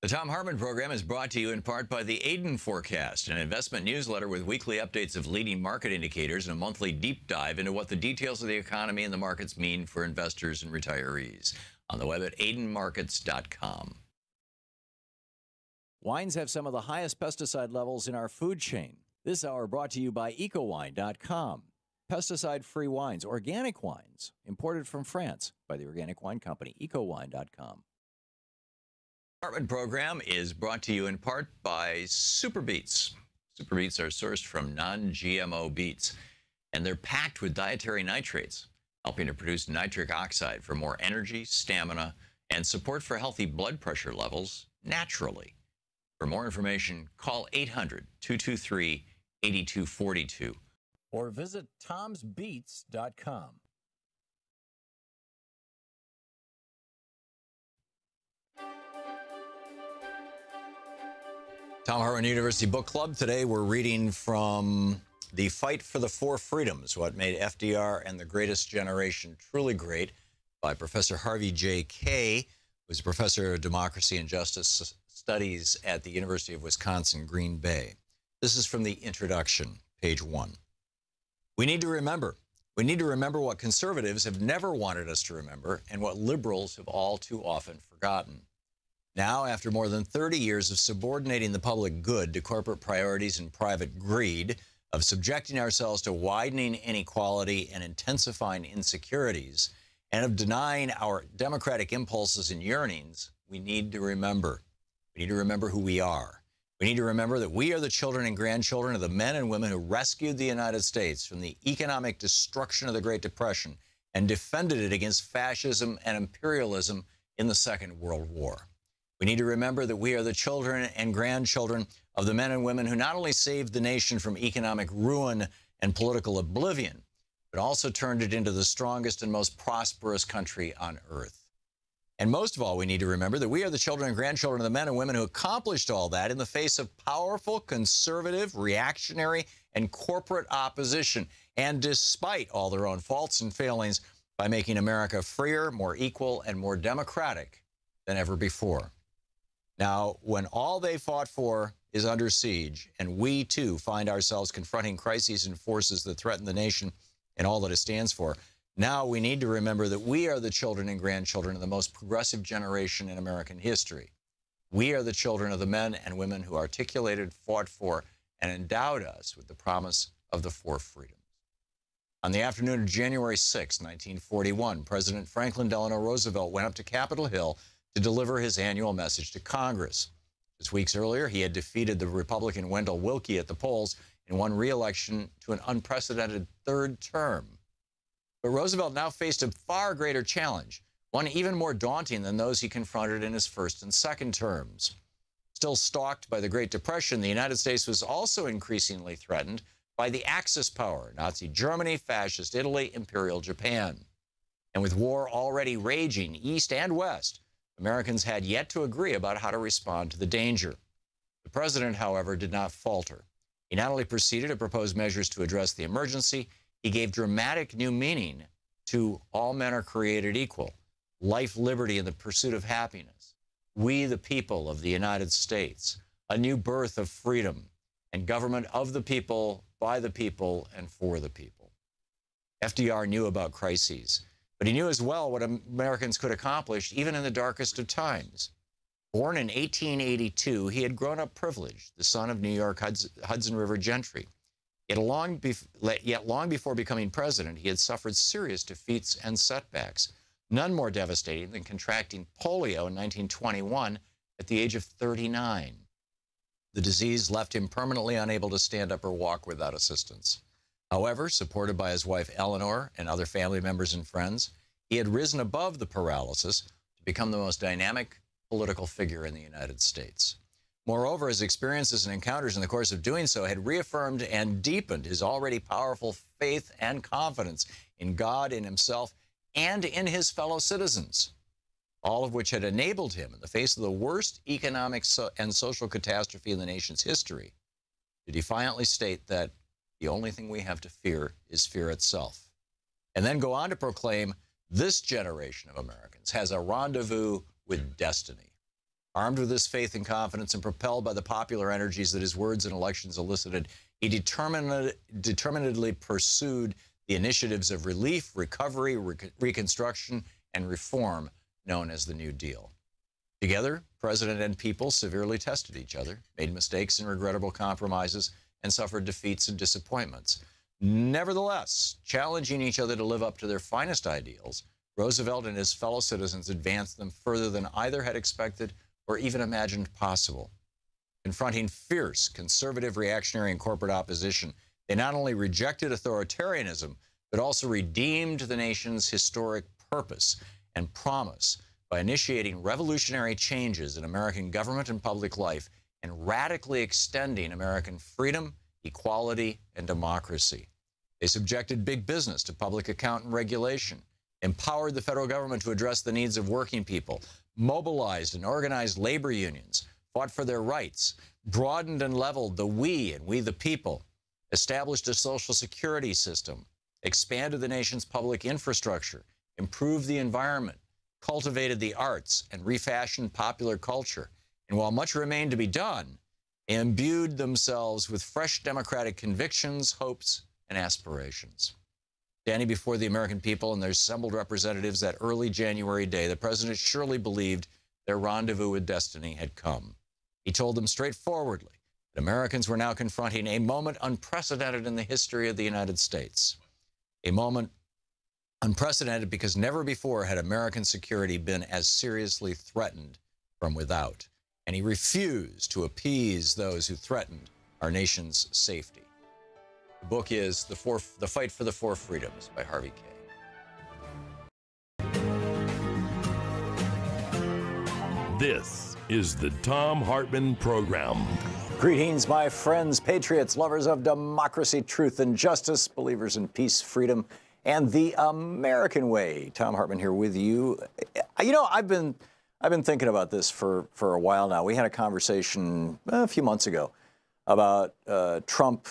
The Thom Hartmann Program is brought to you in part by the Aiden Forecast, an investment newsletter with weekly updates of leading market indicators and a monthly deep dive into what the details of the economy and the markets mean for investors and retirees. On the web at aidenmarkets.com. Wines have some of the highest pesticide levels in our food chain. This hour brought to you by ecowine.com. Pesticide-free wines, organic wines, imported from France by the Organic Wine Company, ecowine.com. Hartmann Program is brought to you in part by Super Beets. Super Beets are sourced from non-GMO beets, and they're packed with dietary nitrates, helping to produce nitric oxide for more energy, stamina, and support for healthy blood pressure levels naturally. For more information, call 800-223-8242 or visit tomsbeets.com. Thom Hartmann University Book Club. Today we're reading from The Fight for the Four Freedoms, What Made FDR and the Greatest Generation Truly Great, by Professor Harvey J. Kaye, who's a professor of democracy and justice studies at the University of Wisconsin, Green Bay. This is from the introduction, page 1. We need to remember. We need to remember what conservatives have never wanted us to remember and what liberals have all too often forgotten. Now, after more than 30 years of subordinating the public good to corporate priorities and private greed, of subjecting ourselves to widening inequality and intensifying insecurities, and of denying our democratic impulses and yearnings, we need to remember. We need to remember who we are. We need to remember that we are the children and grandchildren of the men and women who rescued the United States from the economic destruction of the Great Depression and defended it against fascism and imperialism in the Second World War. We need to remember that we are the children and grandchildren of the men and women who not only saved the nation from economic ruin and political oblivion, but also turned it into the strongest and most prosperous country on earth. And most of all, we need to remember that we are the children and grandchildren of the men and women who accomplished all that in the face of powerful, conservative, reactionary, and corporate opposition, and despite all their own faults and failings, by making America freer, more equal, and more democratic than ever before. Now, when all they fought for is under siege, and we, too, find ourselves confronting crises and forces that threaten the nation and all that it stands for, now we need to remember that we are the children and grandchildren of the most progressive generation in American history. We are the children of the men and women who articulated, fought for, and endowed us with the promise of the four freedoms. On the afternoon of January 6, 1941, President Franklin Delano Roosevelt went up to Capitol Hill to deliver his annual message to Congress. Just weeks earlier, he had defeated the Republican Wendell Willkie at the polls and won re-election to an unprecedented third term. But Roosevelt now faced a far greater challenge, one even more daunting than those he confronted in his first and second terms. Still stalked by the Great Depression, the United States was also increasingly threatened by the Axis power, Nazi Germany, Fascist Italy, Imperial Japan. And with war already raging east and west, Americans had yet to agree about how to respond to the danger. The president, however, did not falter. He not only proceeded to propose measures to address the emergency, he gave dramatic new meaning to all men are created equal, life, liberty, and the pursuit of happiness, we the people of the United States, a new birth of freedom, and government of the people, by the people, and for the people. FDR knew about crises, but he knew as well what Americans could accomplish even in the darkest of times. Born in 1882, he had grown up privileged, the son of New York Hudson River gentry. Yet long before becoming president, he had suffered serious defeats and setbacks, none more devastating than contracting polio in 1921 at the age of 39. The disease left him permanently unable to stand up or walk without assistance. However, supported by his wife Eleanor and other family members and friends, he had risen above the paralysis to become the most dynamic political figure in the United States. Moreover, his experiences and encounters in the course of doing so had reaffirmed and deepened his already powerful faith and confidence in God, in himself, and in his fellow citizens, all of which had enabled him, in the face of the worst economic and social catastrophe in the nation's history, to defiantly state that the only thing we have to fear is fear itself, and then go on to proclaim this generation of Americans has a rendezvous with destiny. Armed with this faith and confidence and propelled by the popular energies that his words and elections elicited, he determinedly pursued the initiatives of relief, recovery, reconstruction, and reform known as the New Deal. Together, president and people severely tested each other, made mistakes and regrettable compromises, and suffered defeats and disappointments. Nevertheless, challenging each other to live up to their finest ideals, Roosevelt and his fellow citizens advanced them further than either had expected or even imagined possible. Confronting fierce, conservative, reactionary, and corporate opposition, they not only rejected authoritarianism, but also redeemed the nation's historic purpose and promise by initiating revolutionary changes in American government and public life and radically extending American freedom, equality, and democracy. They subjected big business to public account and regulation, empowered the federal government to address the needs of working people, mobilized and organized labor unions, fought for their rights, broadened and leveled the we and we the people, established a social security system, expanded the nation's public infrastructure, improved the environment, cultivated the arts, and refashioned popular culture. And while much remained to be done, they imbued themselves with fresh democratic convictions, hopes, and aspirations. Standing before the American people and their assembled representatives that early January day, the president surely believed their rendezvous with destiny had come. He told them straightforwardly that Americans were now confronting a moment unprecedented in the history of the United States. A moment unprecedented because never before had American security been as seriously threatened from without. And he refused to appease those who threatened our nation's safety. The book is The Fight for the Four Freedoms by Harvey K. This is the Thom Hartmann Program. Greetings, my friends, patriots, lovers of democracy, truth, and justice, believers in peace, freedom, and the American way. Thom Hartmann here with you. You know, I've been thinking about this for a while now. We had a conversation a few months ago about Trump.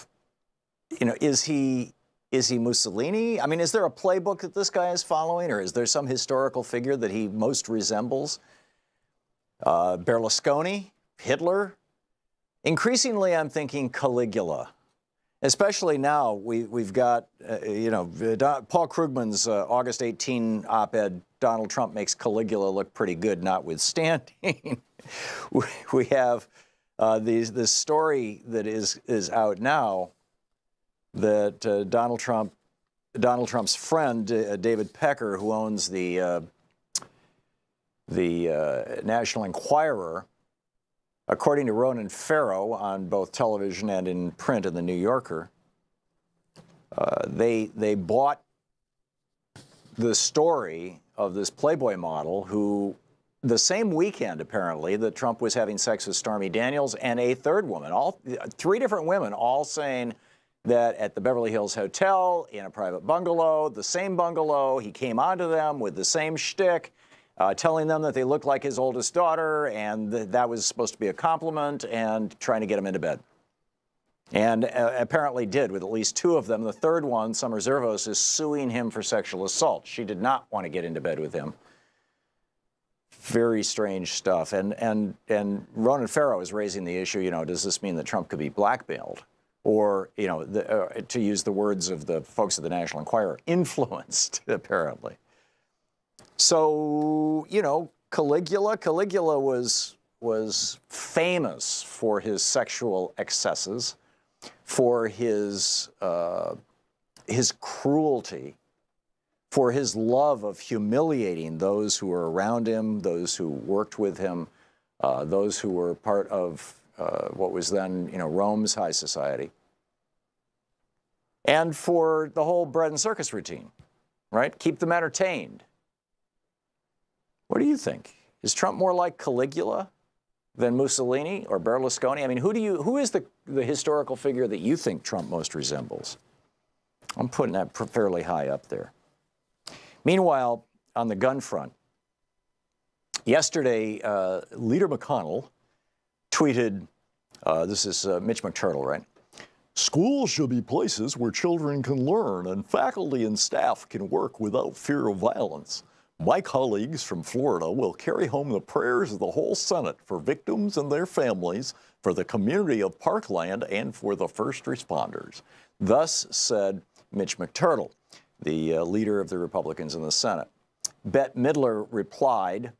You know, is he Mussolini? I mean, is there a playbook that this guy is following, or is there some historical figure that he most resembles? Berlusconi, Hitler. Increasingly, I'm thinking Caligula. Especially now, we've got, Paul Krugman's August 18 op-ed, Donald Trump makes Caligula look pretty good, notwithstanding. We have this story that is out now that Donald Trump's friend, David Pecker, who owns the National Enquirer, according to Ronan Farrow on both television and in print in The New Yorker, they bought the story of this Playboy model who, the same weekend apparently, that Trump was having sex with Stormy Daniels and a third woman, three different women, all saying that at the Beverly Hills Hotel, in a private bungalow, the same bungalow, he came onto them with the same shtick, telling them that they looked like his oldest daughter, and that was supposed to be a compliment, and trying to get them into bed. And apparently did with at least two of them. The third one, Summer Zervos, is suing him for sexual assault. She did not want to get into bed with him. Very strange stuff. And Ronan Farrow is raising the issue, does this mean that Trump could be blackmailed? Or, to use the words of the folks at the National Enquirer, influenced, apparently. So, Caligula was famous for his sexual excesses, for his cruelty, for his love of humiliating those who were around him, those who worked with him, those who were part of what was then, Rome's high society, and for the whole bread and circus routine, right? Keep them entertained. What do you think? Is Trump more like Caligula than Mussolini or Berlusconi? I mean, who is the historical figure that you think Trump most resembles? I'm putting that fairly high up there. Meanwhile, on the gun front, yesterday, Leader McConnell tweeted, this is Mitch McTurtle, right? Schools should be places where children can learn and faculty and staff can work without fear of violence. My colleagues from Florida will carry home the prayers of the whole Senate for victims and their families, for the community of Parkland, and for the first responders. Thus said Mitch McTurtle, the leader of the Republicans in the Senate. Bette Midler replied,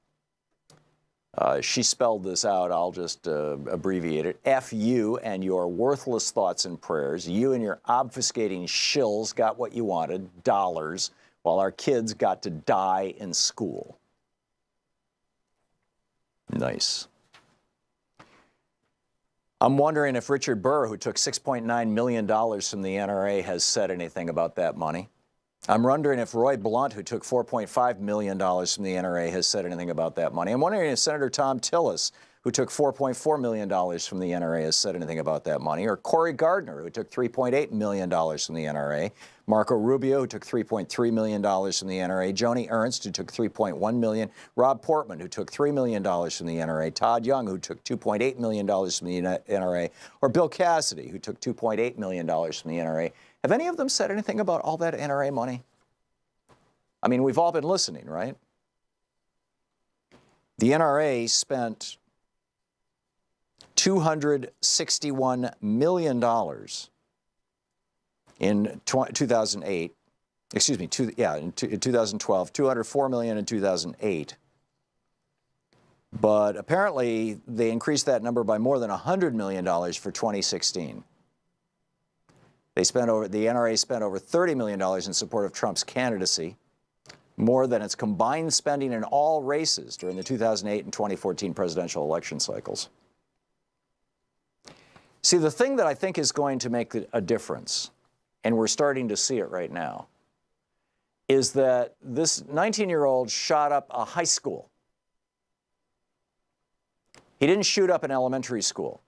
she spelled this out, I'll just abbreviate it. F you and your worthless thoughts and prayers. You and your obfuscating shills got what you wanted, dollars, while our kids got to die in school. Nice. I'm wondering if Richard Burr, who took $6.9 million from the NRA, has said anything about that money. I'm wondering if Roy Blunt, who took $4.5 million from the NRA, has said anything about that money. I'm wondering if Senator Thom Tillis, who took $4.4 million from the NRA, has said anything about that money, or Cory Gardner, who took $3.8 million from the NRA, Marco Rubio, who took $3.3 million from the NRA, Joni Ernst, who took $3.1 million, Rob Portman, who took $3 million from the NRA, Todd Young, who took $2.8 million from the NRA, or Bill Cassidy, who took $2.8 million from the NRA. Have any of them said anything about all that NRA money? I mean, we've all been listening, right? The NRA spent $261 million in 2008. Excuse me, in 2012, $204 million in 2008. But apparently, they increased that number by more than $100 million for 2016. The NRA spent over $30 million in support of Trump's candidacy, more than its combined spending in all races during the 2008 and 2014 presidential election cycles. See, the thing that I think is going to make a difference, and we're starting to see it right now, is that this 19-year-old shot up a high school. He didn't shoot up an elementary school.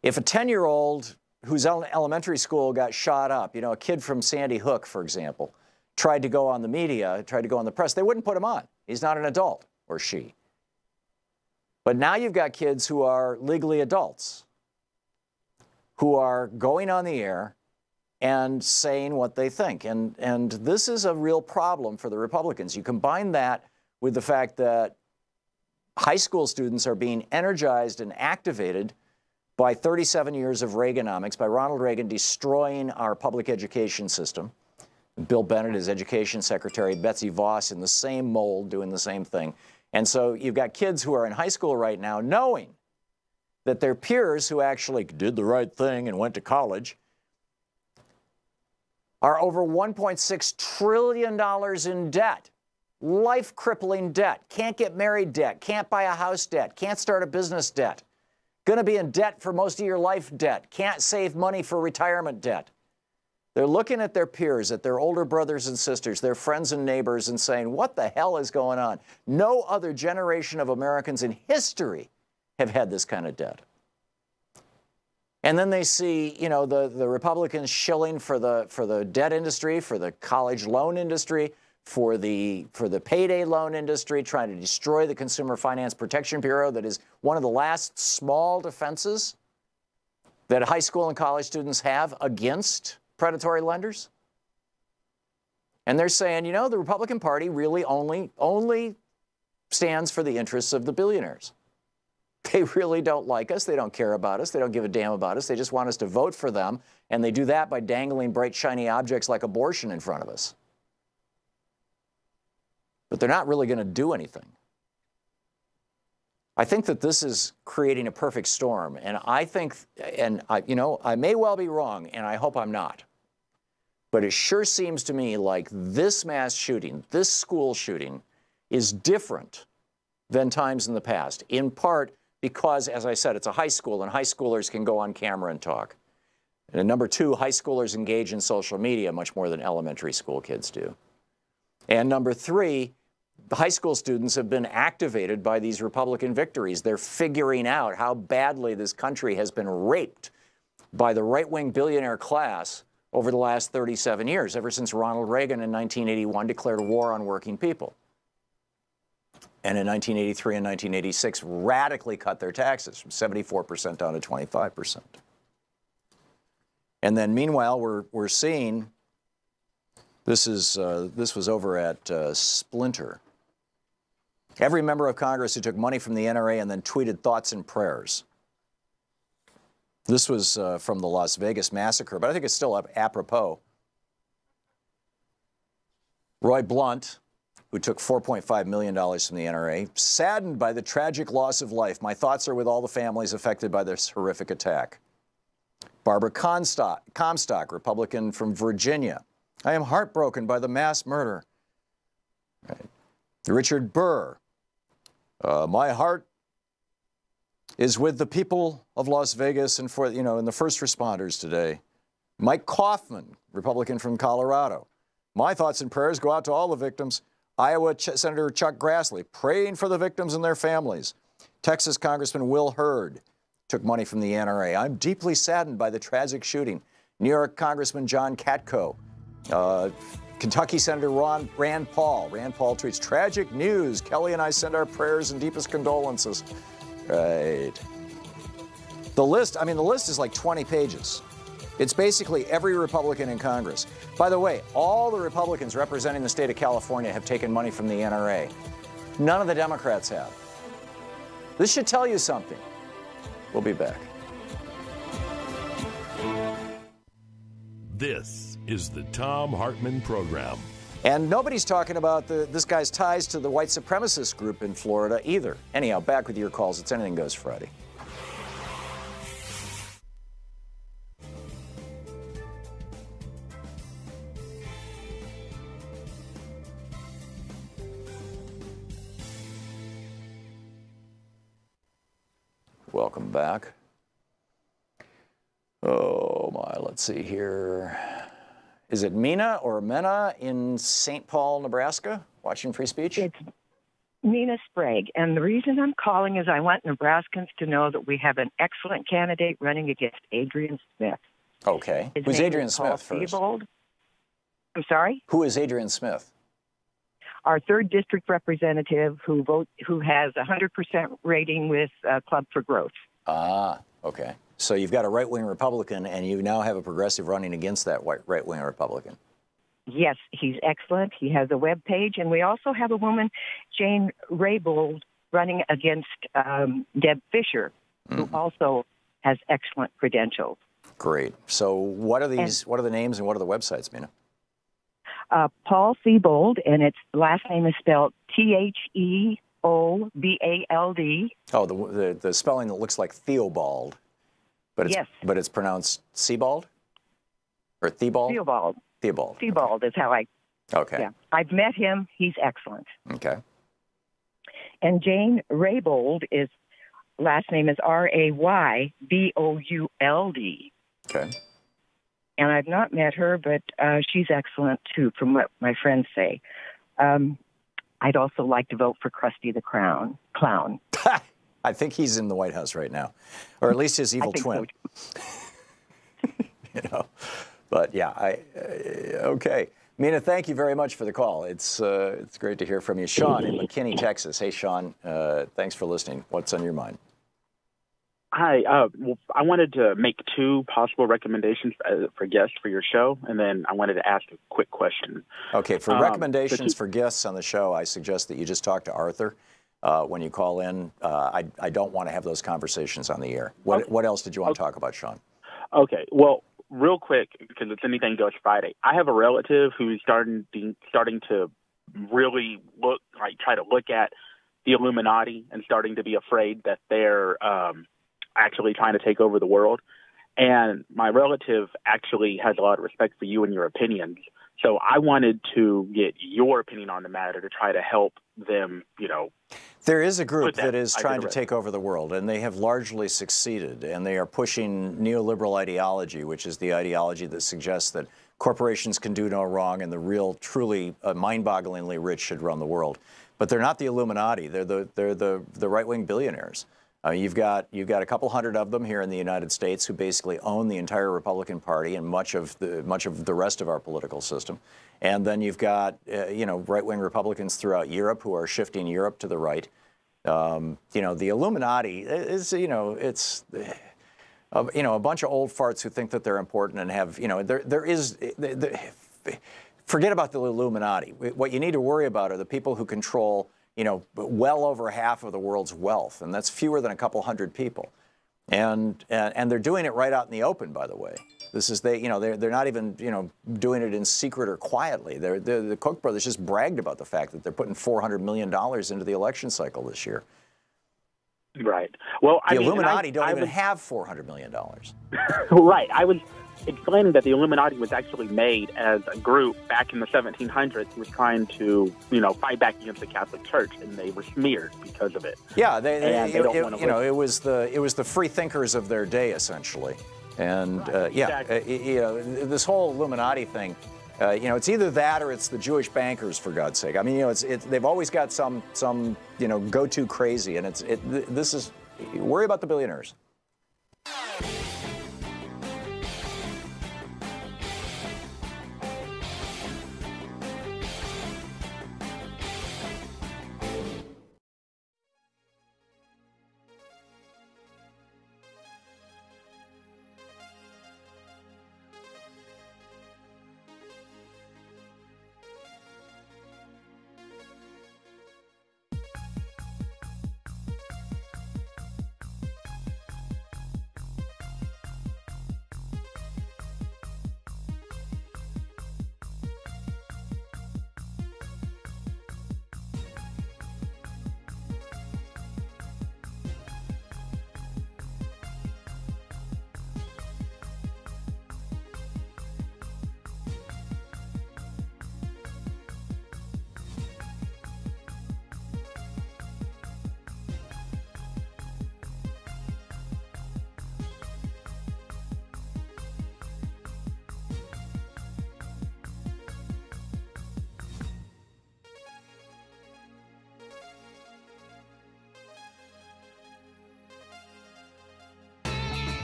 If a 10-year-old whose elementary school got shot up, a kid from Sandy Hook, for example, tried to go on the media, tried to go on the press, they wouldn't put him on. He's not an adult, or she. But now you've got kids who are legally adults, who are going on the air and saying what they think. And this is a real problem for the Republicans. You combine that with the fact that high school students are being energized and activated by 37 years of Reaganomics, by Ronald Reagan destroying our public education system. Bill Bennett, his education secretary, Betsy Voss in the same mold, doing the same thing. And so you've got kids who are in high school right now knowing that their peers who actually did the right thing and went to college are over $1.6 trillion in debt. Life-crippling debt. Can't get married debt. Can't buy a house debt. Can't start a business debt. Going to be in debt for most of your life debt. Can't save money for retirement debt. They're looking at their peers, at their older brothers and sisters, their friends and neighbors, and saying, what the hell is going on? No other generation of Americans in history have had this kind of debt. And then they see, the Republicans shilling for the debt industry, for the college loan industry, for the payday loan industry, trying to destroy the Consumer Finance Protection Bureau that is one of the last small defenses that high school and college students have against predatory lenders. And they're saying, the Republican Party really only stands for the interests of the billionaires. They really don't like us. They don't care about us. They don't give a damn about us. They just want us to vote for them. And they do that by dangling bright, shiny objects like abortion in front of us. But they're not really going to do anything. I think that this is creating a perfect storm. And I think, I may well be wrong, and I hope I'm not. But it sure seems to me like this mass shooting, this school shooting, is different than times in the past, in part because, as I said, it's a high school, and high schoolers can go on camera and talk. And number two, high schoolers engage in social media much more than elementary school kids do. And number three, the high school students have been activated by these Republican victories. They're figuring out how badly this country has been raped by the right-wing billionaire class over the last 37 years, ever since Ronald Reagan in 1981 declared war on working people. And in 1983 and 1986, radically cut their taxes from 74% down to 25%. And then meanwhile, we're seeing This was over at Splinter. Every member of Congress who took money from the NRA and then tweeted thoughts and prayers. This was from the Las Vegas massacre, but I think it's still apropos. Roy Blunt, who took $4.5 million from the NRA, saddened by the tragic loss of life. My thoughts are with all the families affected by this horrific attack. Barbara Comstock, Republican from Virginia. I am heartbroken by the mass murder. Right. Richard Burr. My heart is with the people of Las Vegas and and the first responders today. Mike Kaufman, Republican from Colorado. My thoughts and prayers go out to all the victims. Iowa Senator Chuck Grassley, praying for the victims and their families. Texas Congressman Will Hurd took money from the NRA. I'm deeply saddened by the tragic shooting. New York Congressman John Katko. Kentucky Senator Rand Paul. Rand Paul tweets, tragic news. Kelly and I send our prayers and deepest condolences. Right. The list is like 20 pages. It's basically every Republican in Congress. By the way, all the Republicans representing the state of California have taken money from the NRA. None of the Democrats have. This should tell you something. We'll be back. This is the Thom Hartmann Program. And nobody's talking about this guy's ties to the white supremacist group in Florida either. Anyhow, back with your calls. It's Anything Goes Friday. Welcome back. Oh my, let's see here. Is it Mina or Mena in St. Paul, Nebraska, watching Free Speech? It's Mina Sprague. And the reason I'm calling is I want Nebraskans to know that we have an excellent candidate running against Adrian Smith. Okay. His Who's name Adrian is Smith Paul first? Siebold. I'm sorry? Who is Adrian Smith? Our 3rd district representative who has 100% rating with Club for Growth. Ah, okay. So you've got a right-wing Republican, and you now have a progressive running against that right-wing Republican. Yes, he's excellent. He has a web page, and we also have a woman, Jane Raybould, running against Deb Fisher, who also has excellent credentials. Great. So what are these? What are the names and what are the websites, Mina? Paul Siebold, and its last name is spelled Theobald. Oh, the spelling that looks like Theobald, but it's, yes, but it's pronounced Sebald or Theobald. Theobald. Theobald. Theobald is how I. Okay. Yeah, I've met him. He's excellent. Okay. And Jane Raybould, is last name is Raybould. Okay. And I've not met her, but she's excellent, too, from what my friends say. I'd also like to vote for Krusty the Clown. I think he's in the White House right now, or at least his evil twin. So but yeah, okay. Mina, thank you very much for the call. It's great to hear from you. Sean in McKinney, Texas. Hey, Sean, thanks for listening. What's on your mind? Hi. Well, I wanted to make 2 possible recommendations for guests for your show, and then I wanted to ask a quick question. Okay. For recommendations for guests on the show, I suggest that you just talk to Arthur when you call in. I don't want to have those conversations on the air. What else did you want to talk about, Sean? Okay. Well, real quick, because it's Anything Goes Friday. I have a relative who's starting to really try to look at the Illuminati and starting to be afraid that they're actually trying to take over the world. And my relative actually has a lot of respect for you and your opinions. So I wanted to get your opinion on the matter to try to help them, There is a group that is trying to take over the world, and they have largely succeeded. And they are pushing neoliberal ideology, which is the ideology that suggests that corporations can do no wrong and the real, truly mind-bogglingly rich should run the world. But they're not the Illuminati. They're the right-wing billionaires. You've got a couple hundred of them here in the United States who basically own the entire Republican Party and much of the rest of our political system. And then you've got right-wing Republicans throughout Europe who are shifting Europe to the right. The Illuminati is it's a bunch of old farts who think that they're important and have Forget about the Illuminati. What you need to worry about are the people who control, you know, well over half of the world's wealth, and that's fewer than a couple hundred people. And they're doing it right out in the open, by the way. This is they're not even, you know, doing it in secret or quietly. The Koch brothers just bragged about the fact that they're putting $400 million into the election cycle this year. Right. Well, the Illuminati don't even have $400 million. Right. I was explaining that the Illuminati was actually made as a group back in the 1700s who was trying to, you know, fight back against the Catholic Church, and they were smeared because of it. Yeah, it was the free thinkers of their day, essentially. And right, exactly. you know, this whole Illuminati thing, you know, it's either that or it's the Jewish bankers, for God's sake. I mean, you know, they've always got some you know, go-to crazy, and this is worry about the billionaires.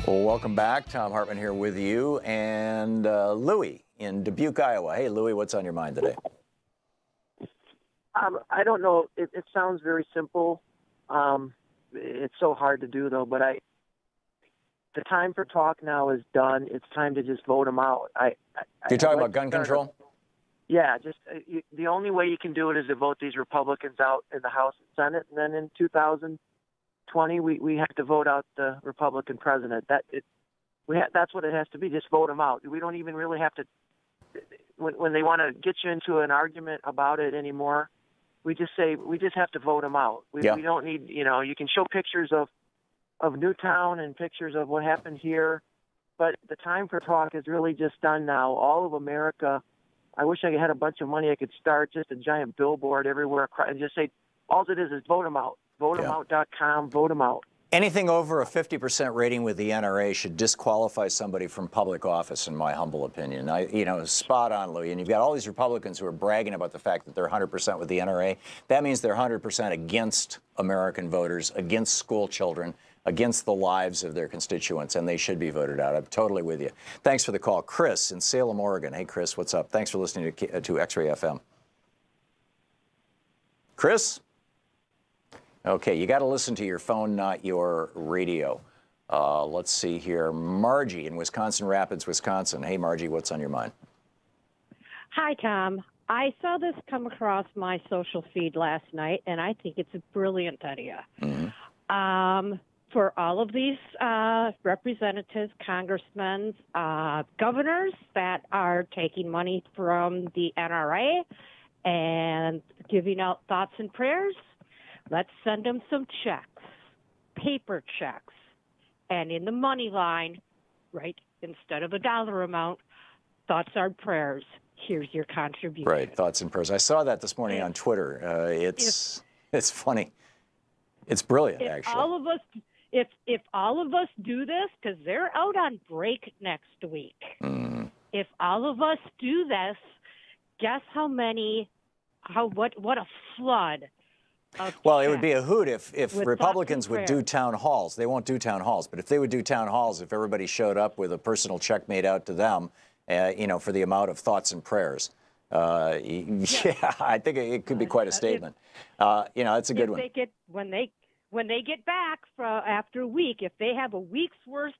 Well, welcome back. Thom Hartmann here with you, and Louie in Dubuque, Iowa. Hey, Louie, what's on your mind today? I don't know. It sounds very simple. It's so hard to do, though. But the time for talk now is done. It's time to just vote them out. You're talking about gun control? Yeah, just the only way you can do it is to vote these Republicans out in the House and Senate, and then in 2020 we have to vote out the Republican president. That's what it has to be. Just vote them out. We don't even really have to. When they want to get you into an argument about it anymore, we just say we just have to vote them out. We don't need, you know, you can show pictures of Newtown and pictures of what happened here, but the time for talk is really just done now. All of America. I wish I had a bunch of money I could start just a giant billboard everywhere and just say, all it is vote them out. VoteTheMout.com, vote them out. Anything over a 50% rating with the NRA should disqualify somebody from public office, in my humble opinion. You know, spot on, Louie. And you've got all these Republicans who are bragging about the fact that they're 100% with the NRA. That means they're 100% against American voters, against school children, against the lives of their constituents, and they should be voted out. I'm totally with you. Thanks for the call. Chris in Salem, Oregon. Hey, Chris, what's up? Thanks for listening to X-Ray FM. Chris? Okay, you got to listen to your phone, not your radio. Let's see here. Margie in Wisconsin Rapids, Wisconsin. Hey, Margie, what's on your mind? Hi, Tom. I saw this come across my social feed last night, and I think it's a brilliant idea. Mm-hmm. For all of these representatives, congressmen, governors that are taking money from the NRA and giving out thoughts and prayers, let's send them some checks, paper checks, and in the money line, right, instead of a dollar amount, thoughts and prayers. Here's your contribution. Right, thoughts and prayers. I saw that this morning on Twitter. It's funny. It's brilliant, actually. If all of us do this, because they're out on break next week. Mm. If all of us do this, guess what a flood. Well, it would be a hoot if Republicans would do town halls. They won't do town halls, but if they would do town halls, if everybody showed up with a personal check made out to them, you know, for the amount of thoughts and prayers. Yeah, I think it could be quite a statement. You know, it's a good one. When they get back after a week, if they have a week's worth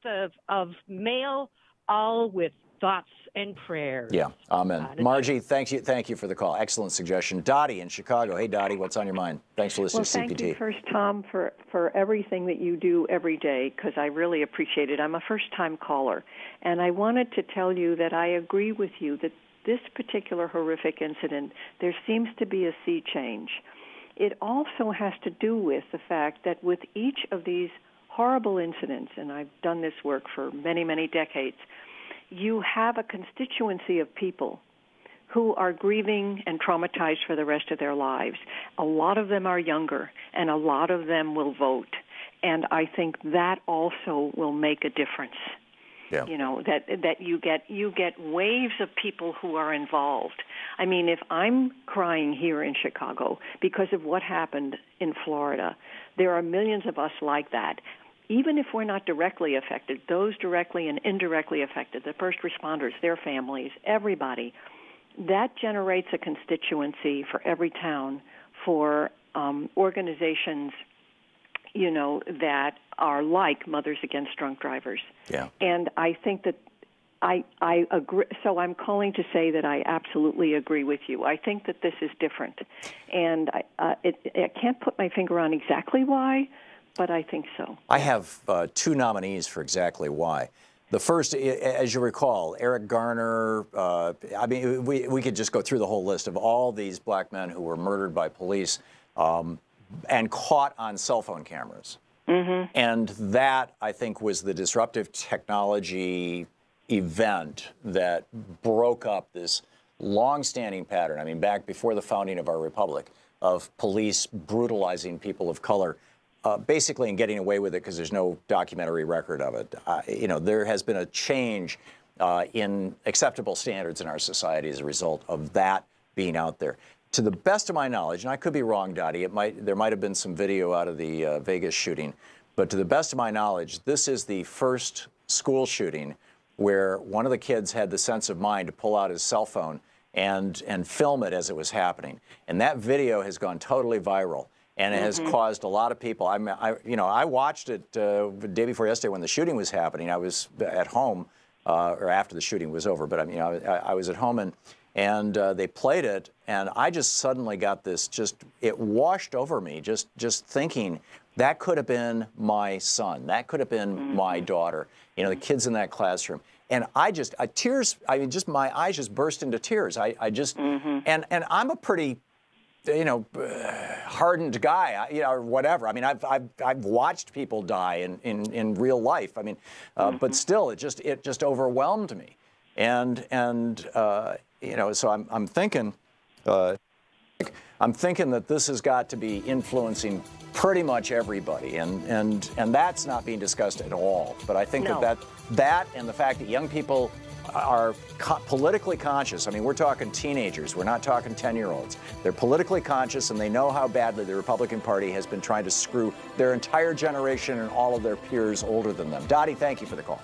of mail, all with thoughts and prayers. Yeah, amen. Margie, thank you for the call. Excellent suggestion. Dottie in Chicago. Hey, Dottie, what's on your mind? Thanks for listening to CPT. Thank you first, Tom, for everything that you do every day, because I really appreciate it. I'm a first-time caller, and I wanted to tell you that I agree with you that this particular horrific incident, there seems to be a sea change. It also has to do with the fact that with each of these horrible incidents, and I've done this work for many, many decades, you have a constituency of people who are grieving and traumatized for the rest of their lives. A lot of them are younger, and a lot of them will vote. And I think that also will make a difference. Yeah. You know, that you get waves of people who are involved. I mean, if I'm crying here in Chicago because of what happened in Florida, there are millions of us like that. Even if we're not directly affected, those directly and indirectly affected, the first responders, their families, everybody, that generates a constituency for every town for organizations, you know, that are like Mothers Against Drunk Drivers. Yeah. And I think that I agree. So I'm calling to say that I absolutely agree with you. I think that this is different. And I can't put my finger on exactly why, but I think so. I have two nominees for exactly why. The first, as you recall, Eric Garner, I mean, we could just go through the whole list of all these black men who were murdered by police and caught on cell phone cameras. Mm-hmm. And that, I think, was the disruptive technology event that broke up this long-standing pattern, I mean, back before the founding of our republic, of police brutalizing people of color. Basically, and getting away with it because there's no documentary record of it. You know, there has been a change in acceptable standards in our society as a result of that being out there. To the best of my knowledge, and I could be wrong, Dottie, there might have been some video out of the Vegas shooting, but to the best of my knowledge, this is the first school shooting where one of the kids had the sense of mind to pull out his cell phone and film it as it was happening. And that video has gone totally viral. And it has caused a lot of people. I watched it the day before yesterday when the shooting was happening. I was at home, or after the shooting was over. But I was at home, and they played it, and I just suddenly got this. It washed over me. Just thinking that could have been my son. That could have been my daughter. You know, the kids in that classroom. And tears. I mean, just my eyes just burst into tears. And I'm a pretty, you know, hardened guy, you know, or whatever. I mean, I've watched people die in real life. I mean, but still, it just overwhelmed me, and you know, so I'm thinking that this has got to be influencing pretty much everybody, and that's not being discussed at all. But I think that and the fact that young people are politically conscious. I mean, we're talking teenagers. We're not talking 10-year-olds. They're politically conscious, and they know how badly the Republican Party has been trying to screw their entire generation and all of their peers older than them. Dottie, thank you for the call.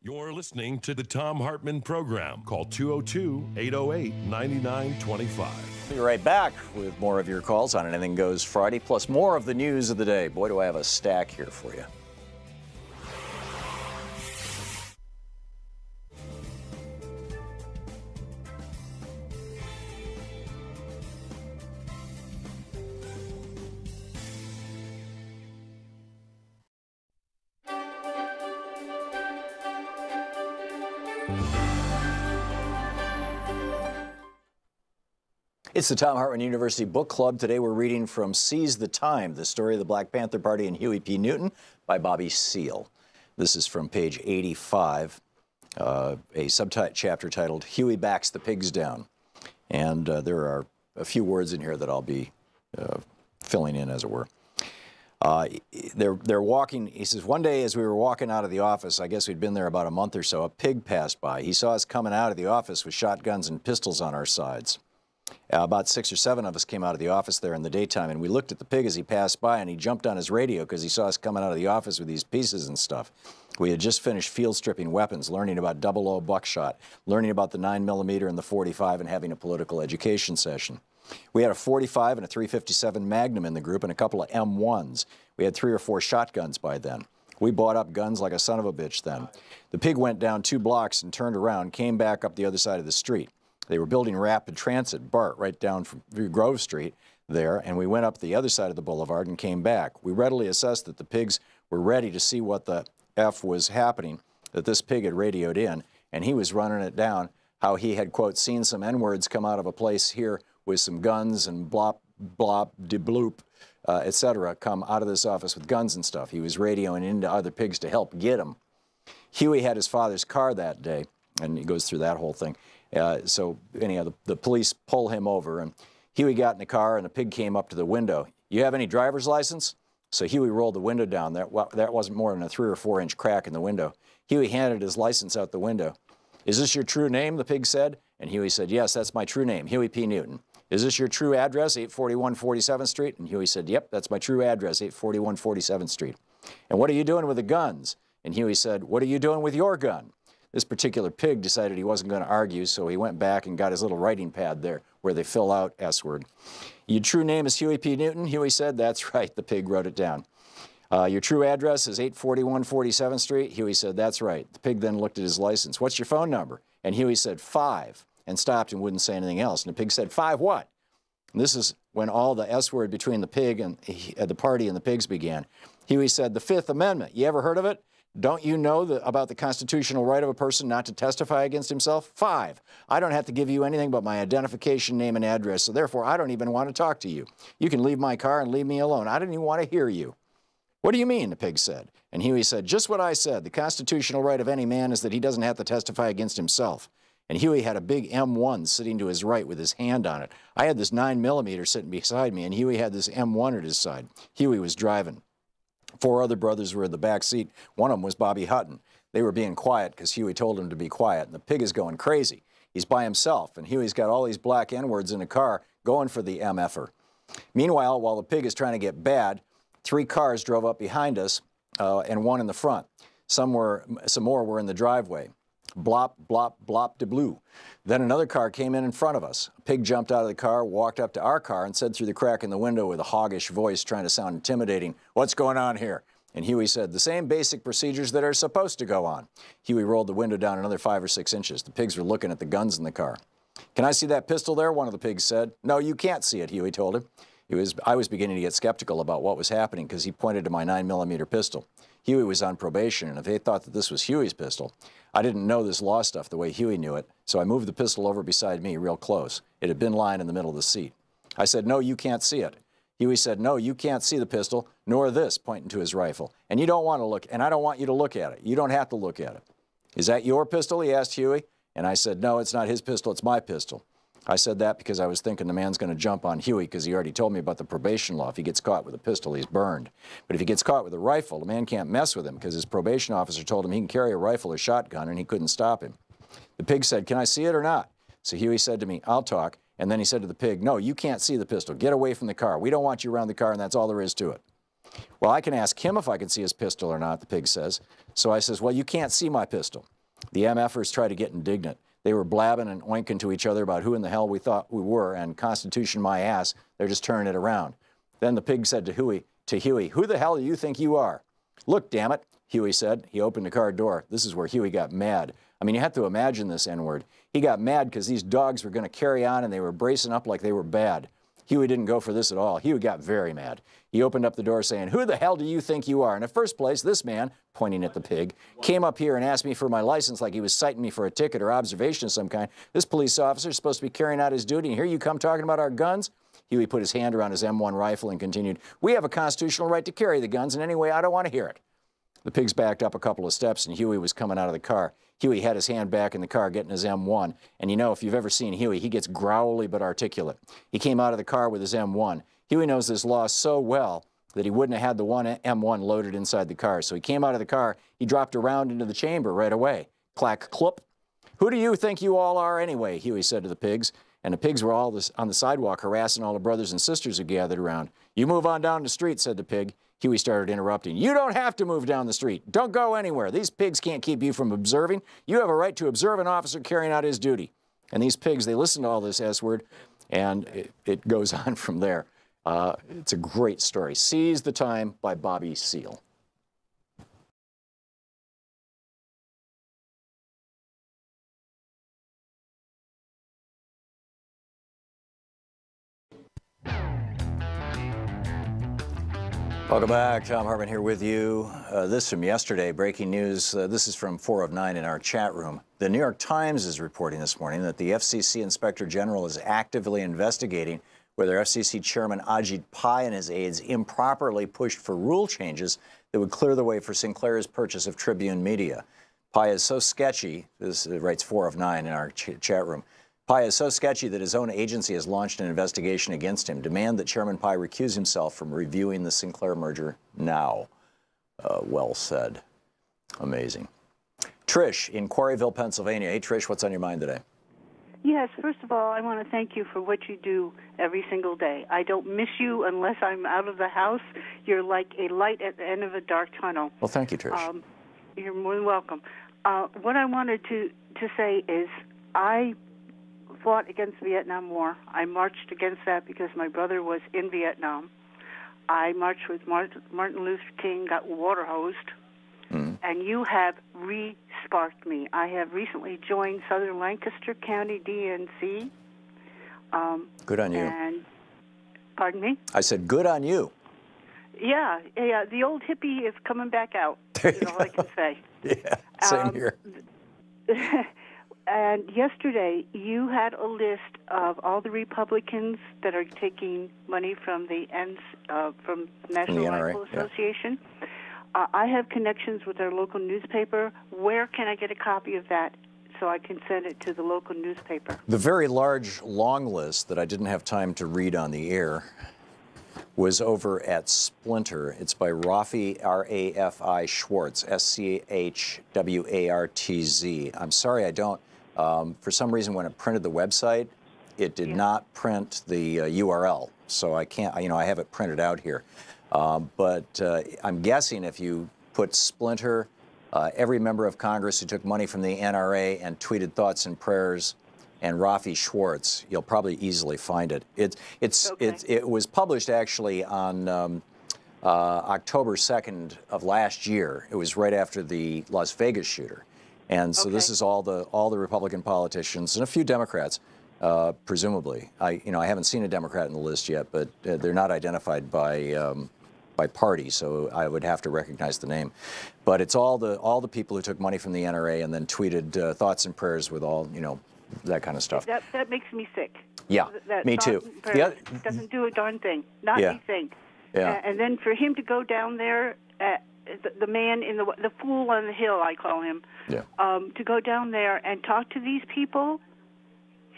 You're listening to the Thom Hartmann Program. Call 202-808-9925. We'll be right back with more of your calls on Anything Goes Friday, plus more of the news of the day. Boy, do I have a stack here for you. It's the Thom Hartmann University Book Club. Today we're reading from Seize the Time, the story of the Black Panther Party and Huey P. Newton by Bobby Seale. This is from page 85, a subchapter titled Huey Backs the Pigs Down. And there are a few words in here that I'll be filling in, as it were. They're walking, he says, one day as we were walking out of the office, I guess we'd been there about a month or so, a pig passed by. He saw us coming out of the office with shotguns and pistols on our sides. About 6 or 7 of us came out of the office there in the daytime, and we looked at the pig as he passed by, and he jumped on his radio because he saw us coming out of the office with these pieces and stuff. We had just finished field stripping weapons, learning about 00 buckshot, learning about the 9mm and the .45, and having a political education session. We had a .45 and a .357 Magnum in the group and a couple of M1s. We had 3 or 4 shotguns by then. We bought up guns like a son of a bitch then. The pig went down 2 blocks and turned around, came back up the other side of the street. They were building rapid transit, BART, right down from Grove Street there, and we went up the other side of the boulevard and came back. We readily assessed that the pigs were ready to see what the F was happening, that this pig had radioed in, and he was running it down, how he had, quote, seen some N-words come out of a place here with some guns and blop, blop, de bloop, etc., come out of this office with guns and stuff. He was radioing into other pigs to help get him. Huey had his father's car that day, and he goes through that whole thing. So anyhow, the police pull him over, and Huey got in the car, and the pig came up to the window. You have any driver's license? So Huey rolled the window down. That wasn't more than a 3 or 4 inch crack in the window. Huey handed his license out the window. Is this your true name, the pig said? And Huey said, yes, that's my true name, Huey P. Newton. Is this your true address, 841 47th Street? And Huey said, yep, that's my true address, 841 47th Street. And what are you doing with the guns? And Huey said, what are you doing with your gun? This particular pig decided he wasn't going to argue, so he went back and got his little writing pad there where they fill out S-word. Your true name is Huey P. Newton? Huey said, that's right. The pig wrote it down. Your true address is 841 47th Street? Huey said, that's right. The pig then looked at his license. What's your phone number? And Huey said, 5, and stopped and wouldn't say anything else. And the pig said, 5 what? And this is when all the S-word between the pig and the party and the pigs began. Huey said, the 5th Amendment. You ever heard of it? Don't you know about the constitutional right of a person not to testify against himself? 5, I don't have to give you anything but my identification, name, and address, so therefore I don't even want to talk to you. You can leave my car and leave me alone. I don't even want to hear you. What do you mean, the pig said. And Huey said, just what I said. The constitutional right of any man is that he doesn't have to testify against himself. And Huey had a big M1 sitting to his right with his hand on it. I had this 9mm sitting beside me, and Huey had this M1 at his side. Huey was driving. 4 other brothers were in the back seat. One of them was Bobby Hutton. They were being quiet because Huey told them to be quiet, and the pig is going crazy. He's by himself, and Huey's got all these black N-words in the car going for the MFer. Meanwhile, while the pig is trying to get bad, 3 cars drove up behind us and 1 in the front. Some more were in the driveway. Blop, blop, blop de blue. Then another car came in front of us. A pig jumped out of the car, walked up to our car, and said through the crack in the window with a hoggish voice trying to sound intimidating, what's going on here? And Huey said, the same basic procedures that are supposed to go on. Huey rolled the window down another 5 or 6 inches. The pigs were looking at the guns in the car. Can I see that pistol there? One of the pigs said. No, you can't see it, Huey told him. I was beginning to get skeptical about what was happening because he pointed to my 9mm pistol. Huey was on probation, and if they thought that this was Huey's pistol, I didn't know this law stuff the way Huey knew it, so I moved the pistol over beside me real close. It had been lying in the middle of the seat. I said, no, you can't see it. Huey said, no, you can't see the pistol, nor this, pointing to his rifle. And you don't want to look, and I don't want you to look at it. You don't have to look at it. Is that your pistol? He asked Huey. And I said, no, it's not his pistol, it's my pistol. I said that because I was thinking the man's going to jump on Huey because he already told me about the probation law. If he gets caught with a pistol, he's burned. But if he gets caught with a rifle, the man can't mess with him because his probation officer told him he can carry a rifle or shotgun, and he couldn't stop him. The pig said, can I see it or not? So Huey said to me, I'll talk. And then he said to the pig, no, you can't see the pistol. Get away from the car. We don't want you around the car, and that's all there is to it. Well, I can ask him if I can see his pistol or not, the pig says. So I says, well, you can't see my pistol. The MFers tried to get indignant. They were blabbing and oinking to each other about who in the hell we thought we were, and Constitution my ass, they're just turning it around. Then the pig said to Huey, who the hell do you think you are? Look, damn it, Huey said. He opened the car door. This is where Huey got mad. I mean, you have to imagine this N-word. He got mad because these dogs were going to carry on, and they were bracing up like they were bad. Huey didn't go for this at all. Huey got very mad. He opened up the door saying, who the hell do you think you are? In the first place, this man, pointing at the pig, came up here and asked me for my license like he was citing me for a ticket or observation of some kind. This police officer is supposed to be carrying out his duty, and here you come talking about our guns? Huey put his hand around his M1 rifle and continued, we have a constitutional right to carry the guns, and anyway, I don't want to hear it. The pigs backed up a couple of steps, and Huey was coming out of the car. Huey had his hand back in the car getting his M1, and you know, if you've ever seen Huey, he gets growly but articulate. He came out of the car with his M1. Huey knows this law so well that he wouldn't have had the one M1 loaded inside the car. So he came out of the car, he dropped around into the chamber right away. Clack, clop. Who do you think you all are anyway? Huey said to the pigs. And the pigs were all on the sidewalk harassing all the brothers and sisters who gathered around. You move on down the street, said the pig. Huey started interrupting. You don't have to move down the street. Don't go anywhere. These pigs can't keep you from observing. You have a right to observe an officer carrying out his duty. And these pigs, they listen to all this S-word, and it goes on from there. It's a great story. Seize the Time by Bobby Seale. Welcome back. Thom Hartmann here with you. This from yesterday, breaking news. This is from 4 of 9 in our chat room. The New York Times is reporting this morning that the FCC Inspector General is actively investigating whether FCC Chairman Ajit Pai and his aides improperly pushed for rule changes that would clear the way for Sinclair's purchase of Tribune Media. Pai is so sketchy, this writes 4 of 9 in our chat room. Pai is so sketchy that his own agency has launched an investigation against him. Demand that Chairman Pai recuse himself from reviewing the Sinclair merger now. Well said. Amazing. Trish in Quarryville, Pennsylvania. Hey, Trish, what's on your mind today? Yes, first of all, I want to thank you for what you do every single day. I don't miss you unless I'm out of the house. You're like a light at the end of a dark tunnel. Well, thank you, Trish. You're more than welcome. What I wanted to say is I fought against the Vietnam War. I marched against that because my brother was in Vietnam. I marched with Martin Luther King, got water hosed, and you have re-sparked me. I have recently joined Southern Lancaster County DNC. Good on you. And, pardon me? I said, good on you. Yeah, the old hippie is coming back out. That's all I can say. Yeah, same here. And yesterday, you had a list of all the Republicans that are taking money from the National Rifle Association. Yeah. I have connections with our local newspaper. Where can I get a copy of that so I can send it to the local newspaper? The very large, long list that I didn't have time to read on the air was over at Splinter. It's by Rafi, R-A-F-I, Schwartz, S-C-H-W-A-R-T-Z. I'm sorry I don't. For some reason, when it printed the website, it did not print the URL. So I can't, I have it printed out here. But I'm guessing if you put Splinter, every member of Congress who took money from the NRA and tweeted thoughts and prayers, and Rafi Schwartz, you'll probably easily find it. It was published actually on October 2nd of last year. It was right after the Las Vegas shooter. And so this is all the Republican politicians and a few Democrats, presumably. I haven't seen a Democrat in the list yet, but they're not identified by party, so I would have to recognize the name. But it's all the people who took money from the NRA and then tweeted thoughts and prayers with all that kind of stuff. That makes me sick. Yeah, me too. Doesn't do a darn thing. Not anything. Yeah. And then for him to go down there. The man in the fool on the hill, I call him, to go down there and talk to these people,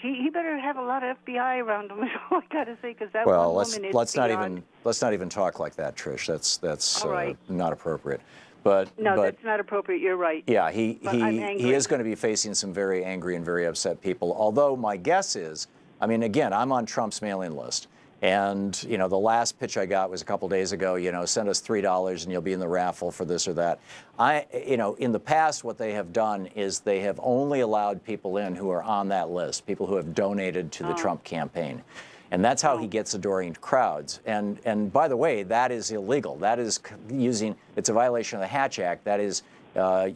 he better have a lot of FBI around him. Is all I got to say, because that one woman is let's not even talk like that, Trish. That's right. Not appropriate. But that's not appropriate. You're right. Yeah, he is going to be facing some very angry and very upset people. Although my guess is, again, I'm on Trump's mailing list. And, the last pitch I got was a couple days ago, send us $3 and you'll be in the raffle for this or that. In the past, what they have done is they have only allowed people in who are on that list, people who have donated to the Trump campaign. And that's how he gets adoring crowds. And by the way, that is illegal. That is it's a violation of the Hatch Act. That is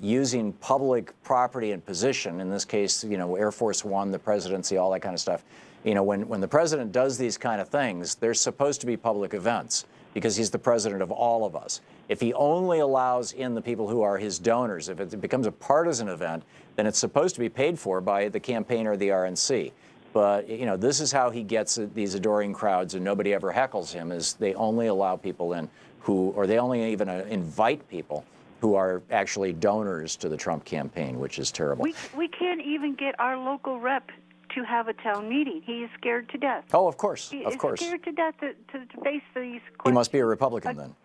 using public property and position, in this case, Air Force One, the presidency, all that kind of stuff. When the president does these kind of things, they're supposed to be public events because he's the president of all of us. If he only allows in the people who are his donors, if it becomes a partisan event, then it's supposed to be paid for by the campaign or the RNC. But, this is how he gets these adoring crowds and nobody ever heckles him, is they only allow people in or they only even invite people who are actually donors to the Trump campaign, which is terrible. We can't even get our local rep to have a town meeting. He is scared to death. Oh, of course, He of is course. scared to death to face these questions. He must be a Republican then.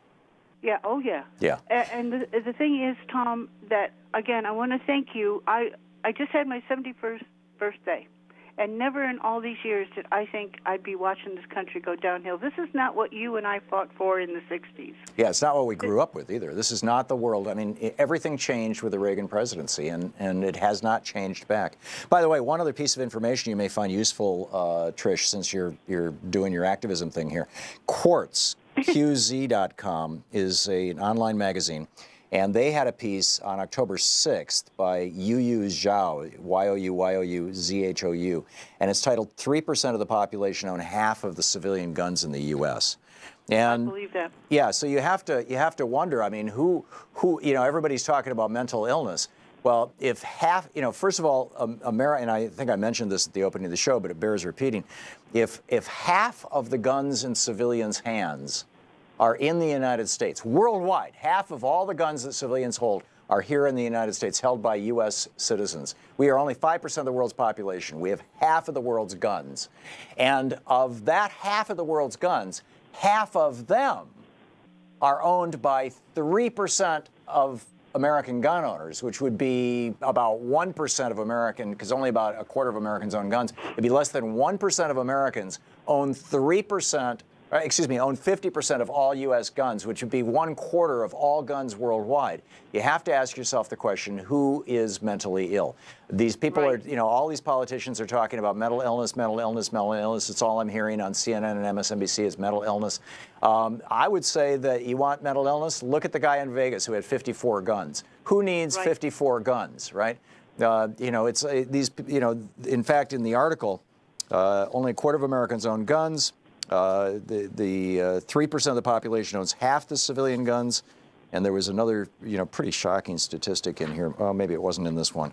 Yeah, oh yeah. Yeah. And the thing is, Tom, that, again, I want to thank you. I just had my 71st birthday, and never in all these years did I think I'd be watching this country go downhill. This is not what you and I fought for in the 60s. Yeah, it's not what we grew up with either. This is not the world. Everything changed with the Reagan presidency, and it has not changed back. By the way, one other piece of information you may find useful, Trish, since you're doing your activism thing here. Quartz, QZ.com, is an online magazine. And they had a piece on October 6th by Yu Zhao, Y-O-U-Z-H-O-U, and it's titled 3% of the population own half of the civilian guns in the U.S. And I believe that. Yeah, so you have to wonder, I mean, who everybody's talking about mental illness. Well, if half, first of all, America, and I think I mentioned this at the opening of the show, but it bears repeating, if half of the guns in civilians' hands are in the United States, worldwide, half of all the guns that civilians hold are here in the United States, held by U.S. citizens. We are only 5% of the world's population. We have half of the world's guns. And of that half of the world's guns, half of them are owned by 3% of American gun owners, which would be about 1% of American, because only about a quarter of Americans own guns. It'd be less than 1% of Americans own 50% of all U.S. guns, which would be 1/4 of all guns worldwide. You have to ask yourself the question, who is mentally ill? These people are, all these politicians are talking about mental illness, mental illness, mental illness. It's all I'm hearing on CNN and MSNBC is mental illness. I would say that you want mental illness, look at the guy in Vegas who had 54 guns. Who needs 54 guns, right? In fact, in the article, only a quarter of Americans own guns. The 3% of the population owns half the civilian guns, and there was another, pretty shocking statistic in here. Oh, maybe it wasn't in this one.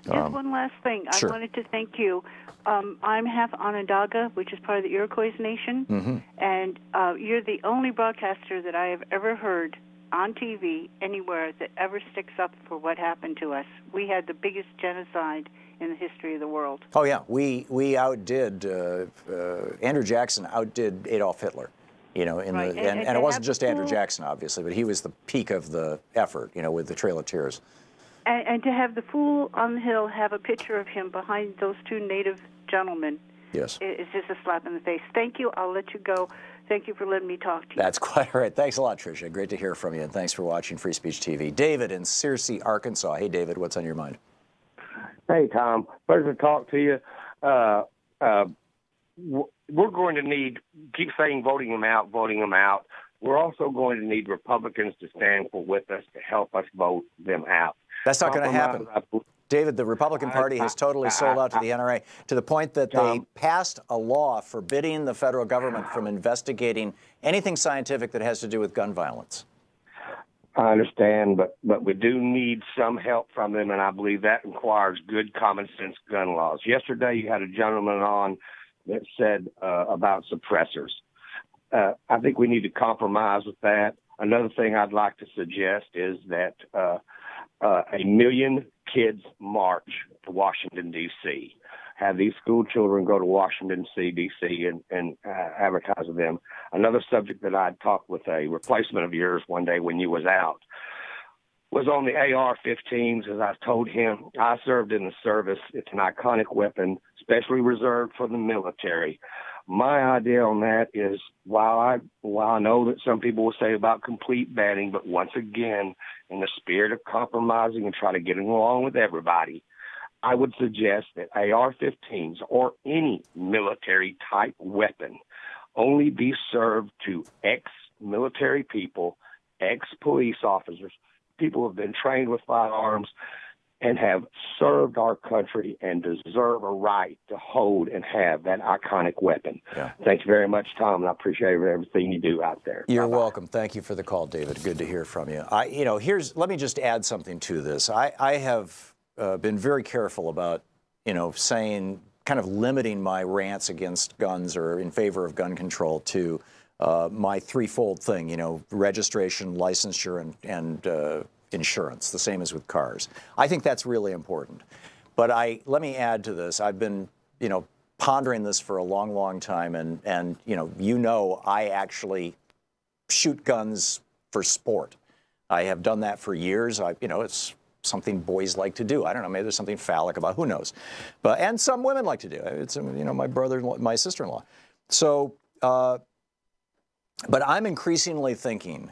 Just one last thing. Sure. I wanted to thank you. I'm half Onondaga, which is part of the Iroquois Nation, and you're the only broadcaster that I have ever heard on TV anywhere that ever sticks up for what happened to us. We had the biggest genocide in the history of the world. Oh, yeah. We outdid, Andrew Jackson outdid Adolf Hitler, and it wasn't just Andrew Jackson, obviously, but he was the peak of the effort, with the Trail of Tears. And to have the fool on the hill have a picture of him behind those two native gentlemen, yes, it's just a slap in the face. Thank you. I'll let you go. Thank you for letting me talk to you. That's quite all right. Thanks a lot, Tricia. Great to hear from you, and thanks for watching Free Speech TV. David in Searcy, Arkansas. Hey, David, what's on your mind? Hey, Tom. Pleasure to talk to you. We're going to need, keep saying voting them out, voting them out. We're also going to need Republicans to stand with us to help us vote them out. That's not going to happen. David, the Republican Party has totally sold out to the NRA to the point that they passed a law forbidding the federal government from investigating anything scientific that has to do with gun violence. I understand, but we do need some help from them, and I believe that requires good common sense gun laws. Yesterday, you had a gentleman on that said about suppressors. I think we need to compromise with that. Another thing I'd like to suggest is that a million kids march to Washington, D.C., have these school children go to Washington, D.C., and advertise with them. Another subject that I'd talked with a replacement of yours one day when you was out was on the AR-15s. As I told him, I served in the service. It's an iconic weapon, specially reserved for the military. My idea on that is, while I know that some people will say about complete banning, but once again, in the spirit of compromising and try to get along with everybody, I would suggest that AR-15s or any military-type weapon only be served to ex-military people, ex-police officers, people who have been trained with firearms and have served our country and deserve a right to hold and have that iconic weapon. Yeah. Thank you very much, Tom, and I appreciate everything you do out there. You're welcome. Thank you for the call, David. Good to hear from you. Let me just add something to this. I have been very careful about, saying, kind of limiting my rants against guns or in favor of gun control to my threefold thing, registration, licensure, and insurance, the same as with cars. I think that's really important. But let me add to this. I've been, pondering this for a long, long time, and I actually shoot guns for sport. I have done that for years. It's something boys like to do. I don't know, maybe there's something phallic about, who knows. And some women like to do it. It's, my brother, my sister-in-law. So, but I'm increasingly thinking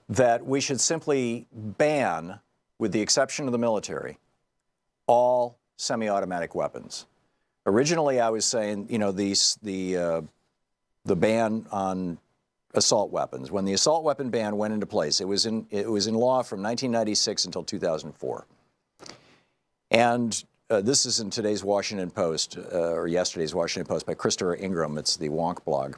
that we should simply ban, with the exception of the military, all semi-automatic weapons. Originally, I was saying, the ban on assault weapons. When the assault weapon ban went into place, it was in law from 1996 until 2004. And this is in today's Washington Post, or yesterday's Washington Post, by Christopher Ingram. It's the Wonk blog.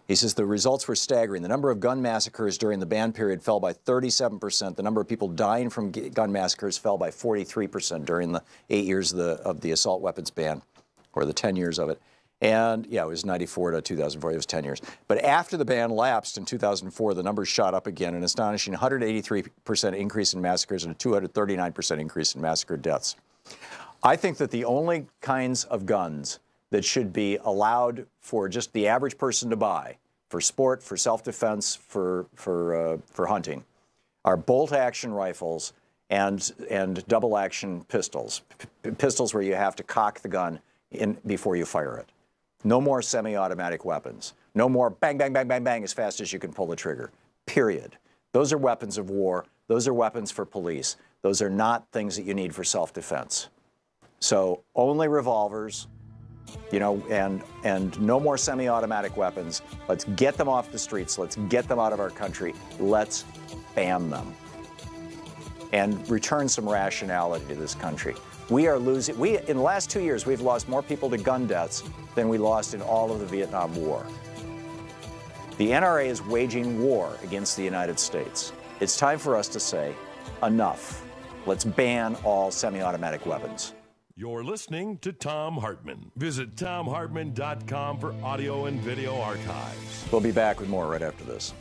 He says the results were staggering. The number of gun massacres during the ban period fell by 37%. The number of people dying from gun massacres fell by 43% during the 8 years of the assault weapons ban, or the 10 years of it. And yeah, it was 94 to 2004. It was 10 years. But after the ban lapsed in 2004, the numbers shot up again, an astonishing 183% increase in massacres and a 239% increase in massacre deaths. I think that the only kinds of guns that should be allowed for just the average person to buy, for sport, for self-defense, for hunting, are bolt-action rifles and double-action pistols. Pistols where you have to cock the gun in before you fire it. No more semi-automatic weapons. No more bang, bang, bang, bang, bang as fast as you can pull the trigger. Period. Those are weapons of war. Those are weapons for police. Those are not things that you need for self-defense. So only revolvers, you know, and no more semi-automatic weapons. Let's get them off the streets. Let's get them out of our country. Let's ban them and return some rationality to this country. We are losing, in the last 2 years, we've lost more people to gun deaths than we lost in all of the Vietnam War. The NRA is waging war against the United States. It's time for us to say, enough. Let's ban all semi-automatic weapons. You're listening to Thom Hartmann. Visit thomhartmann.com for audio and video archives. We'll be back with more right after this.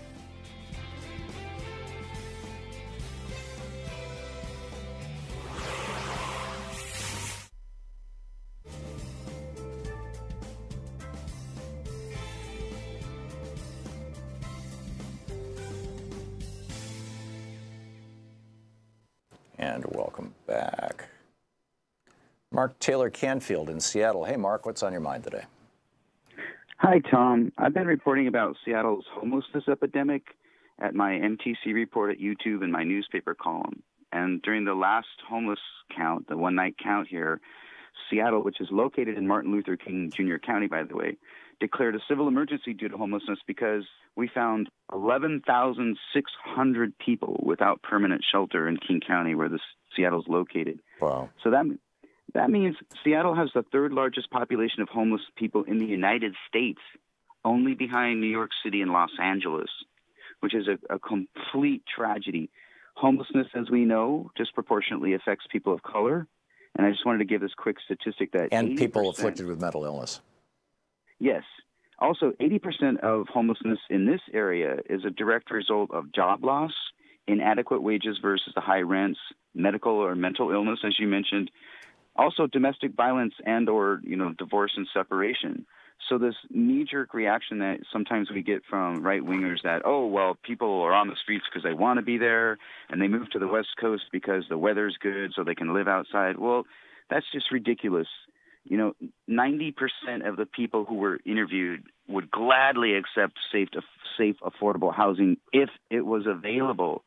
And welcome back. Mark Taylor Canfield in Seattle. Hey, Mark, what's on your mind today? Hi, Tom. I've been reporting about Seattle's homelessness epidemic at my MTC report at YouTube and my newspaper column. And during the last homeless count, the one-night count here, Seattle, which is located in Martin Luther King Jr. County, by the way, declared a civil emergency due to homelessness because we found 11,600 people without permanent shelter in King County, where Seattle's located. Wow. So that means Seattle has the third largest population of homeless people in the United States, only behind New York City and Los Angeles, which is a complete tragedy. Homelessness, as we know, disproportionately affects people of color. And I just wanted to give this quick statistic that and people afflicted with mental illness. Yes. Also, 80% of homelessness in this area is a direct result of job loss, inadequate wages versus the high rents, medical or mental illness, as you mentioned, also domestic violence and or, divorce and separation. So this knee-jerk reaction that sometimes we get from right-wingers that, oh, well, people are on the streets because they want to be there, and they move to the West Coast because the weather's good so they can live outside. Well, that's just ridiculous. 90% of the people who were interviewed would gladly accept safe, affordable housing if it was available.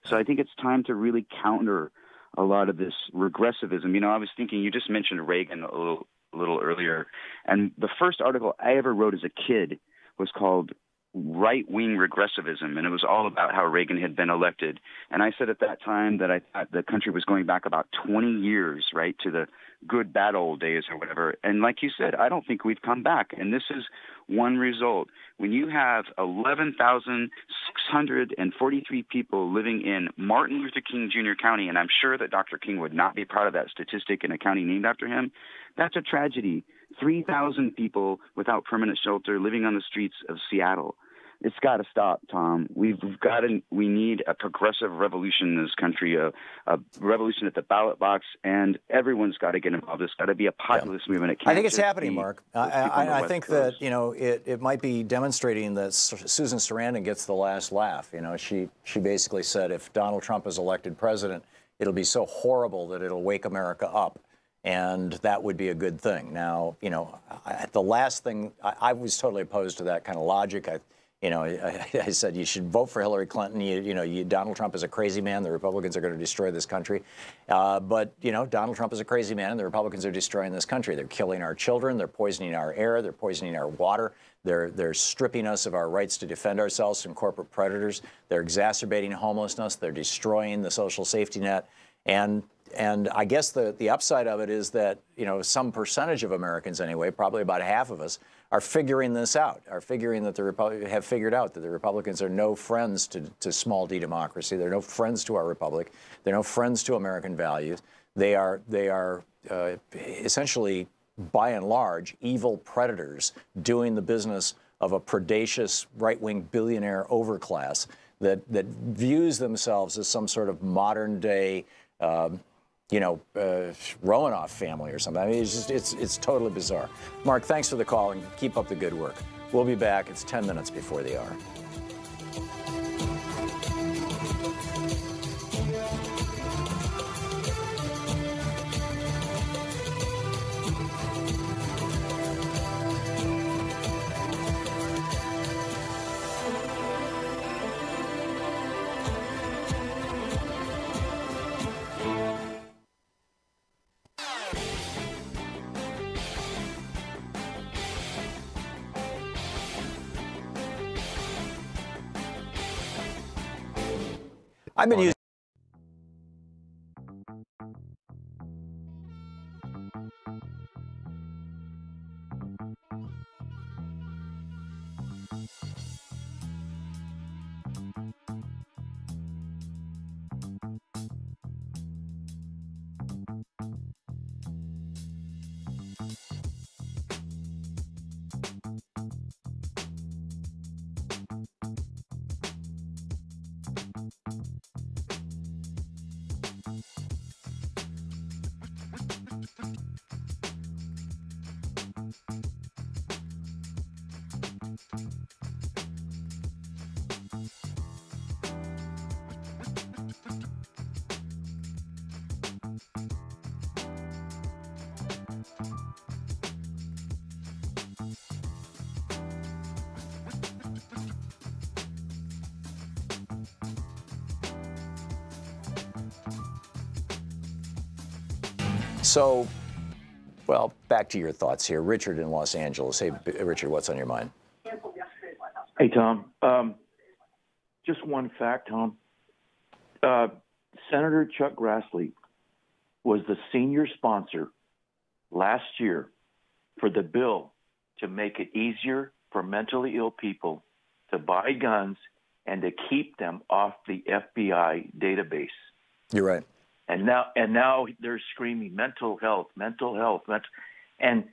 So I think it's time to really counter a lot of this regressivism. I was thinking, you just mentioned Reagan a little earlier, and the first article I ever wrote as a kid was called Right-Wing Regressivism, and it was all about how Reagan had been elected. And I said at that time that I thought the country was going back about 20 years, right, to the good, bad old days or whatever. And like you said, I don't think we've come back. And this is one result. When you have 11,643 people living in Martin Luther King Jr. County, and I'm sure that Dr. King would not be proud of that statistic in a county named after him, that's a tragedy. 3,000 people without permanent shelter living on the streets of Seattle. It's got to stop, Tom. We need a progressive revolution in this country, a revolution at the ballot box, and everyone's got to get involved. It's got to be a populist movement. I think it's happening, Mark. I think that, it might be demonstrating that Susan Sarandon gets the last laugh. She basically said if Donald Trump is elected president, it'll be so horrible that it'll wake America up. And that would be a good thing. Now, the last thing, I was totally opposed to that kind of logic. You know, I said you should vote for Hillary Clinton. Donald Trump is a crazy man. The Republicans are going to destroy this country. But Donald Trump is a crazy man, and the Republicans are destroying this country. They're killing our children. They're poisoning our air. They're poisoning our water. They're stripping us of our rights to defend ourselves from corporate predators. They're exacerbating homelessness. They're destroying the social safety net. And I guess the upside of it is that, some percentage of Americans anyway, probably about half of us, are figuring this out, have figured out that the Republicans are no friends to small d democracy. They're no friends to our republic. They're no friends to American values. They are essentially, by and large, evil predators doing the business of a predacious right-wing billionaire overclass that views themselves as some sort of modern-day Romanoff family or something. I mean, it's totally bizarre. Mark, thanks for the call, and keep up the good work. We'll be back. It's 10 minutes before the hour. I've been using So, well, back to your thoughts here. Richard in Los Angeles. Hey, Richard, what's on your mind? Hey, Tom. Just one fact, Tom. Senator Chuck Grassley was the senior sponsor last year for the bill to make it easier for mentally ill people to buy guns and to keep them off the FBI database. You're right. And now they're screaming mental health, and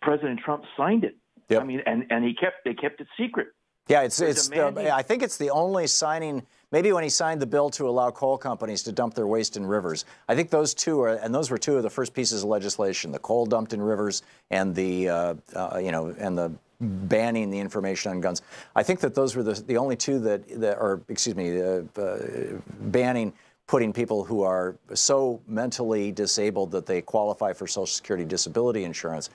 President Trump signed it. Yep. I mean, and they kept it secret. Yeah, I think it's the only signing. Maybe when he signed the bill to allow coal companies to dump their waste in rivers. I think those were two of the first pieces of legislation: the coal dumped in rivers and the banning the information on guns. I think that those were the only two banning putting people who are so mentally disabled that they qualify for Social Security disability insurance,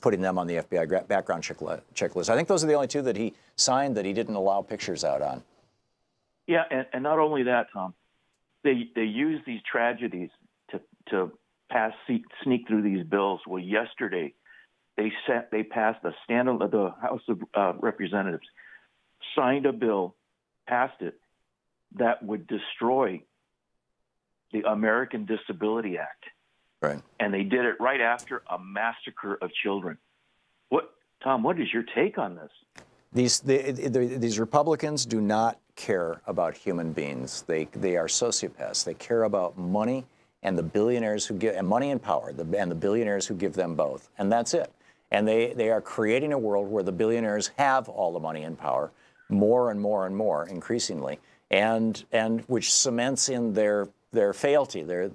putting them on the FBI background checklist. I think those are the only two that he signed that he didn't allow pictures out on. Yeah, and not only that, Tom, they use these tragedies to sneak through these bills. Well, yesterday they passed the House of Representatives signed a bill, passed it, that would destroy the American Disability Act. Right. And they did it right after a massacre of children. Tom, what is your take on this? These Republicans do not care about human beings. They are sociopaths. They care about money and the billionaires and money and power, and the billionaires who give them both. And that's it. And they are creating a world where the billionaires have all the money and power, more and more and more, increasingly, and which cements in their fealty, their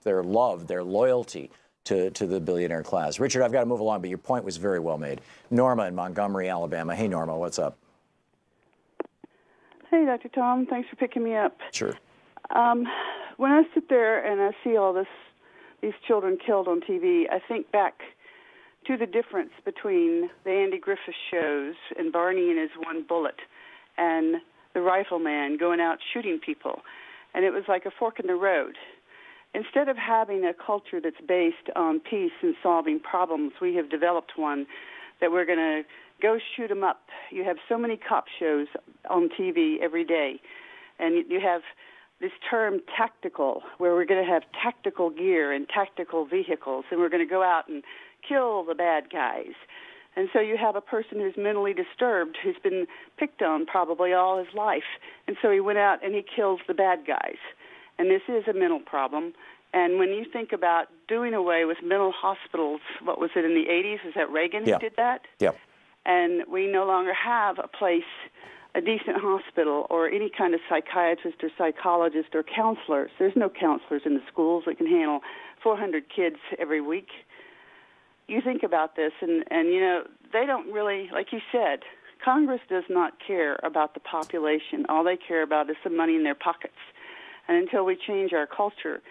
love, their loyalty to the billionaire class. Richard, I've got to move along, but your point was very well made. Norma in Montgomery, Alabama. Hey, Norma, what's up? Hey, Dr. Tom. Thanks for picking me up. Sure. When I sit there and I see all these children killed on TV, I think back to the difference between the Andy Griffith shows and Barney and his one bullet and the rifleman going out shooting people. And it was like a fork in the road. Instead of having a culture that's based on peace and solving problems, we have developed one that we're going to go shoot them up. You have so many cop shows on TV every day, and you have this term tactical, where we're going to have tactical gear and tactical vehicles, and we're going to go out and kill the bad guys. And so you have a person who's mentally disturbed, who's been picked on probably all his life, and so he went out and he kills the bad guys. And this is a mental problem. And when you think about doing away with mental hospitals, what was it, in the 80s? Is that Reagan who did that? Yeah. And we no longer have a place, a decent hospital, or any kind of psychiatrist or psychologist or counselors. There's no counselors in the schools that can handle 400 kids every week. You think about this, and you know, they don't really, like you said, Congress does not care about the population. All they care about is some money in their pockets. And until we change our culture,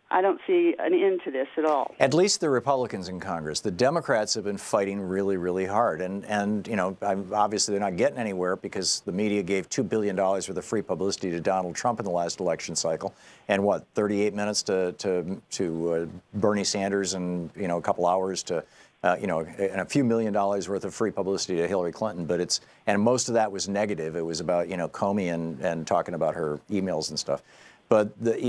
I don't see an end to this at all. At least the Republicans in Congress. The Democrats have been fighting really, really hard. And you know, obviously they're not getting anywhere because the media gave $2 billion worth of free publicity to Donald Trump in the last election cycle. And what, 38 minutes to Bernie Sanders, and, you know, a couple hours to, you know, and a few $1 million worth of free publicity to Hillary Clinton. But and most of that was negative. It was about, you know, Comey and talking about her emails and stuff. But the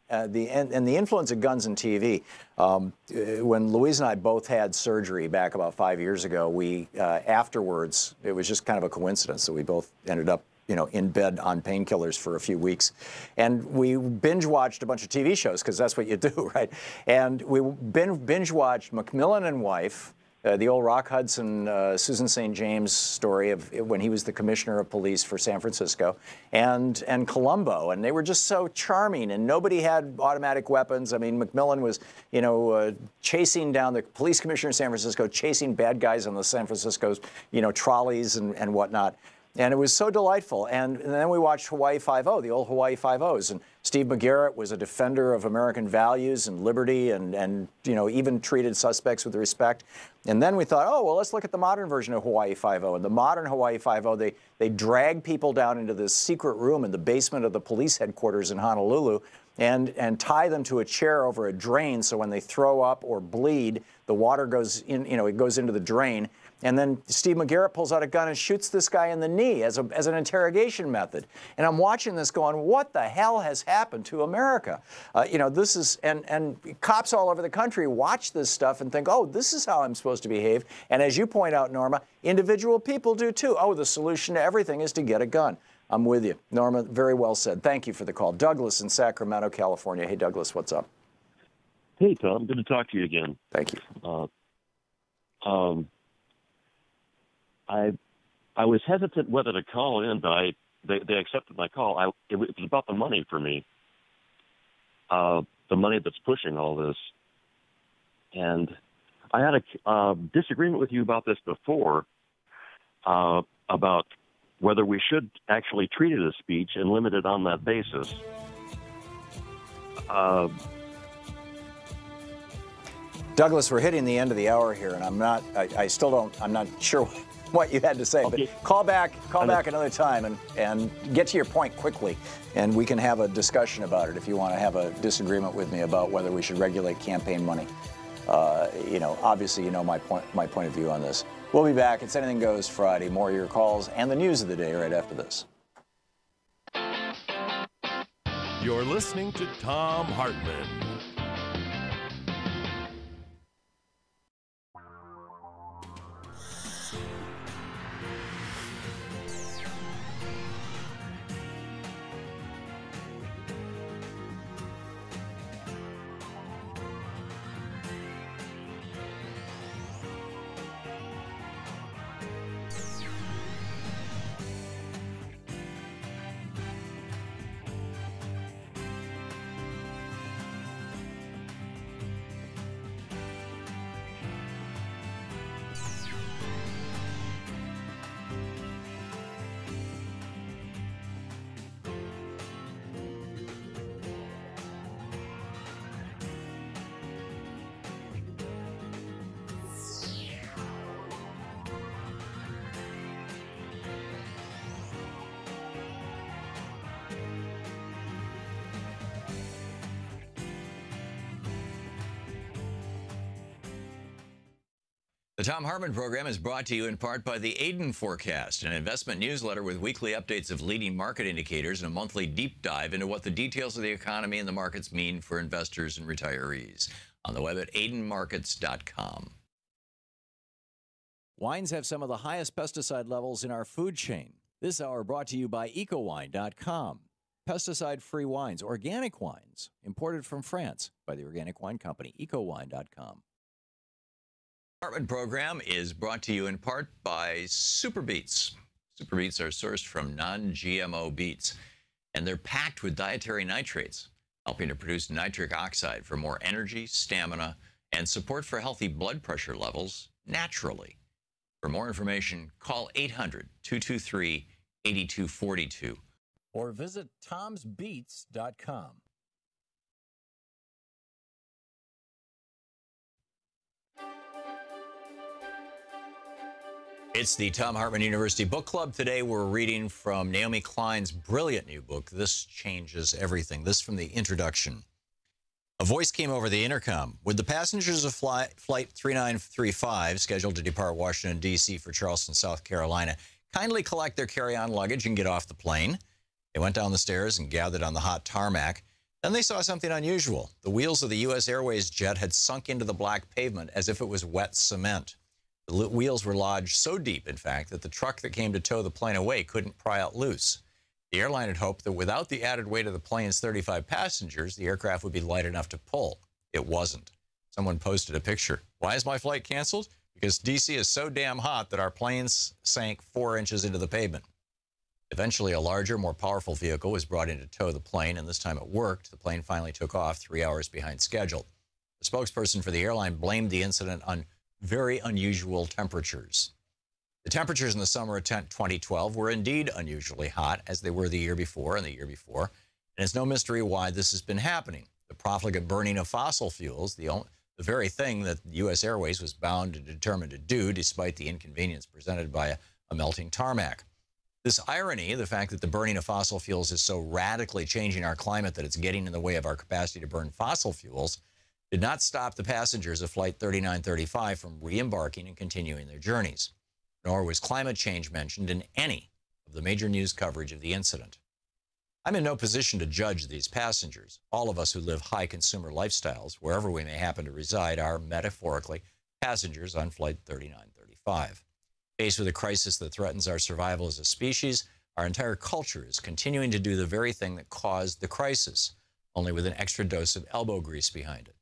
influence of guns and TV. When Louise and I both had surgery back about 5 years ago, we afterwards, it was just kind of a coincidence that we both ended up, you know, in bed on painkillers for a few weeks, and we binge watched a bunch of TV shows because that's what you do, right? And we binge watched Macmillan and Wife. The old Rock Hudson, Susan St. James story of when he was the commissioner of police for San Francisco, and Columbo, and they were just so charming, and nobody had automatic weapons. I mean, Macmillan was, you know, chasing down the police commissioner in San Francisco, chasing bad guys on the San Francisco's, you know, trolleys and whatnot. And it was so delightful. And then we watched Hawaii Five-0, the old Hawaii Five-0s. And Steve McGarrett was a defender of American values and liberty and you know, even treated suspects with respect. And then we thought, oh, well, let's look at the modern version of Hawaii Five-0. And the modern Hawaii Five-0, they drag people down into this secret room in the basement of the police headquarters in Honolulu and tie them to a chair over a drain, so when they throw up or bleed, the water goes in, you know, it goes into the drain. And then Steve McGarrett pulls out a gun and shoots this guy in the knee as an interrogation method. And I'm watching this going, what the hell has happened to America? You know, this is, and cops all over the country watch this stuff and think, oh, this is how I'm supposed to behave. And as you point out, Norma, individual people do too. Oh, the solution to everything is to get a gun. I'm with you. Norma, very well said. Thank you for the call. Douglas in Sacramento, California. Hey, Douglas, what's up? Hey, Tom. Good to talk to you again. Thank you. I was hesitant whether to call in, but they accepted my call. It was about the money for me, the money that's pushing all this. And I had a disagreement with you about this before, about whether we should actually treat it as speech and limit it on that basis. Douglas, we're hitting the end of the hour here, and I'm not sure what you had to say, okay. But call back another time and get to your point quickly, and we can have a discussion about it if you want to have a disagreement with me about whether we should regulate campaign money. You know, obviously, you know my point of view on this. We'll be back. It's Anything Goes Friday. More of your calls and the news of the day right after this. You're listening to Thom Hartmann. The Thom Hartmann Program is brought to you in part by the Aiden Forecast, an investment newsletter with weekly updates of leading market indicators and a monthly deep dive into what the details of the economy and the markets mean for investors and retirees. On the web at aidenmarkets.com. Wines have some of the highest pesticide levels in our food chain. This hour brought to you by ecowine.com. Pesticide-free wines, organic wines, imported from France by the Organic Wine Company, ecowine.com. Hartmann Program is brought to you in part by Super Beets. Super Beets are sourced from non-GMO beets, and they're packed with dietary nitrates, helping to produce nitric oxide for more energy, stamina, and support for healthy blood pressure levels naturally. For more information, call 800-223-8242 or visit tomsbeets.com. It's the Thom Hartmann University Book Club. Today we're reading from Naomi Klein's brilliant new book, This Changes Everything. This from the introduction. A voice came over the intercom. Would the passengers of Flight 3935, scheduled to depart Washington, D.C. for Charleston, South Carolina, kindly collect their carry-on luggage and get off the plane? They went down the stairs and gathered on the hot tarmac. Then they saw something unusual. The wheels of the U.S. Airways jet had sunk into the black pavement as if it was wet cement. The wheels were lodged so deep, in fact, that the truck that came to tow the plane away couldn't pry out loose. The airline had hoped that without the added weight of the plane's 35 passengers, the aircraft would be light enough to pull. It wasn't. Someone posted a picture. Why is my flight canceled? Because D.C. is so damn hot that our planes sank 4 inches into the pavement. Eventually, a larger, more powerful vehicle was brought in to tow the plane, and this time it worked. The plane finally took off 3 hours behind schedule. The spokesperson for the airline blamed the incident on very unusual temperatures. The temperatures in the summer of 2012 were indeed unusually hot, as they were the year before and the year before, and it's no mystery why this has been happening. The profligate burning of fossil fuels, the very thing that U.S. Airways was bound and determined to do, despite the inconvenience presented by a melting tarmac. This irony, the fact that the burning of fossil fuels is so radically changing our climate that it's getting in the way of our capacity to burn fossil fuels, did not stop the passengers of Flight 3935 from re-embarking and continuing their journeys. Nor was climate change mentioned in any of the major news coverage of the incident. I'm in no position to judge these passengers. All of us who live high consumer lifestyles, wherever we may happen to reside, are metaphorically passengers on Flight 3935. Faced with a crisis that threatens our survival as a species, our entire culture is continuing to do the very thing that caused the crisis, only with an extra dose of elbow grease behind it.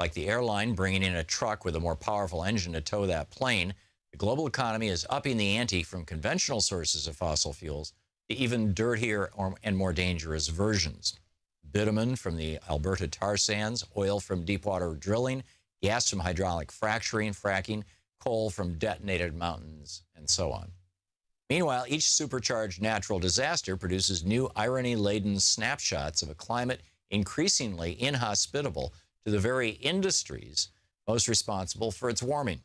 Like the airline bringing in a truck with a more powerful engine to tow that plane, the global economy is upping the ante from conventional sources of fossil fuels to even dirtier and more dangerous versions. Bitumen from the Alberta tar sands, oil from deepwater drilling, gas from hydraulic fracking, coal from detonated mountains, and so on. Meanwhile, each supercharged natural disaster produces new irony-laden snapshots of a climate increasingly inhospitable to the very industries most responsible for its warming,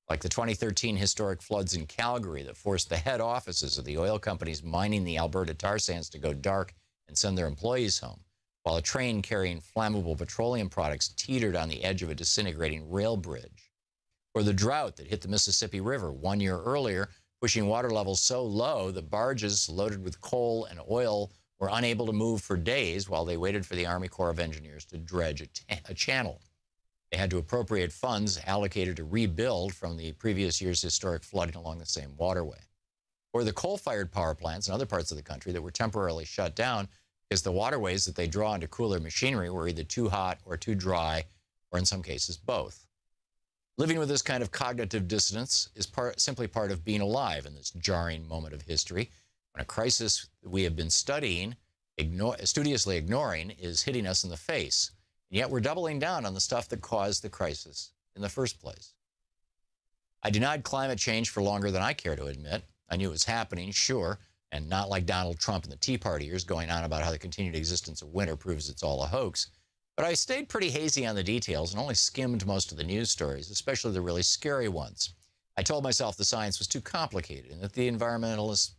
like the 2013 historic floods in Calgary that forced the head offices of the oil companies mining the Alberta tar sands to go dark and send their employees home, while a train carrying flammable petroleum products teetered on the edge of a disintegrating rail bridge. Or the drought that hit the Mississippi River 1 year earlier, pushing water levels so low that barges loaded with coal and oil were unable to move for days while they waited for the Army Corps of Engineers to dredge a channel. They had to appropriate funds allocated to rebuild from the previous year's historic flooding along the same waterway. Or the coal-fired power plants in other parts of the country that were temporarily shut down because the waterways that they draw into cooler machinery were either too hot or too dry, or in some cases both. Living with this kind of cognitive dissonance is simply part of being alive in this jarring moment of history, when a crisis that we have been studiously ignoring is hitting us in the face. And yet we're doubling down on the stuff that caused the crisis in the first place. I denied climate change for longer than I care to admit. I knew it was happening, sure, and not like Donald Trump and the Tea Party years going on about how the continued existence of winter proves it's all a hoax. But I stayed pretty hazy on the details and only skimmed most of the news stories, especially the really scary ones. I told myself the science was too complicated and that the environmentalists,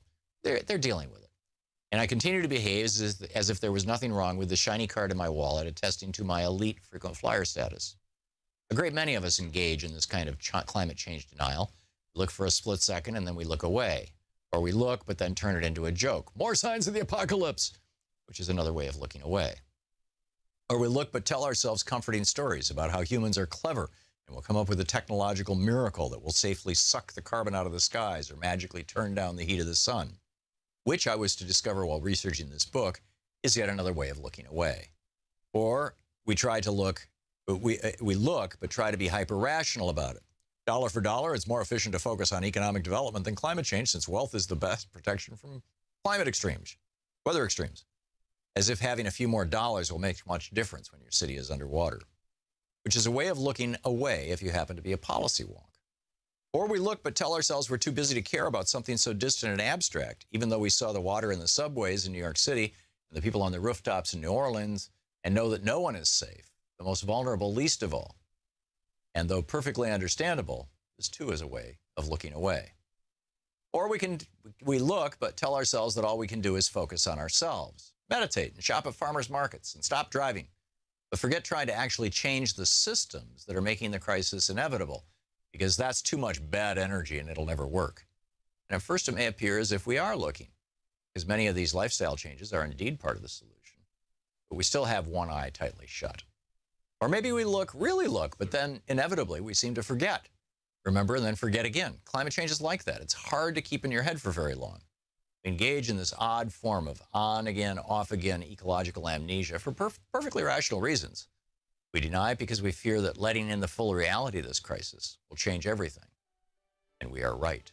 they're dealing with it. And I continue to behave as if there was nothing wrong with the shiny card in my wallet attesting to my elite frequent flyer status. A great many of us engage in this kind of climate change denial. We look for a split second and then we look away. Or we look but then turn it into a joke. More signs of the apocalypse, which is another way of looking away. Or we look but tell ourselves comforting stories about how humans are clever and will come up with a technological miracle that will safely suck the carbon out of the skies or magically turn down the heat of the sun, which I was to discover while researching this book is yet another way of looking away. Or we try to look, we look but try to be hyper-rational about it. Dollar for dollar, it's more efficient to focus on economic development than climate change, since wealth is the best protection from climate extremes, weather extremes. As if having a few more dollars will make much difference when your city is underwater, which is a way of looking away if you happen to be a policy wonk. Or we look but tell ourselves we're too busy to care about something so distant and abstract, even though we saw the water in the subways in New York City and the people on the rooftops in New Orleans, and know that no one is safe, the most vulnerable least of all. And though perfectly understandable, this too is a way of looking away. Or we look but tell ourselves that all we can do is focus on ourselves, meditate and shop at farmers markets and stop driving, but forget trying to actually change the systems that are making the crisis inevitable, because that's too much bad energy and it'll never work. And at first it may appear as if we are looking, because many of these lifestyle changes are indeed part of the solution, but we still have one eye tightly shut. Or maybe we look, really look, but then inevitably we seem to forget. Remember and then forget again. Climate change is like that. It's hard to keep in your head for very long. We engage in this odd form of on again, off again ecological amnesia for perfectly rational reasons. We deny it because we fear that letting in the full reality of this crisis will change everything. And we are right.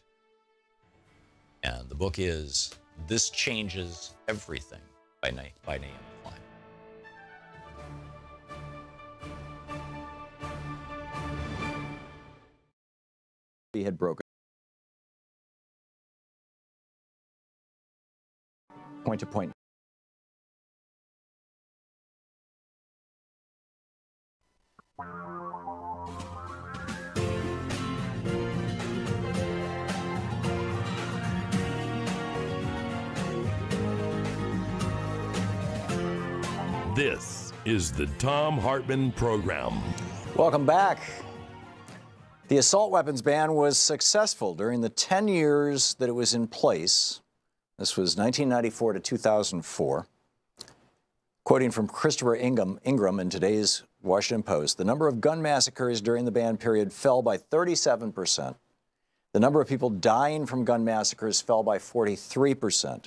And the book is This Changes Everything by Naomi Klein. He had broken point to point. This is the Thom Hartmann Program. Welcome back. The assault weapons ban was successful during the 10 years that it was in place. This was 1994 to 2004. Quoting from Christopher Ingram in today's Washington Post, the number of gun massacres during the ban period fell by 37%. The number of people dying from gun massacres fell by 43%.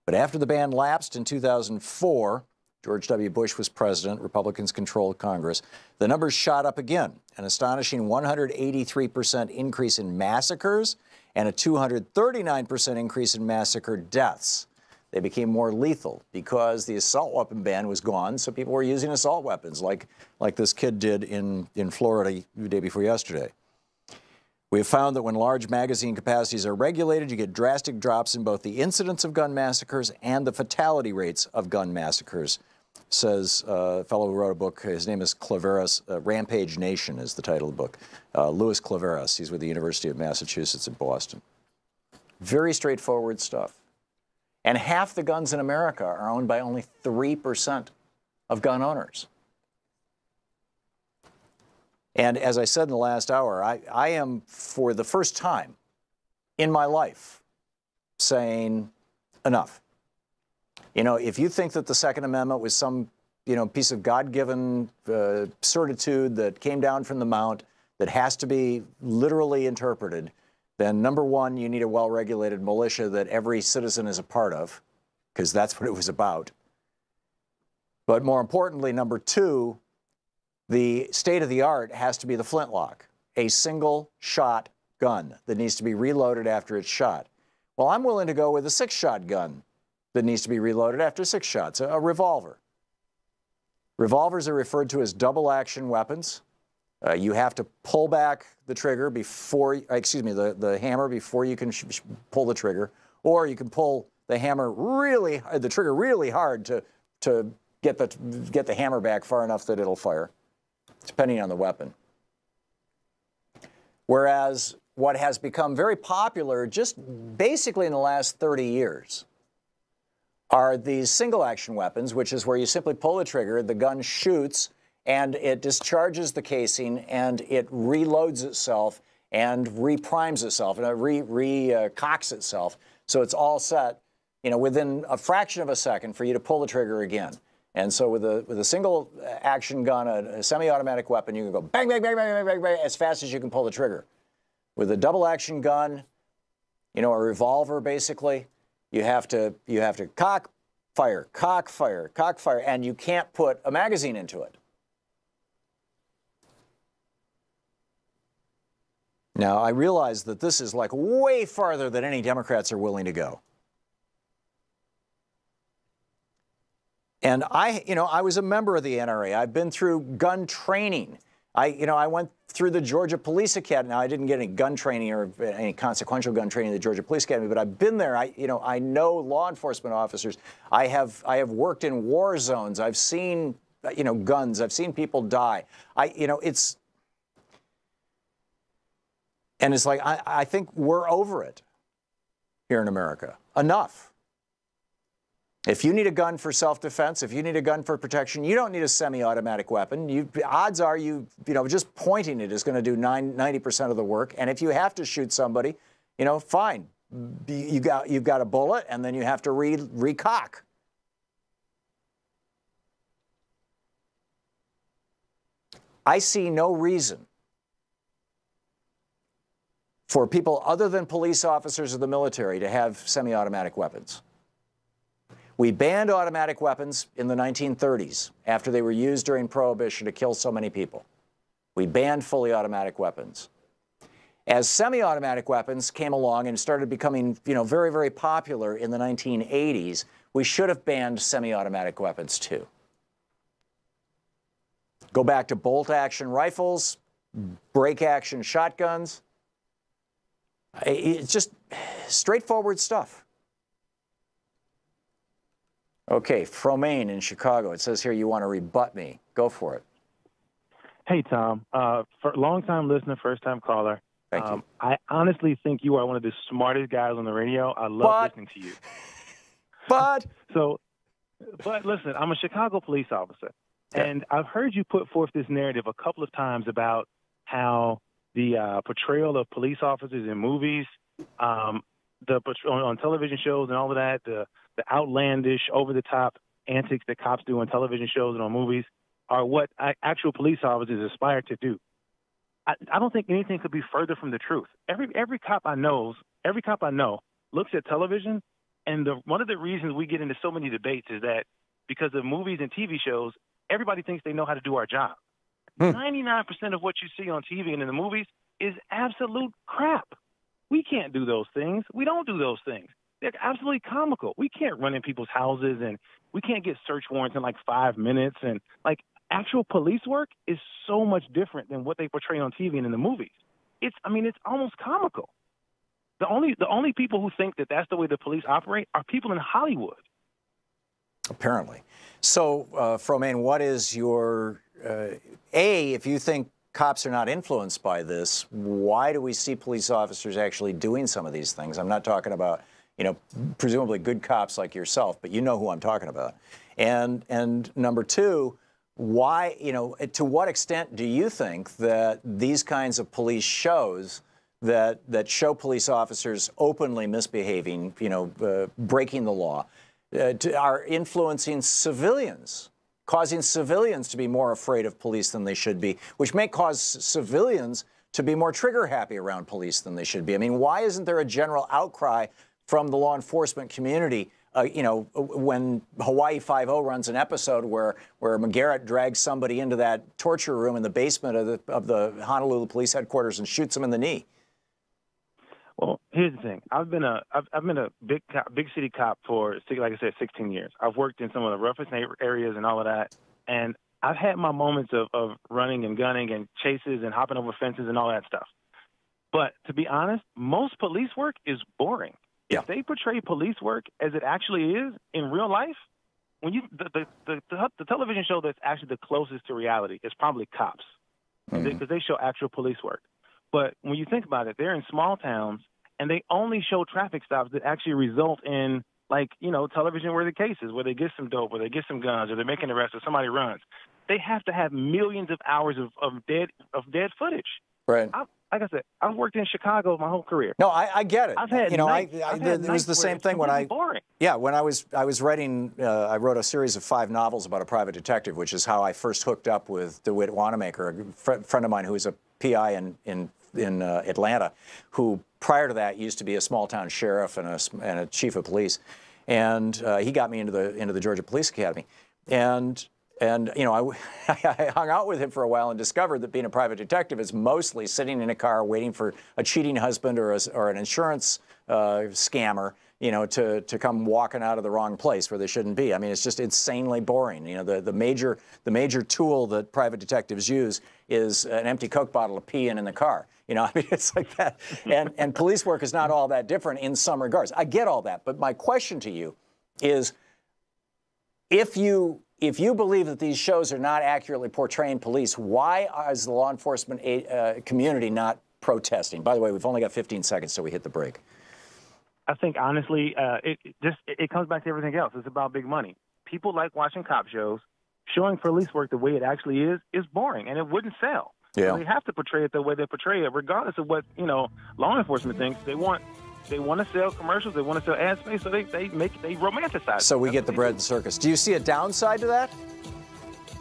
But after the ban lapsed in 2004, George W. Bush was president, Republicans controlled Congress, the numbers shot up again, an astonishing 183% increase in massacres and a 239% increase in massacre deaths. They became more lethal because the assault weapon ban was gone, so people were using assault weapons like this kid did in Florida the day before yesterday. We have found that when large magazine capacities are regulated, you get drastic drops in both the incidence of gun massacres and the fatality rates of gun massacres, says a fellow who wrote a book. His name is Claveras. Rampage Nation is the title of the book. Louis Claveras. He's with the University of Massachusetts in Boston. Very straightforward stuff. And half the guns in America are owned by only 3% of gun owners. And as I said in the last hour, I am, for the first time in my life, saying enough. You know, if you think that the Second Amendment was some, piece of God-given certitude that came down from the mount that has to be literally interpreted, then number one, you need a well-regulated militia that every citizen is a part of, because that's what it was about. But more importantly, number two, the state of the art has to be the flintlock, a single-shot gun that needs to be reloaded after it's shot. Well, I'm willing to go with a 6-shot gun that needs to be reloaded after 6 shots, a revolver. Revolvers are referred to as double-action weapons. You have to pull back the trigger before, the hammer before you can pull the trigger, or you can pull the trigger really hard to get the hammer back far enough that it'll fire, depending on the weapon. Whereas what has become very popular just basically in the last 30 years are these single-action weapons, which is where you simply pull the trigger, the gun shoots, and it discharges the casing, and it reloads itself and reprimes itself, and it recocks itself. So it's all set, you know, within a fraction of a second for you to pull the trigger again. And so with a single action gun, a semi-automatic weapon, you can go bang, bang, bang, bang, bang, bang, bang, as fast as you can pull the trigger. With a double action gun, you know, a revolver basically, you have to cock, fire, and you can't put a magazine into it. Now, I realize that this is like way farther than any Democrats are willing to go. And I was a member of the NRA. I've been through gun training. I went through the Georgia Police Academy. Now, I didn't get any gun training or any consequential gun training in the Georgia Police Academy, but I've been there. I know law enforcement officers. I have worked in war zones. I've seen, guns. I've seen people die. It's like, I think we're over it here in America. Enough. If you need a gun for self-defense, if you need a gun for protection, you don't need a semi-automatic weapon. Odds are just pointing it is going to do 90% of the work. And if you have to shoot somebody, fine. You've got a bullet, and then you have to recock. I see no reason for people other than police officers or the military to have semi-automatic weapons. We banned automatic weapons in the 1930s after they were used during Prohibition to kill so many people. We banned fully automatic weapons. As semi-automatic weapons came along and started becoming, very, very popular in the 1980s, we should have banned semi-automatic weapons too. Go back to bolt-action rifles, break-action shotguns. It's just straightforward stuff. Okay, Fromaine in Chicago. It says here you want to rebut me. Go for it. Hey, Tom. For long-time listener, first-time caller. Thank you. I honestly think you are one of the smartest guys on the radio. I love listening to you. But listen, I'm a Chicago police officer, and I've heard you put forth this narrative a couple of times about how the portrayal of police officers in movies, on television shows and all of that, the outlandish, over-the-top antics that cops do on television shows and on movies are what actual police officers aspire to do. I don't think anything could be further from the truth. Every cop I know looks at television, and one of the reasons we get into so many debates is that because of movies and TV shows, everybody thinks they know how to do our job. 99% of what you see on TV and in the movies is absolute crap. We can't do those things. We don't do those things. They're absolutely comical. We can't run in people's houses, and we can't get search warrants in like 5 minutes. And like actual police work is so much different than what they portray on TV and in the movies. It's almost comical. The only people who think that that's the way the police operate are people in Hollywood. Apparently. So, Fromaine, what is your, if you think cops are not influenced by this, why do we see police officers actually doing some of these things? I'm not talking about, presumably good cops like yourself, but you know who I'm talking about. And number two, why, to what extent do you think that these kinds of police shows that show police officers openly misbehaving, breaking the law, are influencing civilians, causing civilians to be more afraid of police than they should be, which may cause civilians to be more trigger-happy around police than they should be? I mean, why isn't there a general outcry from the law enforcement community, when Hawaii Five-0 runs an episode where McGarrett drags somebody into that torture room in the basement of the Honolulu police headquarters and shoots him in the knee? Well, here's the thing. I've been a big city cop for, like I said, 16 years. I've worked in some of the roughest areas and all of that, and I've had my moments of running and gunning and chases and hopping over fences and all that stuff. But to be honest, most police work is boring. Yeah. If they portray police work as it actually is in real life, when the television show that's actually the closest to reality is probably Cops, because they show actual police work. But when you think about it, they're in small towns, and they only show traffic stops that actually result in, television-worthy cases, where they get some dope, or they get some guns, or they're making arrests, or somebody runs. they have to have millions of hours of dead footage. Right. Like I said, I've worked in Chicago my whole career. No, I get it. I've had it was the same thing when boring. Yeah, when I was writing, I wrote a series of 5 novels about a private detective, which is how I first hooked up with DeWitt Wanamaker, a friend of mine who was a PI in Atlanta, who prior to that used to be a small town sheriff and a chief of police, and he got me into the Georgia Police Academy, and you know, I hung out with him for a while and discovered that being a private detective is mostly sitting in a car waiting for a cheating husband or an insurance scammer, you know, to come walking out of the wrong place where they shouldn't be. I mean, it's just insanely boring. You know, the major tool that private detectives use is an empty Coke bottle to pee in the car. You know, I mean, it's like that. And police work is not all that different in some regards. I get all that, but my question to you is, if you believe that these shows are not accurately portraying police, why is the law enforcement community not protesting? By the way, we've only got 15 seconds till we hit the break. I think, honestly, it comes back to everything else. It's about big money. People like watching cop shows. Showing police work the way it actually is boring, and it wouldn't sell. Yeah. So they have to portray it the way they portray it, regardless of what, you know, law enforcement thinks. They want to sell commercials. They want to sell ad space, so they romanticize it. So we get the bread and circus. Do you see a downside to that?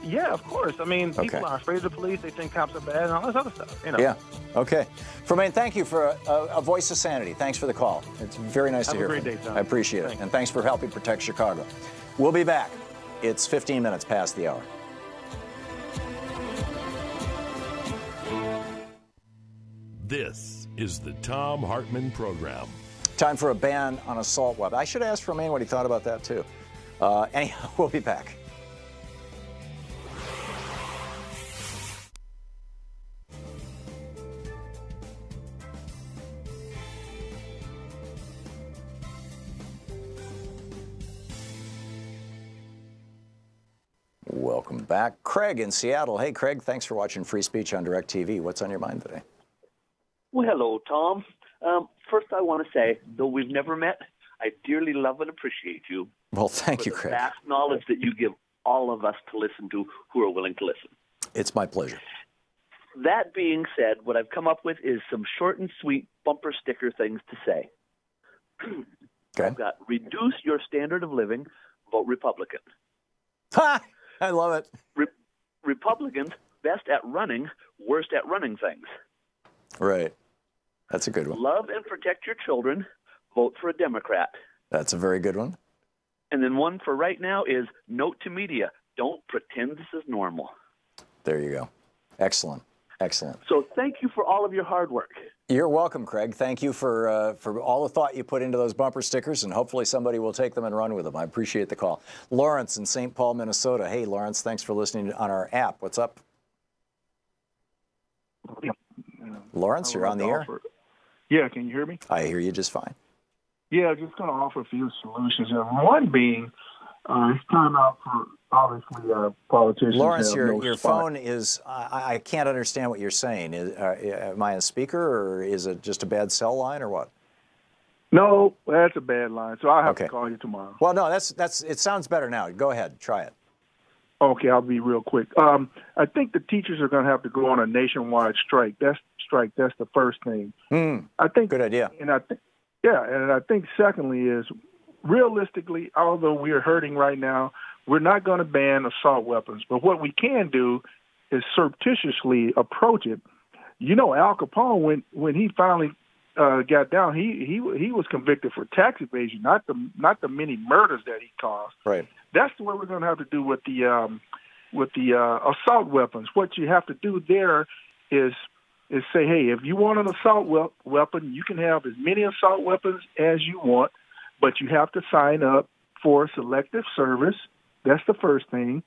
Yeah, of course. I mean, people are afraid of the police. They think cops are bad and all this other stuff. You know. Yeah. Okay. Fermain, thank you for a voice of sanity. Thanks for the call. It's very nice to hear from you. Have a great day, Tom. I appreciate it. And thanks for helping protect Chicago. We'll be back. It's 15 minutes past the hour. This is the Thom Hartmann Program. Time for a ban on assault weapons. I should ask Fermain what he thought about that, too. Anyhow, we'll be back. Welcome back. Craig in Seattle. Hey, Craig, thanks for watching Free Speech on DirecTV. What's on your mind today? Well, hello, Tom. First, I want to say, though we've never met, I dearly love and appreciate you. Well, thank you, for the Craig. vast knowledge that you give all of us to listen to who are willing to listen. It's my pleasure. That being said, what I've come up with is some short and sweet bumper sticker things to say. Okay. I've got reduce your standard of living, vote Republican. Ha! I love it. Republicans, best at running, worst at running things. Right. That's a good one. Love and protect your children, vote for a Democrat. That's a very good one. And then one for right now is note to media, don't pretend this is normal. There you go. Excellent. Excellent. So thank you for all of your hard work. You're welcome, Craig. Thank you for all the thought you put into those bumper stickers, and hopefully somebody will take them and run with them. I appreciate the call. Lawrence in St. Paul, Minnesota. Hey, Lawrence, thanks for listening on our app. What's up? Lawrence, you're on the air. Yeah, can you hear me? I hear you just fine. Yeah, just going to offer a few solutions. One being, it's time out for, obviously, politicians. Lawrence, your phone is, I can't understand what you're saying. Am I a speaker, or is it just a bad cell line, or what? No, that's a bad line, so I'll have to call you tomorrow. Well, no, it sounds better now. Go ahead, try it. Okay, I'll be real quick. I think the teachers are going to have to go on a nationwide strike. That's the first thing. I think good idea. And I think secondly is, realistically, although we are hurting right now, we're not going to ban assault weapons. But what we can do is surreptitiously approach it. You know, Al Capone, when he finally got down, he was convicted for tax evasion, not the many murders that he caused. Right. That's what we're going to have to do with the assault weapons. What you have to do there is say, hey, if you want an assault weapon, you can have as many assault weapons as you want, but you have to sign up for selective service. That's the first thing.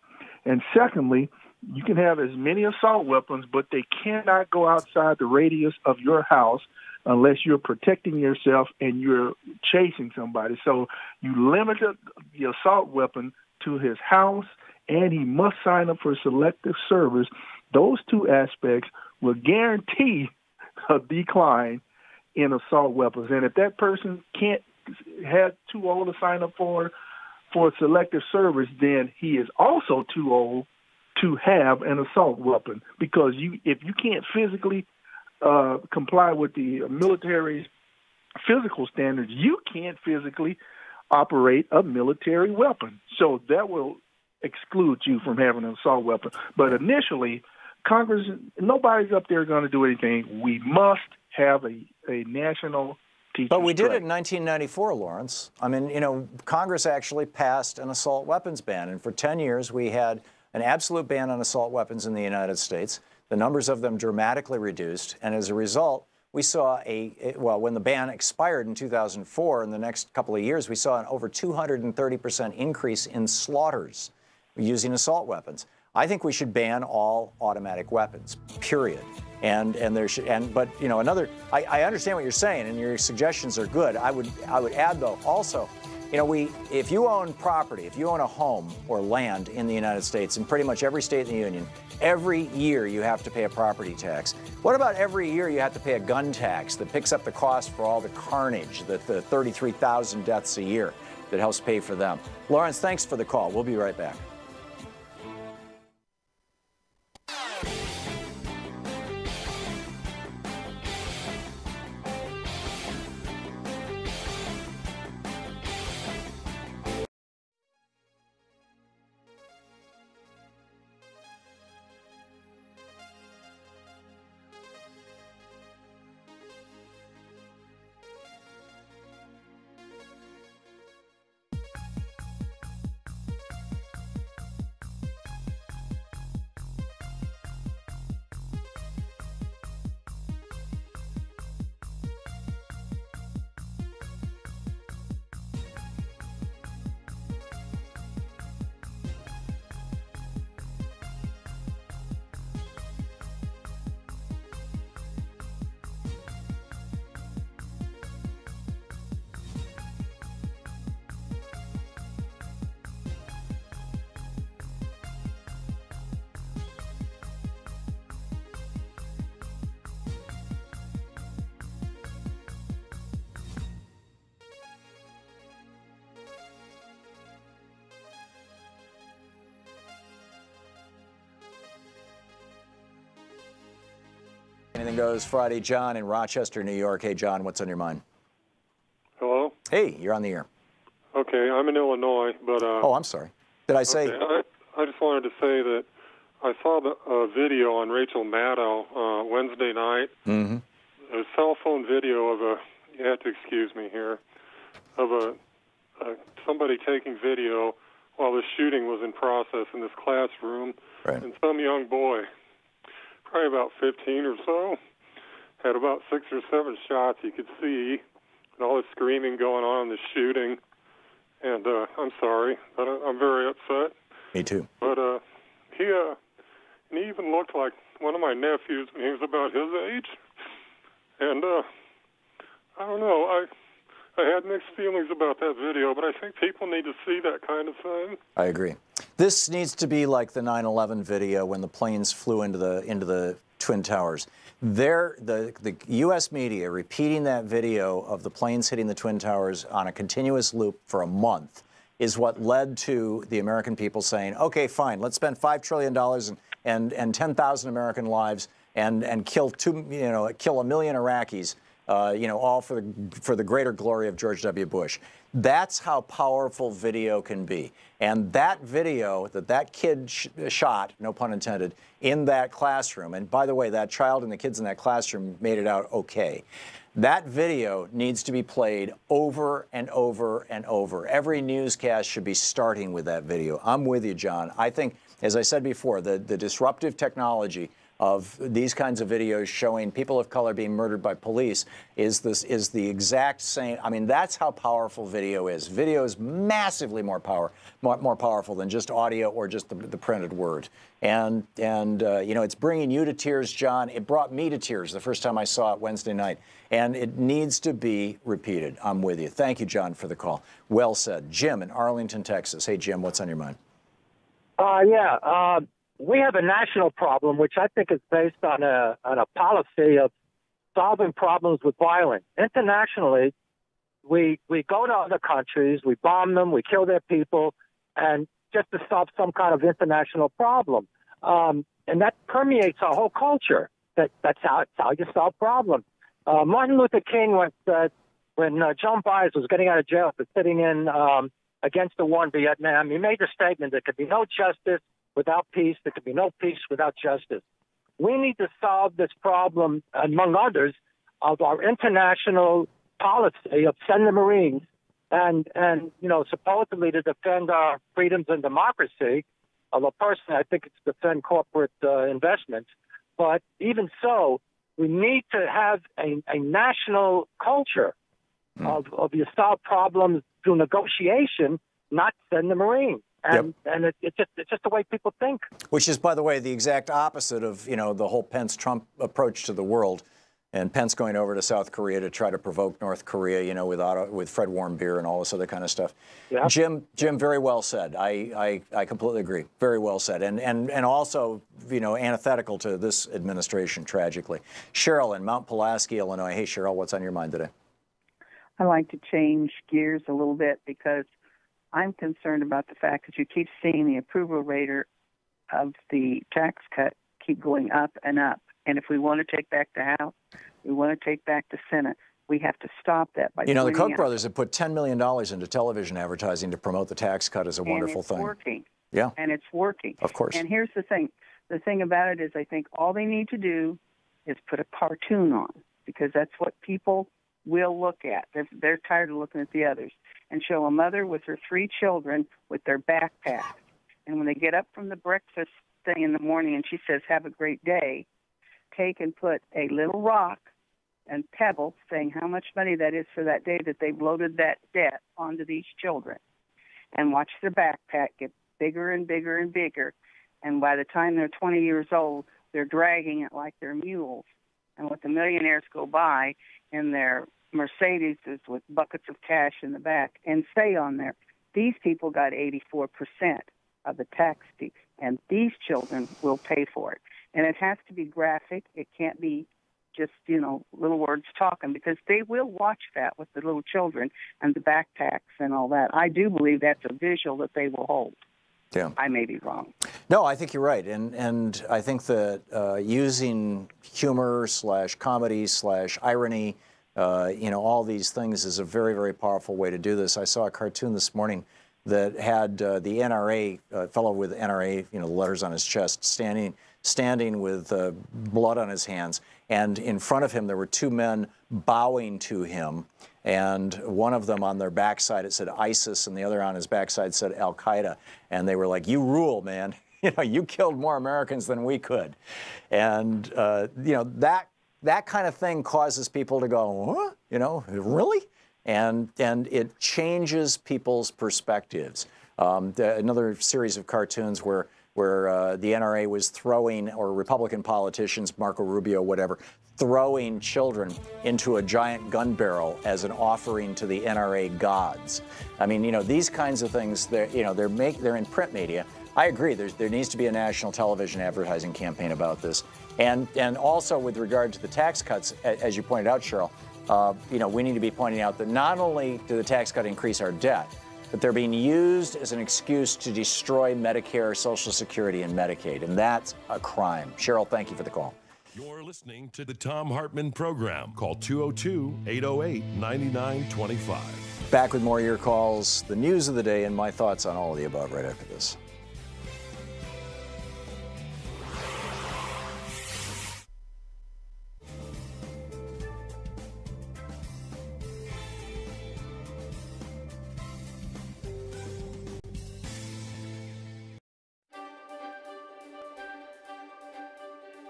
And secondly, you can have as many assault weapons, but they cannot go outside the radius of your house unless you're protecting yourself and you're chasing somebody. So you limit the assault weapon to his house, and he must sign up for selective service. Those two aspects will guarantee a decline in assault weapons. And if that person can't have too old to sign up for selective service, then he is also too old to have an assault weapon, because if you can't physically comply with the military's physical standards, you can't physically operate a military weapon. So that will exclude you from having an assault weapon. But initially, Congress, nobody's up there going to do anything. We must have a national teacher But we did strike. it in 1994, Lawrence. I mean, you know, Congress actually passed an assault weapons ban, and for 10 years we had an absolute ban on assault weapons in the United States. The numbers of them dramatically reduced, and as a result, we saw when the ban expired in 2004, in the next couple of years, we saw an over 230% increase in slaughters using assault weapons. I think we should ban all automatic weapons, period. But you know, I understand what you're saying, and your suggestions are good. I would add, though, also, you know, if you own property, if you own a home or land in the United States, in pretty much every state in the union, every year you have to pay a property tax. What about every year you have to pay a gun tax that picks up the cost for all the carnage, the 33,000 deaths a year that helps pay for them? Lawrence, thanks for the call. We'll be right back. Anything Goes Friday. John in Rochester, New York. Hey, John, what's on your mind? Hello? Hey, you're on the air. Okay, I'm in Illinois, but... oh, I'm sorry. Did I say... Okay, I just wanted to say that I saw the video on Rachel Maddow Wednesday night. Mm-hmm. A cell phone video of you have to excuse me here, of somebody taking video while the shooting was in process in this classroom. Right. And some young boy, probably about 15 or so, had about 6 or 7 shots you could see, and all the screaming going on in the shooting. And I'm sorry, but I'm very upset. Me too. But he even looked like one of my nephews when he was about his age. And I don't know, I had mixed feelings about that video, but I think people need to see that kind of thing. I agree. This needs to be like the 9/11 video when the planes flew into the Twin Towers. The U.S. media repeating that video of the planes hitting the Twin Towers on a continuous loop for a month is what led to the American people saying, okay, fine, let's spend $5 trillion and 10,000 American lives and kill 1 million Iraqis, all for the greater glory of George W. Bush. That's how powerful video can be. And that video that kid shot, no pun intended, in that classroom, and by the way, that child and the kids in that classroom made it out okay. That video needs to be played over and over and over. Every newscast should be starting with that video. I'm with you, John. I think, as I said before, the disruptive technology of these kinds of videos showing people of color being murdered by police is the exact same. I mean, that's how powerful video is. Video is massively more powerful than just audio or just the printed word. And it's bringing you to tears, John. It brought me to tears the first time I saw it Wednesday night. And it needs to be repeated. I'm with you. Thank you, John, for the call. Well said. Jim in Arlington, Texas. Hey, Jim, what's on your mind? We have a national problem, which I think is based on a policy of solving problems with violence. Internationally, we go to other countries, we bomb them, we kill their people, and just to solve some kind of international problem. And that permeates our whole culture. That's how you solve problems. Martin Luther King, when Joan Baez was getting out of jail for sitting in against the war in Vietnam, he made the statement, there could be no justice without peace. There could be no peace without justice. We need to solve this problem, among others, of our international policy of sending Marines and supposedly to defend our freedoms and democracy. Although personally, I think it's to defend corporate investments. But even so, we need to have a national culture of you solve problems through negotiation, not send the Marine. And it's just the way people think. Which is, by the way, the exact opposite of the whole Pence-Trump approach to the world, and Pence going over to South Korea to try to provoke North Korea, with Fred Warmbier and all this other kind of stuff. Yeah. Jim, very well said. I completely agree. Very well said, and also antithetical to this administration, tragically. Cheryl in Mount Pulaski, Illinois. Hey, Cheryl, what's on your mind today? I like to change gears a little bit because I'm concerned about the fact that you keep seeing the approval rate of the tax cut keep going up and up. And if we want to take back the House, we want to take back the Senate, we have to stop that by the Koch brothers have put $10 million into television advertising to promote the tax cut as a wonderful thing. And it's working. Yeah. And it's working. Of course. And here's the thing. The thing about it is I think all they need to do is put a cartoon on, because that's what people will look at. They're tired of looking at the others. And show a mother with her 3 children with their backpacks. And when they get up from the breakfast thing in the morning and she says, have a great day, take and put a little rock and pebble saying how much money that is for that day that they've loaded that debt onto these children. And watch their backpack get bigger and bigger and bigger. And by the time they're 20 years old, they're dragging it like they're mules. And what the millionaires go by in their Mercedeses with buckets of cash in the back and say on there, these people got 84% of the tax fee, and these children will pay for it. And it has to be graphic. It can't be just, little words talking, because they will watch that with the little children and the backpacks and all that. I do believe that's a visual that they will hold. Yeah. I may be wrong. No, I think you're right. And I think that using humor / comedy / irony, all these things is a very, very powerful way to do this. I saw a cartoon this morning that had the NRA, fellow with NRA, the letters on his chest, standing with blood on his hands. And in front of him, there were 2 men bowing to him. And one of them on their backside, it said ISIS, and the other on his backside said Al-Qaeda. And they were like, you rule, man. You killed more Americans than we could. And, that kind of thing causes people to go, huh? Really? And it changes people's perspectives. Another series of cartoons where the NRA was throwing, or Republican politicians, Marco Rubio, whatever, throwing children into a giant gun barrel as an offering to the NRA gods. I mean, these kinds of things, they're in print media. I agree. There needs to be a national television advertising campaign about this. And also with regard to the tax cuts, as you pointed out, Cheryl, we need to be pointing out that not only do the tax cut increase our debt, but they're being used as an excuse to destroy Medicare, Social Security, and Medicaid. And that's a crime. Cheryl, thank you for the call. You're listening to the Thom Hartmann Program. Call 202-808-9925. Back with more of your calls, the news of the day, and my thoughts on all of the above right after this.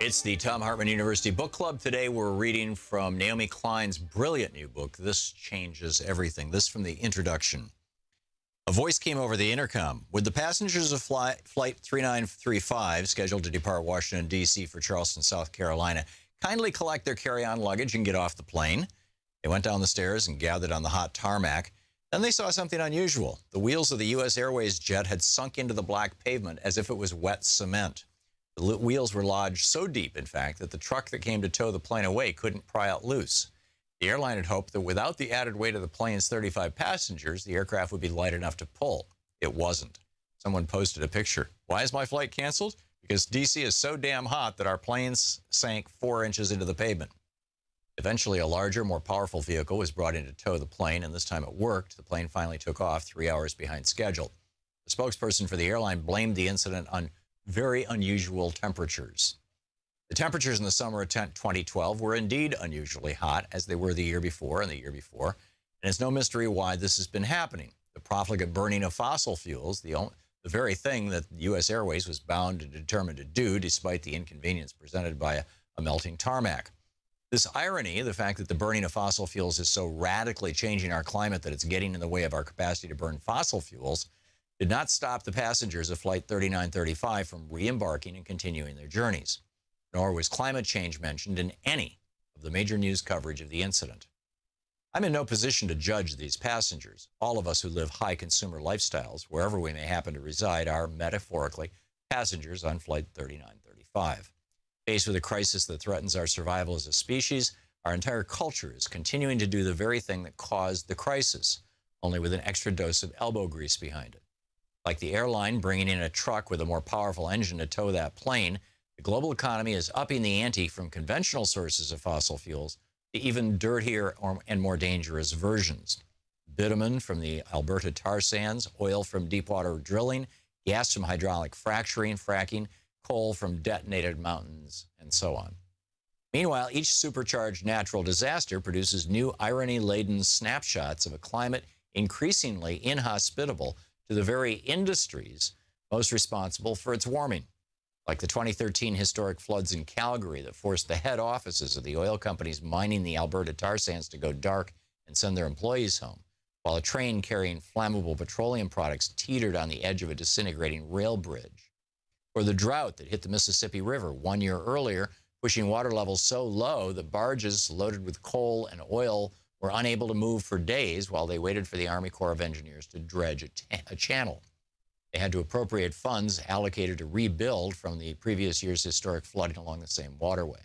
It's the Thom Hartmann University Book Club. Today we're reading from Naomi Klein's brilliant new book, This Changes Everything. This from the introduction. A voice came over the intercom. Would the passengers of Flight 3935, scheduled to depart Washington, D.C. for Charleston, South Carolina, kindly collect their carry-on luggage and get off the plane? They went down the stairs and gathered on the hot tarmac. Then they saw something unusual. The wheels of the U.S. Airways jet had sunk into the black pavement as if it was wet cement. The wheels were lodged so deep, in fact, that the truck that came to tow the plane away couldn't pry out loose. The airline had hoped that without the added weight of the plane's 35 passengers, the aircraft would be light enough to pull. It wasn't. Someone posted a picture. Why is my flight canceled? because D.C. is so damn hot that our planes sank 4 inches into the pavement. Eventually, a larger, more powerful vehicle was brought in to tow the plane, and this time it worked. The plane finally took off 3 hours behind schedule. The spokesperson for the airline blamed the incident on very unusual temperatures. The temperatures in the summer of 2012 were indeed unusually hot, as they were the year before and the year before, and it's no mystery why this has been happening. The profligate burning of fossil fuels, the very thing that U.S. Airways was bound and determined to do, despite the inconvenience presented by a melting tarmac. This irony, the fact that the burning of fossil fuels is so radically changing our climate that it's getting in the way of our capacity to burn fossil fuels, did not stop the passengers of Flight 3935 from re-embarking and continuing their journeys. Nor was climate change mentioned in any of the major news coverage of the incident. I'm in no position to judge these passengers. All of us who live high consumer lifestyles, wherever we may happen to reside, are metaphorically passengers on Flight 3935. Faced with a crisis that threatens our survival as a species, our entire culture is continuing to do the very thing that caused the crisis, only with an extra dose of elbow grease behind it. Like the airline bringing in a truck with a more powerful engine to tow that plane, the global economy is upping the ante from conventional sources of fossil fuels to even dirtier and more dangerous versions. Bitumen from the Alberta tar sands, oil from deepwater drilling, gas from hydraulic fracking, coal from detonated mountains, and so on. Meanwhile, each supercharged natural disaster produces new irony-laden snapshots of a climate increasingly inhospitable to the very industries most responsible for its warming, like the 2013 historic floods in Calgary that forced the head offices of the oil companies mining the Alberta tar sands to go dark and send their employees home, while a train carrying flammable petroleum products teetered on the edge of a disintegrating rail bridge. Or the drought that hit the Mississippi River 1 year earlier, pushing water levels so low that barges loaded with coal and oil were unable to move for days while they waited for the Army Corps of Engineers to dredge a channel. They had to appropriate funds allocated to rebuild from the previous year's historic flooding along the same waterway.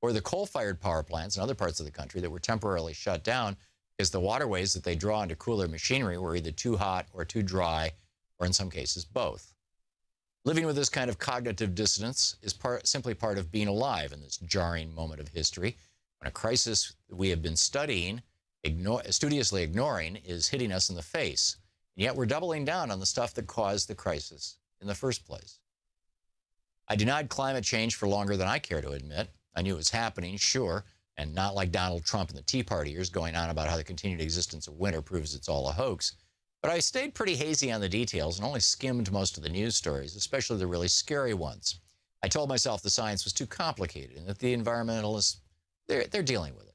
Or the coal-fired power plants in other parts of the country that were temporarily shut down because the waterways that they draw into cooler machinery were either too hot or too dry, or in some cases, both. Living with this kind of cognitive dissonance is simply part of being alive in this jarring moment of history, when a crisis that we have been studiously ignoring is hitting us in the face. And yet we're doubling down on the stuff that caused the crisis in the first place. I denied climate change for longer than I care to admit. I knew it was happening, sure, and not like Donald Trump and the Tea Party years going on about how the continued existence of winter proves it's all a hoax. But I stayed pretty hazy on the details and only skimmed most of the news stories, especially the really scary ones. I told myself the science was too complicated and that the environmentalists, they're dealing with it.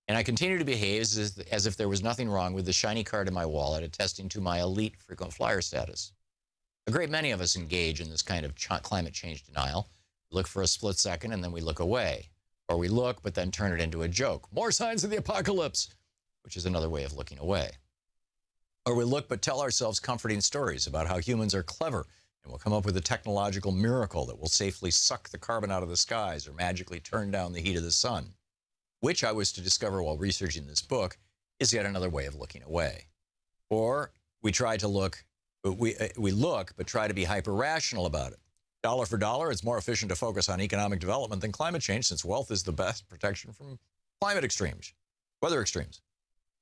And I continue to behave as if there was nothing wrong with the shiny card in my wallet attesting to my elite frequent flyer status. A great many of us engage in this kind of climate change denial. We look for a split second and then we look away. Or we look but then turn it into a joke. More signs of the apocalypse, which is another way of looking away. Or we look but tell ourselves comforting stories about how humans are clever and will come up with a technological miracle that will safely suck the carbon out of the skies or magically turn down the heat of the sun, which I was to discover while researching this book is yet another way of looking away. Or we try to look, we look but try to be hyper-rational about it. Dollar for dollar, it's more efficient to focus on economic development than climate change, since wealth is the best protection from climate extremes, weather extremes.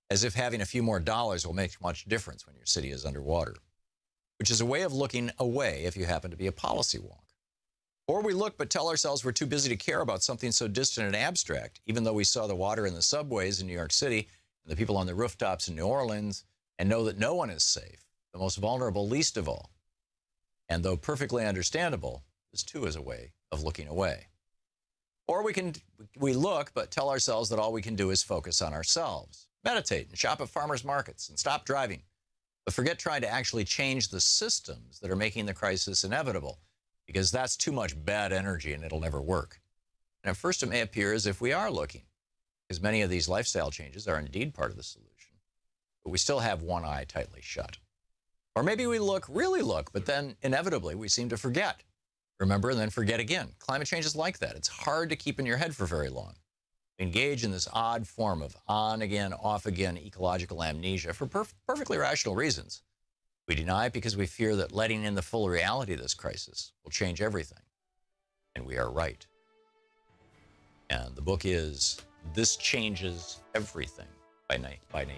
As if having a few more dollars will make much difference when your city is underwater, which is a way of looking away if you happen to be a policy wonk. Or we look but tell ourselves we're too busy to care about something so distant and abstract, even though we saw the water in the subways in New York City and the people on the rooftops in New Orleans, and know that no one is safe, the most vulnerable least of all. And though perfectly understandable, this too is a way of looking away. Or we look but tell ourselves that all we can do is focus on ourselves, meditate and shop at farmers markets and stop driving, but forget trying to actually change the systems that are making the crisis inevitable, because that's too much bad energy and it'll never work. And at first it may appear as if we are looking, because many of these lifestyle changes are indeed part of the solution, but we still have one eye tightly shut. Or maybe we look, really look, but then inevitably we seem to forget. Remember and then forget again. Climate change is like that. It's hard to keep in your head for very long. We engage in this odd form of on-again, off-again ecological amnesia for perfectly rational reasons. We deny it because we fear that letting in the full reality of this crisis will change everything. and we are right. And the book is This Changes Everything by Naomi Klein.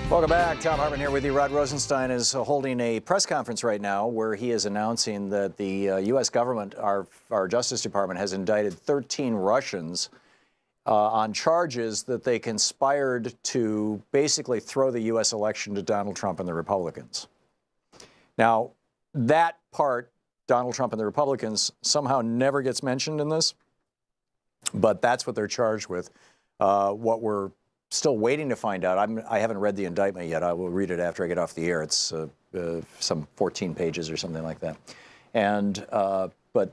Welcome back. Thom Hartmann here with you. Rod Rosenstein is holding a press conference right now where he is announcing that the U.S. government, our Justice Department, has indicted 13 Russians on charges that they conspired to basically throw the U.S. election to Donald Trump and the Republicans. Now, that part, Donald Trump and the Republicans, somehow never gets mentioned in this, but that's what they're charged with. What we're still waiting to find out. I haven't read the indictment yet. I will read it after I get off the air. It's some 14 pages or something like that. And but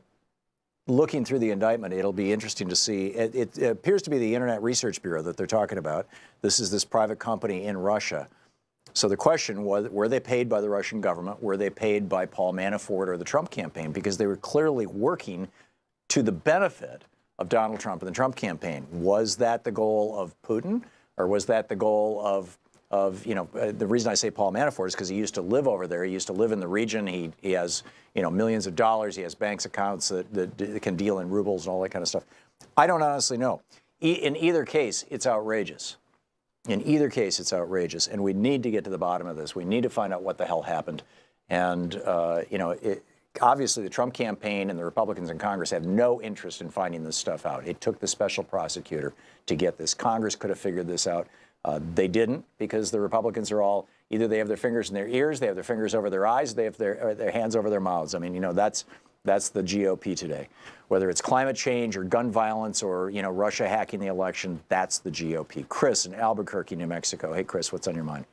looking through the indictment, it'll be interesting to see. It appears to be the Internet Research Bureau that they're talking about. This is this private company in Russia. So the question was, were they paid by the Russian government? Were they paid by Paul Manafort or the Trump campaign? Because they were clearly working to the benefit of Donald Trump and the Trump campaign. Was that the goal of Putin? Or was that the goal of the reason I say Paul Manafort is because he used to live over there. He used to live in the region. He has, millions of dollars. He has bank accounts that can deal in rubles and all that kind of stuff. I don't honestly know. In either case, it's outrageous. In either case, it's outrageous. And we need to get to the bottom of this. We need to find out what the hell happened. And, obviously, the Trump campaign and the Republicans in Congress have no interest in finding this stuff out. It took the special prosecutor to get this. Congress could have figured this out. They didn't, because the Republicans are all, either they have their fingers in their ears, they have their fingers over their eyes, they have their hands over their mouths. I mean, that's the GOP today. Whether it's climate change or gun violence or, Russia hacking the election, that's the GOP. Chris in Albuquerque, New Mexico. Hey, Chris, what's on your mind?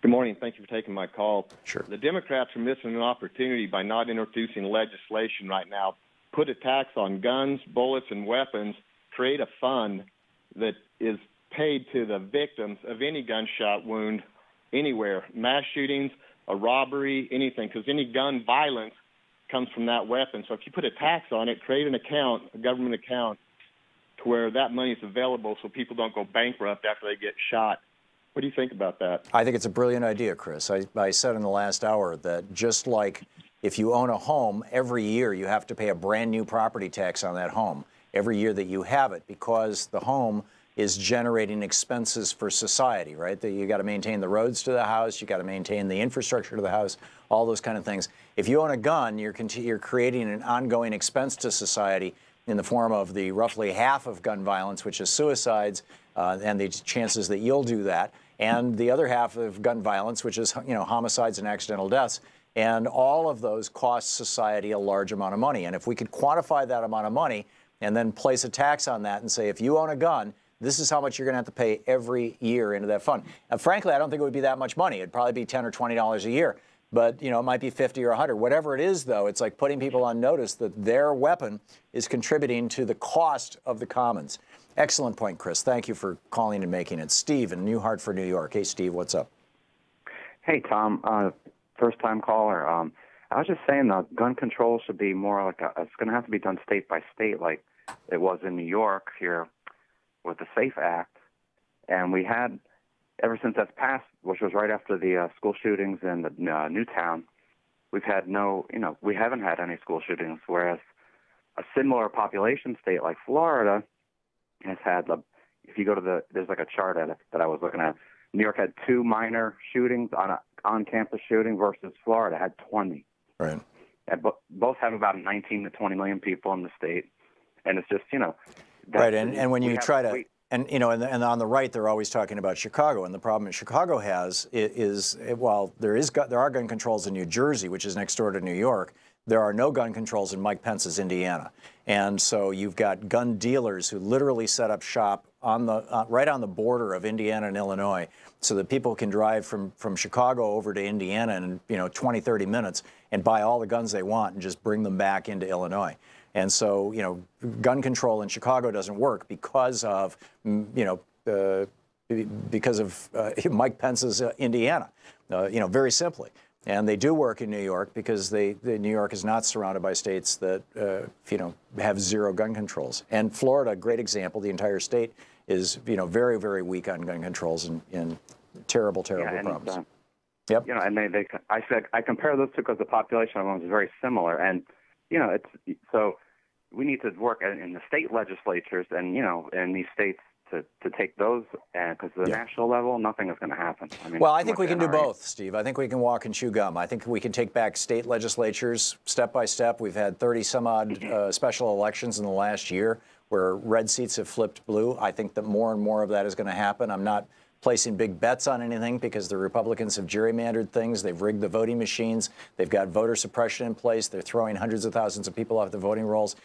Good morning. Thank you for taking my call. Sure. The Democrats are missing an opportunity by not introducing legislation right now. Put a tax on guns, bullets, and weapons. Create a fund that is paid to the victims of any gunshot wound anywhere, mass shootings, a robbery, anything, because any gun violence comes from that weapon. So if you put a tax on it, create an account, a government account, to where that money is available so people don't go bankrupt after they get shot. What do you think about that? I think it's a brilliant idea, Chris. I said in the last hour that just like if you own a home, every year you have to pay a brand new property tax on that home every year that you have it, because the home is generating expenses for society, right? That you got to maintain the roads to the house, you got to maintain the infrastructure to the house, all those kind of things. If you own a gun, you're creating an ongoing expense to society in the form of the roughly half of gun violence, which is suicides, and the chances that you'll do that, and the other half of gun violence, which is homicides and accidental deaths. And all of those cost society a large amount of money. And if we could quantify that amount of money and then place a tax on that and say, if you own a gun, this is how much you're going to have to pay every year into that fund. And frankly, I don't think it would be that much money. It'd probably be $10 or $20 a year. But, it might be 50 or 100. Whatever it is, though, it's like putting people on notice that their weapon is contributing to the cost of the commons. Excellent point, Chris. Thank you for calling and making it. Steve in New Hartford, New York. Hey, Steve, what's up? Hey, Tom. First-time caller. I was just saying that gun control should be more like it's going to have to be done state by state, like it was in New York here with the SAFE Act. And we had, ever since that's passed, which was right after the school shootings in the Newtown, we've had we haven't had any school shootings, whereas a similar population state like Florida has had, if you go to there's like a chart that I was looking at, New York had 2 minor shootings on-campus shooting versus Florida had 20. Right. And both have about 19 to 20 million people in the state. And it's just, right, and when you try to, and on the right, they're always talking about Chicago, and the problem that Chicago has is while there are gun controls in New Jersey, which is next door to New York, there are no gun controls in Mike Pence's Indiana, and so you've got gun dealers who literally set up shop on the right on the border of Indiana and Illinois, so that people can drive from Chicago over to Indiana in 20, 30 minutes and buy all the guns they want and just bring them back into Illinois. And so, gun control in Chicago doesn't work because of, Mike Pence's Indiana, very simply. And they do work in New York because New York is not surrounded by states that, have zero gun controls. And Florida, great example, the entire state is, very, very weak on gun controls and terrible, terrible problems. Yep. And I compare those two because the population of them is very similar. And, so we need to work in the state legislatures and, in these states to take those, because the national level, nothing is going to happen. Well, I think we can do both, Steve. I think we can walk and chew gum. I think we can take back state legislatures step by step. We've had 30 some odd special elections in the last year where red seats have flipped blue. I think that more and more of that is going to happen. I'm not placing big bets on anything because the Republicans have gerrymandered things. They've rigged the voting machines. They've got voter suppression in place. They're throwing hundreds of thousands of people off the voting rolls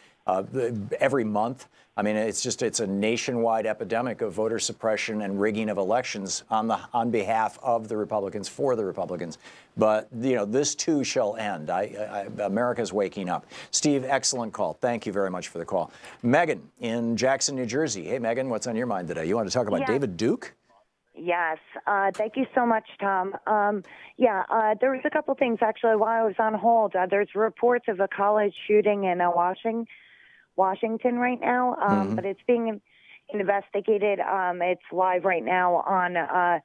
every month. It's a nationwide epidemic of voter suppression and rigging of elections on behalf of the Republicans for the Republicans. But this too shall end. America's waking up. Steve, excellent call. Thank you very much for the call. Megan in Jackson, New Jersey. Hey, Megan, what's on your mind today? You want to talk about David Duke? Yes. Thank you so much, Tom. There was a couple things actually while I was on hold. There's reports of a college shooting in Washington right now, but it's being investigated. It's live right now on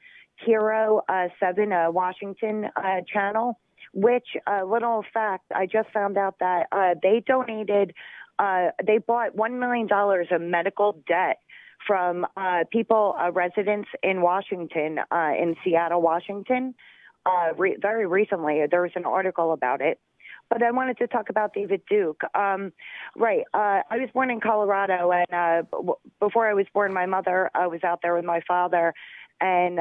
Hero 7 Washington channel, which, little fact, I just found out that they donated, they bought $1 million of medical debt from residents in Washington, in Seattle, Washington, very recently. There was an article about it. But I wanted to talk about David Duke. I was born in Colorado, and before I was born, my mother was out there with my father, and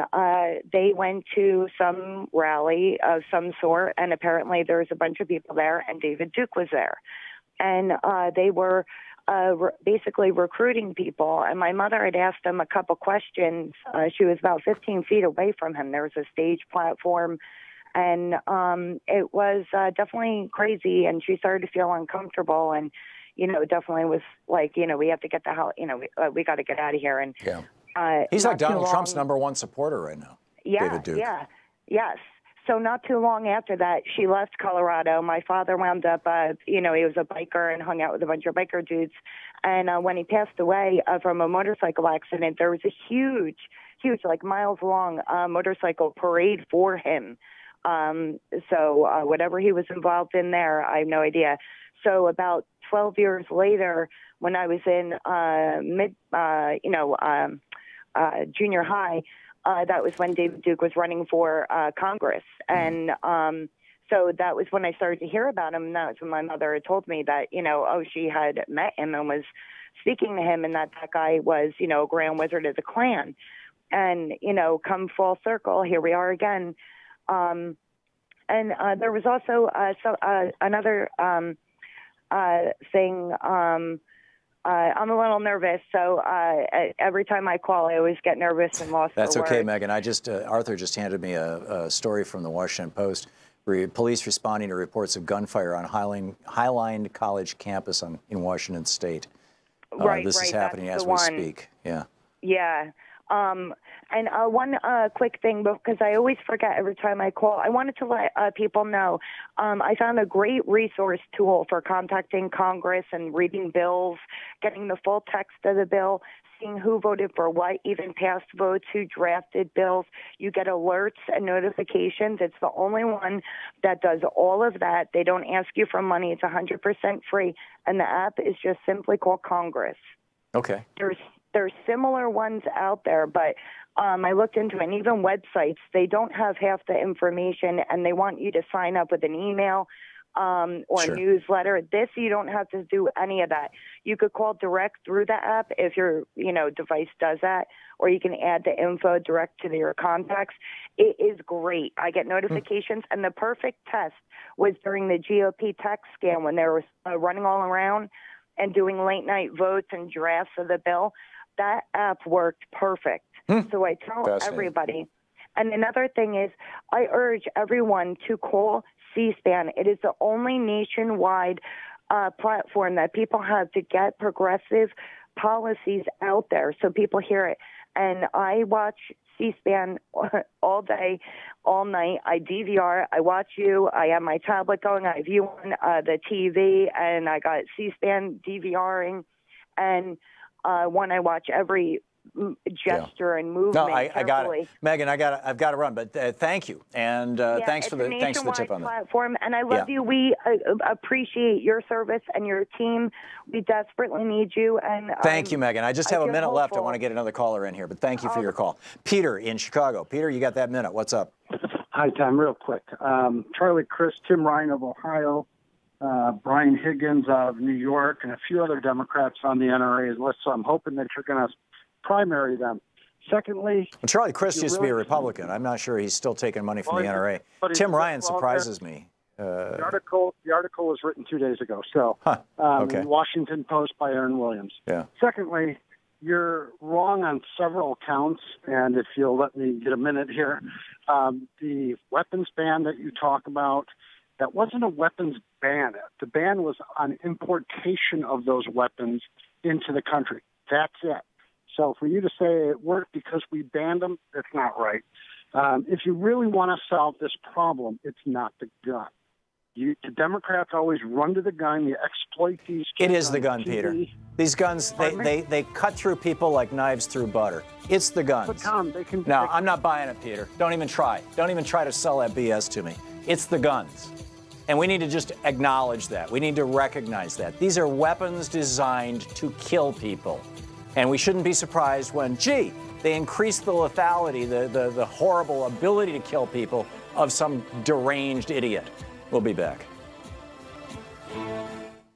they went to some rally of some sort, and apparently there was a bunch of people there, and David Duke was there. And they were basically recruiting people, and my mother had asked him a couple questions. She was about 15 feet away from him. There was a stage platform, and it was definitely crazy, and she started to feel uncomfortable, and, it definitely was like, we have to get the hell, we got to get out of here. And he's like Donald Trump's #1 supporter right now, David Duke. Yes. So not too long after that, she left Colorado. My father wound up, he was a biker and hung out with a bunch of biker dudes. And when he passed away from a motorcycle accident, there was a huge, like miles long motorcycle parade for him. So whatever he was involved in there, I have no idea. So about 12 years later, when I was in junior high, that was when David Duke was running for Congress. And so that was when I started to hear about him. And that was when my mother had told me that, she had met him and was speaking to him, and that guy was, a Grand Wizard of the Klan. And, come full circle, here we are again. And there was also another thing. I'm a little nervous, so every time I call, I always get nervous and lost for words. That's okay, Megan. Arthur just handed me a story from the Washington Post. Police responding to reports of gunfire on Highline College campus in Washington State. This is happening as we speak. Yeah. Yeah. And one quick thing, because I always forget every time I call, I wanted to let people know I found a great resource tool for contacting Congress and reading bills, getting the full text of the bill, seeing who voted for what, even past votes, who drafted bills. You get alerts and notifications. It's the only one that does all of that. They don't ask you for money. It's 100% free. And the app is just simply called Congress. Okay. There's similar ones out there, but I looked into it, and even websites, they don't have half the information, and they want you to sign up with an email or a newsletter. This, you don't have to do any of that. You could call direct through the app if your device does that, or you can add the info direct to your contacts. It is great. I get notifications, and the perfect test was during the GOP text scam when they were running all around and doing late-night votes and drafts of the bill. That app worked perfect. So I tell everybody. And another thing is, I urge everyone to call C-SPAN. It is the only nationwide platform that people have to get progressive policies out there so people hear it. And I watch C-SPAN all day, all night. I DVR. I watch you. I have my tablet going. I view on the TV, and I got C-SPAN DVRing. And when I watch every gesture and movement. No, I got carefully. it, Megan. I've got to run, but thank you, and thanks for the tip on that. Platform, and I love you. We appreciate your service and your team. We desperately need you. And thank you, Megan. I just have a minute left. I want to get another caller in here, but thank you for your call. Peter in Chicago. Peter, you got that minute. What's up? Hi, Tom. Real quick. Charlie Crist, Tim Ryan of Ohio, Brian Higgins of New York, and a few other Democrats on the NRA list. So I'm hoping that you're going to primary them. Secondly, Charlie Crist used to be a Republican. I'm not sure he's still taking money from the NRA. Tim Ryan surprises me. The article was written 2 days ago. So, okay. in Washington Post by Aaron Williams. Yeah. Secondly, you're wrong on several counts, and if you'll let me get a minute here, the weapons ban that you talk about, that wasn't a weapons ban. The ban was on importation of those weapons into the country. That's it. So for you to say it worked because we banned them, that's not right. If you really want to solve this problem, it's not the gun. The Democrats always run to the gun. You exploit these kids. It is the gun, Peter. These guns, they cut through people like knives through butter. It's the guns. But Tom, No, I'm not buying it, Peter. Don't even try. Don't even try to sell that BS to me. It's the guns. And we need to just acknowledge that. We need to recognize that. These are weapons designed to kill people. And we shouldn't be surprised when, gee, they increase the lethality, the horrible ability to kill people of some deranged idiot. We'll be back.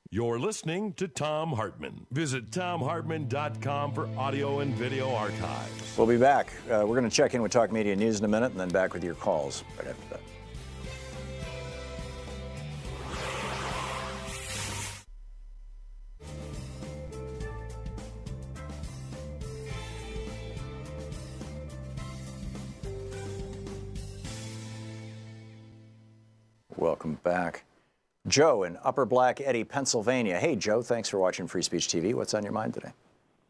You're listening to Thom Hartmann. Visit ThomHartmann.com for audio and video archives. We'll be back. We're going to check in with Talk Media News in a minute and then back with your calls right after that. Welcome back. Joe in Upper Black Eddy, Pennsylvania. Hey, Joe, thanks for watching Free Speech TV. What's on your mind today?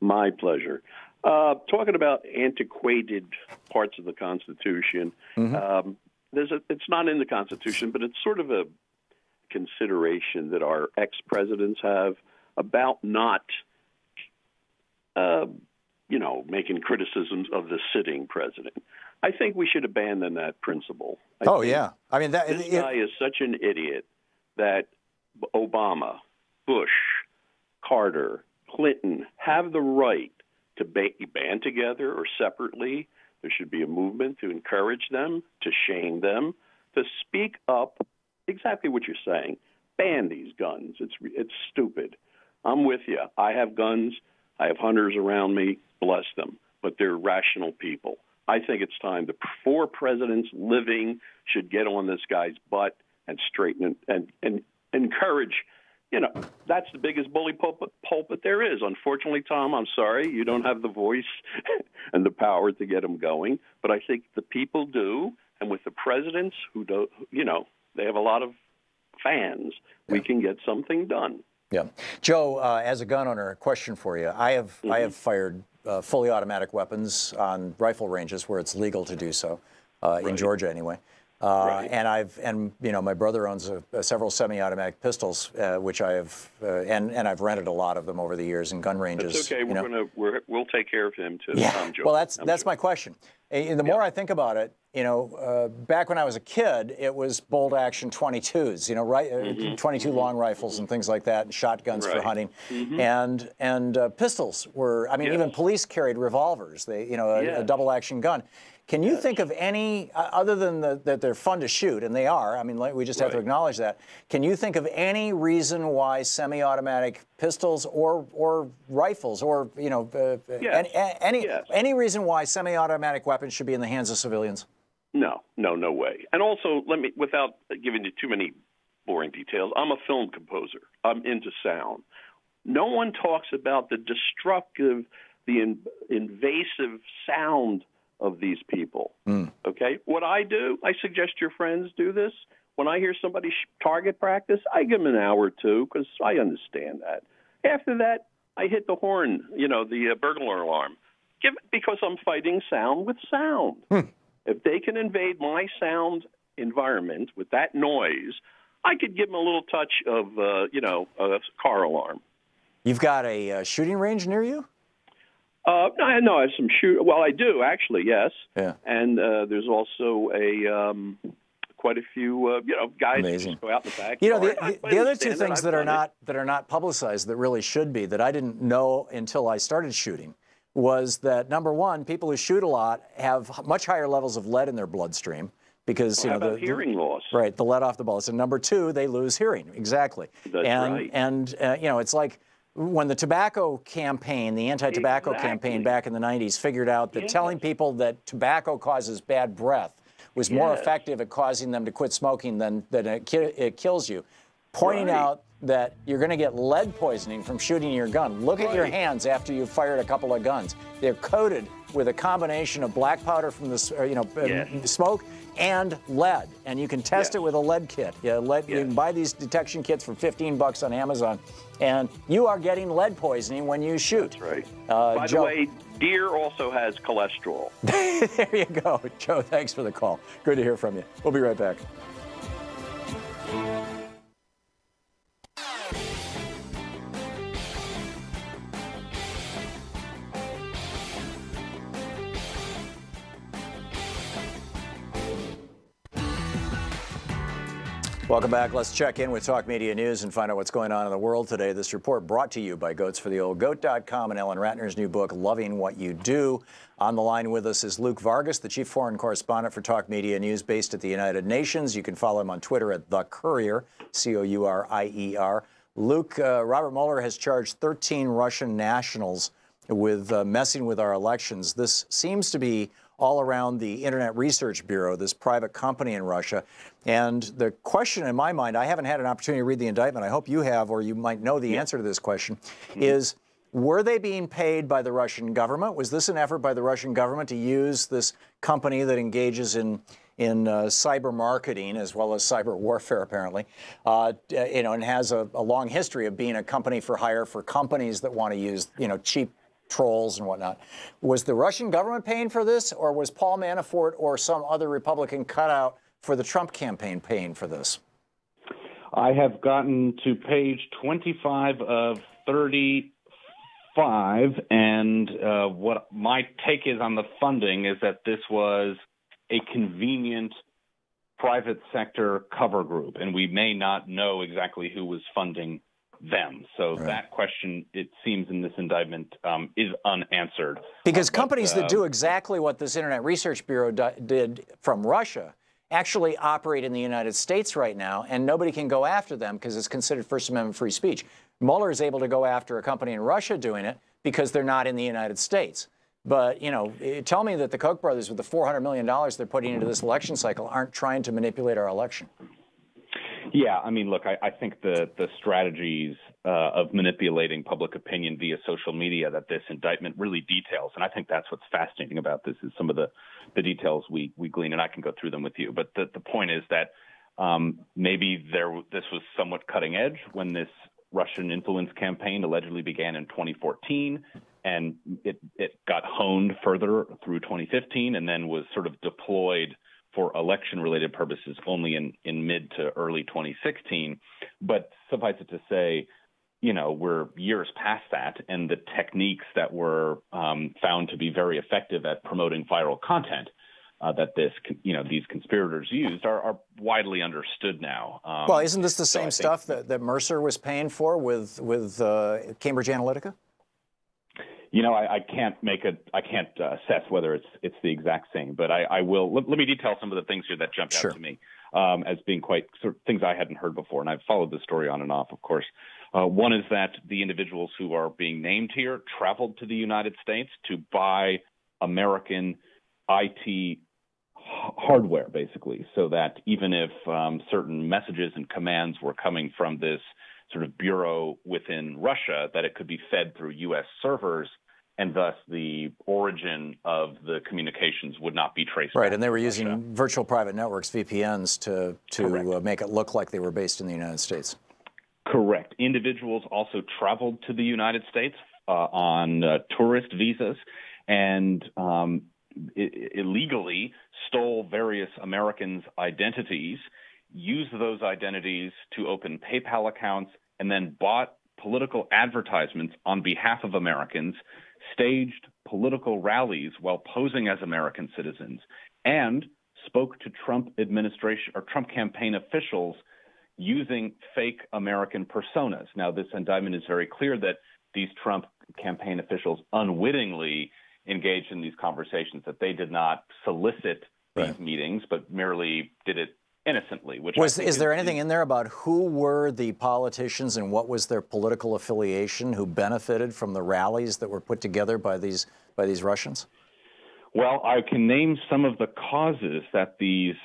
My pleasure. Talking about antiquated parts of the Constitution, it's not in the Constitution, but it's sort of a consideration that our ex-presidents have about not, making criticisms of the sitting president. I think we should abandon that principle. I mean, this guy is such an idiot that Obama, Bush, Carter, Clinton have the right to band together or separately. There should be a movement to encourage them, to shame them, to speak up. Exactly what you're saying. Ban these guns. It's stupid. I'm with you. I have guns. I have hunters around me. Bless them. But they're rational people. I think it's time the 4 presidents living should get on this guy's butt and straighten it and encourage. That's the biggest bully pulpit there is. Unfortunately, Tom, I'm sorry, you don't have the voice and the power to get them going. But I think the people do, and with the presidents who do, they have a lot of fans. We can get something done. Yeah, Joe, as a gun owner, a question for you. I have fired fully automatic weapons on rifle ranges where it's legal to do so, in Georgia anyway. And my brother owns several semi-automatic pistols, which I have, and I've rented a lot of them over the years in gun ranges. That's okay. We'll take care of him too. Yeah. Well, that's my question. And the more I think about it, back when I was a kid, it was bolt action 22s, 22 long rifles and things like that, and shotguns for hunting, and pistols were. I mean, even police carried revolvers. A double action gun. Can you think of any, other than that they're fun to shoot, and they are, I mean, we just have to acknowledge that, can you think of any reason why semi-automatic pistols or rifles or, any reason why semi-automatic weapons should be in the hands of civilians? No way. And also, without giving you too many boring details, I'm a film composer. I'm into sound. No one talks about the destructive, the invasive sound of these people. Okay? What I do, I suggest your friends do this. When I hear somebody target practice, I give them an hour or two because I understand that. After that, I hit the horn, the burglar alarm, because I'm fighting sound with sound. If they can invade my sound environment with that noise, I could give them a little touch of, a car alarm. You've got a shooting range near you? No, I have some Well, I do actually, yes. Yeah. And there's also quite a few, guys who just go out in the back. The other two things that are not publicized that really should be, that I didn't know until I started shooting, was that number one, people who shoot a lot have much higher levels of lead in their bloodstream because the hearing loss. Right, the lead off the bullets. And number two, they lose hearing. Exactly. That's right. And it's like when the tobacco campaign, the anti-tobacco campaign back in the 90s, figured out that telling people that tobacco causes bad breath was more effective at causing them to quit smoking than it kills you. Pointing out that you're going to get lead poisoning from shooting your gun. Look at your hands after you've fired a couple of guns. They're coated with a combination of black powder from the smoke and lead, and you can test it with a lead kit. You can buy these detection kits for $15 on Amazon, and you are getting lead poisoning when you shoot. That's right. By the way, deer also has cholesterol. There you go. Joe, thanks for the call. Good to hear from you. We'll be right back. Welcome back. Let's check in with Talk Media News and find out what's going on in the world today. This report brought to you by Goats for the Old Goat.com and Ellen Ratner's new book, Loving What You Do. On the line with us is Luke Vargas, the chief foreign correspondent for Talk Media News based at the United Nations. You can follow him on Twitter at The Courier, Courier. Luke, Robert Mueller has charged 13 Russian nationals with messing with our elections. This seems to be all around the Internet Research Bureau, this private company in Russia. And the question in my mind, I haven't had an opportunity to read the indictment, I hope you have, or you might know the answer to this question, is were they being paid by the Russian government? Was this an effort by the Russian government to use this company that engages in cyber marketing as well as cyber warfare, apparently, and has a long history of being a company for hire for companies that want to use, cheap trolls and whatnot. Was the Russian government paying for this, or was Paul Manafort or some other Republican cutout for the Trump campaign paying for this? I have gotten to page 25 of 35, and what my take is on the funding is that this was a convenient private sector cover group, and we may not know exactly who was funding them. So that question, it seems in this indictment, is unanswered. Because companies that do exactly what this Internet Research Bureau did from Russia actually operate in the United States right now, and nobody can go after them because it's considered First Amendment free speech. Mueller is able to go after a company in Russia doing it because they're not in the United States. But, tell me that the Koch brothers, with the $400 million they're putting into this election cycle, aren't trying to manipulate our election. Yeah, I mean, look, I think the strategies of manipulating public opinion via social media that this indictment really details, and I think that's what's fascinating about this is some of the details we glean, and I can go through them with you. But the point is that maybe this was somewhat cutting edge when this Russian influence campaign allegedly began in 2014, and it got honed further through 2015 and then was sort of deployed for election-related purposes only in mid to early 2016. But suffice it to say, we're years past that, and the techniques that were found to be very effective at promoting viral content that these conspirators used are widely understood now. Well, isn't this the same stuff that Mercer was paying for with Cambridge Analytica? I can't assess whether it's the exact same, but I will. Let me detail some of the things here that jumped out to me as being quite sort of things I hadn't heard before, and I've followed the story on and off, of course. One is that the individuals who are being named here traveled to the United States to buy American IT hardware, basically, so that even if certain messages and commands were coming from this sort of bureau within Russia, that it could be fed through U.S. servers, and thus the origin of the communications would not be traced. Right, and they were using virtual private networks, VPNs, to make it look like they were based in the United States. Correct. Individuals also traveled to the United States on tourist visas and illegally stole various Americans' identities, used those identities to open PayPal accounts, and then bought political advertisements on behalf of Americans, staged political rallies while posing as American citizens, and spoke to Trump administration or Trump campaign officials using fake American personas. Now, this indictment is very clear that these Trump campaign officials unwittingly engaged in these conversations, that they did not solicit these meetings, but merely did it innocently. Which is there anything in there about who were the politicians and what was their political affiliation who benefited from the rallies that were put together by these Russians? Well, I can name some of the causes that these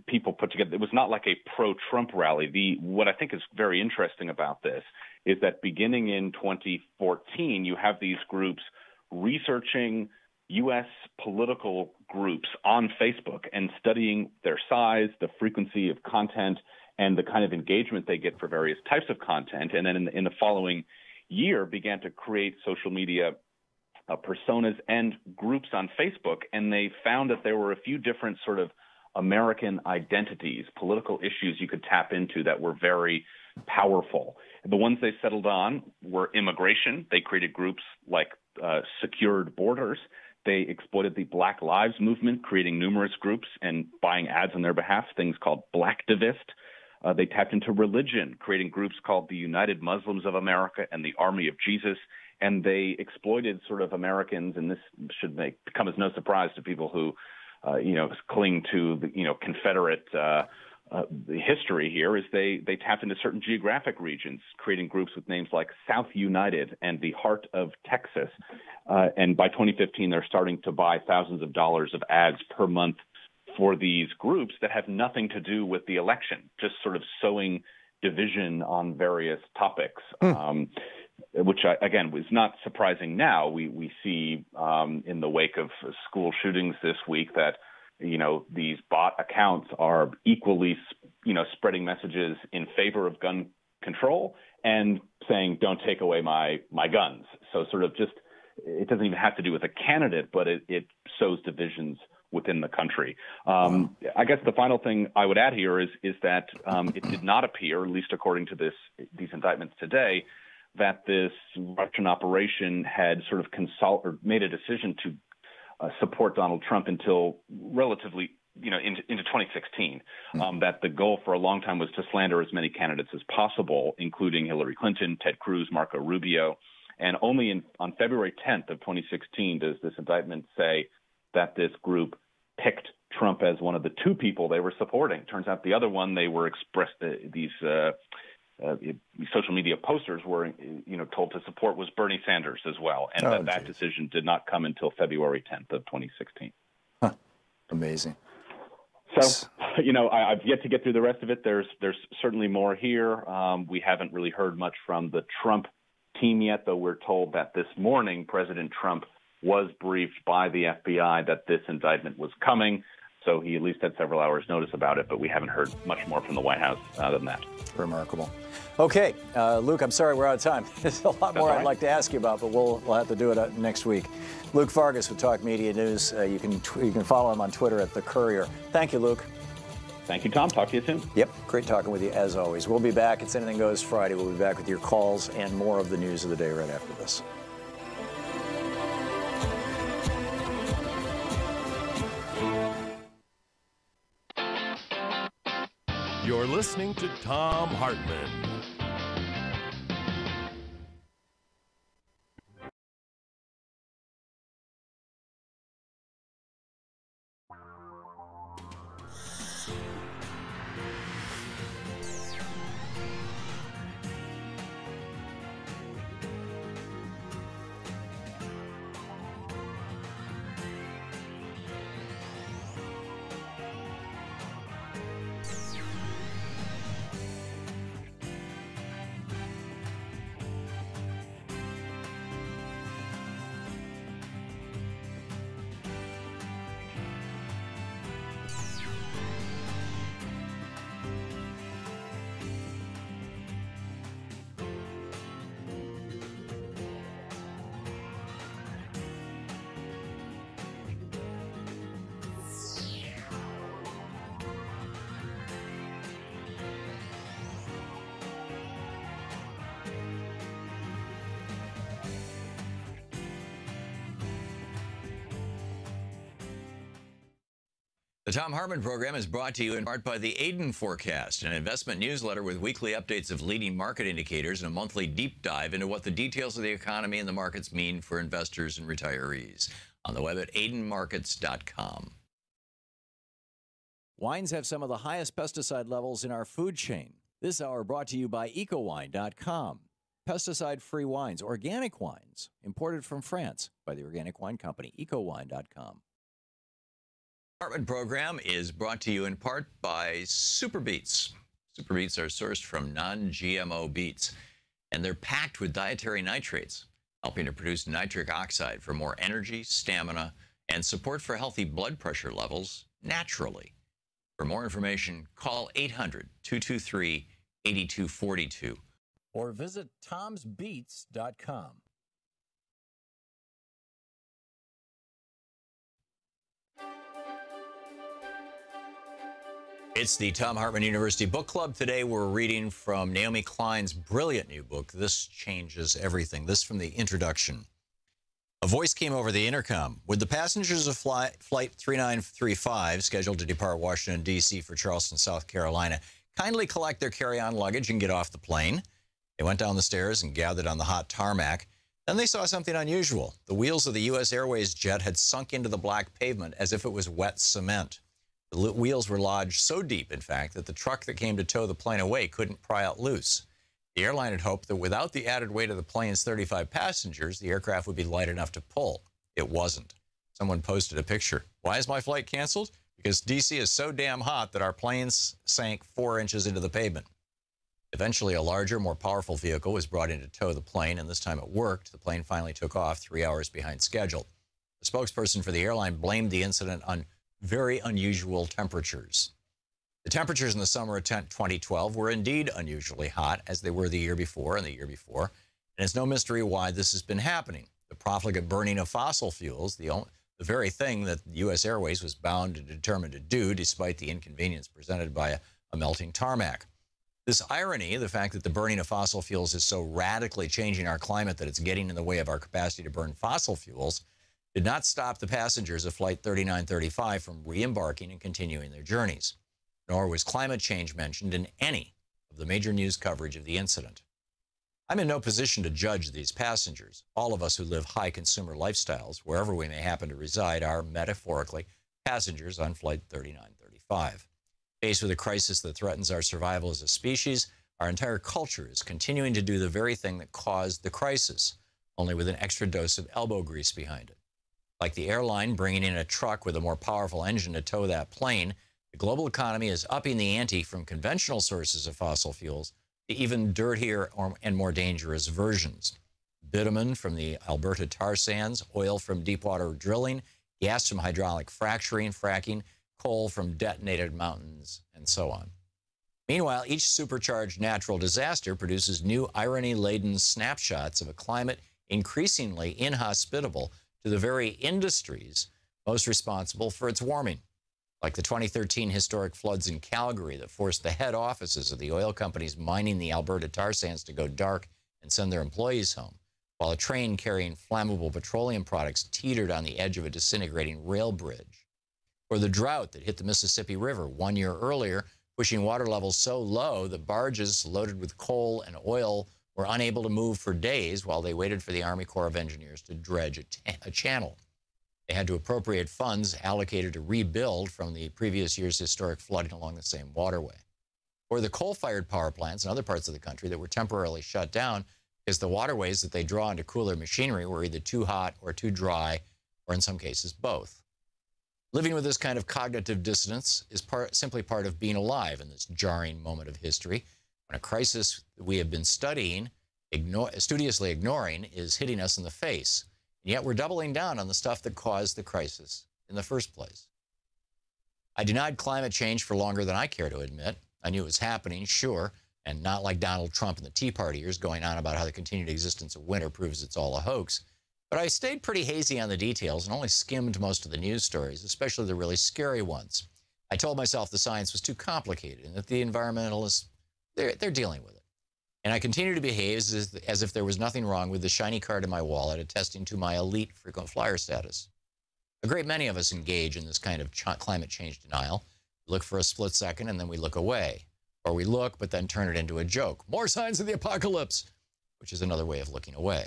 people put together. It was not like a pro-Trump rally. What I think is very interesting about this is that beginning in 2014, you have these groups researching U.S. political groups on Facebook and studying their size, the frequency of content, and the kind of engagement they get for various types of content. And then in the following year, began to create social media personas and groups on Facebook, and they found that there were a few different sort of American identities, political issues you could tap into that were very powerful. The ones they settled on were immigration. They created groups like Secured Borders. They exploited the Black Lives Movement, creating numerous groups and buying ads on their behalf, things called Blacktivist. They tapped into religion, creating groups called the United Muslims of America and the Army of Jesus. And they exploited sort of Americans, and this should come as no surprise to people who, cling to the, Confederate history here, is they tapped into certain geographic regions, creating groups with names like South United and the Heart of Texas. And by 2015, they're starting to buy thousands of dollars of ads per month for these groups that have nothing to do with the election, just sort of sowing division on various topics. Which, again, was not surprising now. We see in the wake of school shootings this week that, these bot accounts are equally, spreading messages in favor of gun control and saying, don't take away my guns. So sort of just, it doesn't even have to do with a candidate, but it sows divisions within the country. I guess the final thing I would add here is that it did not appear, at least according to these indictments today, that this Russian operation had sort of made a decision to support Donald Trump until relatively, into 2016. That the goal for a long time was to slander as many candidates as possible, including Hillary Clinton, Ted Cruz, Marco Rubio. And only on February 10th of 2016 does this indictment say that this group picked Trump as one of the two people they were supporting. Turns out the other one they were these social media posters were, told to support was Bernie Sanders as well. And that decision did not come until February 10th of 2016. Huh. Amazing. So, I've yet to get through the rest of it. There's certainly more here. We haven't really heard much from the Trump team yet, though we're told that this morning President Trump was briefed by the FBI that this indictment was coming. So he at least had several hours' notice about it, but we haven't heard much more from the White House than that. Remarkable. Okay, Luke, I'm sorry we're out of time. There's a lot more I'd like to ask you about, but we'll have to do it next week. Luke Fargus with Talk Media News. You can follow him on Twitter at The Courier. Thank you, Luke. Thank you, Tom. Talk to you soon. Yep, great talking with you as always. We'll be back. It's Anything Goes Friday. We'll be back with your calls and more of the news of the day right after this. You're listening to Thom Hartmann. The Thom Hartmann Program is brought to you in part by the Aiden Forecast, an investment newsletter with weekly updates of leading market indicators and a monthly deep dive into what the details of the economy and the markets mean for investors and retirees. On the web at aidenmarkets.com. Wines have some of the highest pesticide levels in our food chain. This hour brought to you by ecowine.com. Pesticide-free wines, organic wines, imported from France by the Organic Wine Company, ecowine.com. Hartmann Program is brought to you in part by Super Beets. Super Beets are sourced from non-GMO beets, and they're packed with dietary nitrates, helping to produce nitric oxide for more energy, stamina, and support for healthy blood pressure levels naturally. For more information, call 800-223-8242 or visit tomsbeets.com. It's the Thom Hartmann University Book Club. Today we're reading from Naomi Klein's brilliant new book, This Changes Everything. This from the introduction. A voice came over the intercom. Would the passengers of Flight 3935, scheduled to depart Washington, D.C. for Charleston, South Carolina, kindly collect their carry-on luggage and get off the plane? They went down the stairs and gathered on the hot tarmac. Then they saw something unusual. The wheels of the U.S. Airways jet had sunk into the black pavement as if it was wet cement. The wheels were lodged so deep, in fact, that the truck that came to tow the plane away couldn't pry out loose. The airline had hoped that without the added weight of the plane's 35 passengers, the aircraft would be light enough to pull. It wasn't. Someone posted a picture. Why is my flight canceled? Because D.C. is so damn hot that our planes sank 4 inches into the pavement. Eventually, a larger, more powerful vehicle was brought in to tow the plane, and this time it worked. The plane finally took off 3 hours behind schedule. The spokesperson for the airline blamed the incident on very unusual temperatures. The temperatures in the summer of 2012 were indeed unusually hot, as they were the year before and the year before. And it's no mystery why this has been happening. The profligate burning of fossil fuels, the very thing that U.S. Airways was bound and determined to do, despite the inconvenience presented by a melting tarmac. This irony, the fact that the burning of fossil fuels is so radically changing our climate that it's getting in the way of our capacity to burn fossil fuels, did not stop the passengers of Flight 3935 from re-embarking and continuing their journeys. Nor was climate change mentioned in any of the major news coverage of the incident. I'm in no position to judge these passengers. All of us who live high consumer lifestyles, wherever we may happen to reside, are metaphorically passengers on Flight 3935. Faced with a crisis that threatens our survival as a species, our entire culture is continuing to do the very thing that caused the crisis, only with an extra dose of elbow grease behind it. Like the airline bringing in a truck with a more powerful engine to tow that plane, the global economy is upping the ante from conventional sources of fossil fuels to even dirtier and more dangerous versions. Bitumen from the Alberta tar sands, oil from deepwater drilling, gas from hydraulic fracking, coal from detonated mountains, and so on. Meanwhile, each supercharged natural disaster produces new irony-laden snapshots of a climate increasingly inhospitable to the very industries most responsible for its warming, like the 2013 historic floods in Calgary that forced the head offices of the oil companies mining the Alberta tar sands to go dark and send their employees home, while a train carrying flammable petroleum products teetered on the edge of a disintegrating rail bridge. Or the drought that hit the Mississippi River 1 year earlier, pushing water levels so low that barges loaded with coal and oil were unable to move for days while they waited for the Army Corps of Engineers to dredge a channel. They had to appropriate funds allocated to rebuild from the previous year's historic flooding along the same waterway. Or the coal-fired power plants in other parts of the country that were temporarily shut down because the waterways that they draw into cooler machinery were either too hot or too dry, or in some cases, both. Living with this kind of cognitive dissonance is simply part of being alive in this jarring moment of history, when a crisis that we have been studying, studiously ignoring, is hitting us in the face. And yet we're doubling down on the stuff that caused the crisis in the first place. I denied climate change for longer than I care to admit. I knew it was happening, sure, and not like Donald Trump and the Tea Party years going on about how the continued existence of winter proves it's all a hoax. But I stayed pretty hazy on the details and only skimmed most of the news stories, especially the really scary ones. I told myself the science was too complicated and that the environmentalists, they're dealing with it. And I continue to behave as if there was nothing wrong with the shiny card in my wallet attesting to my elite frequent flyer status. A great many of us engage in this kind of climate change denial. We look for a split second and then we look away. Or we look but then turn it into a joke. More signs of the apocalypse, which is another way of looking away.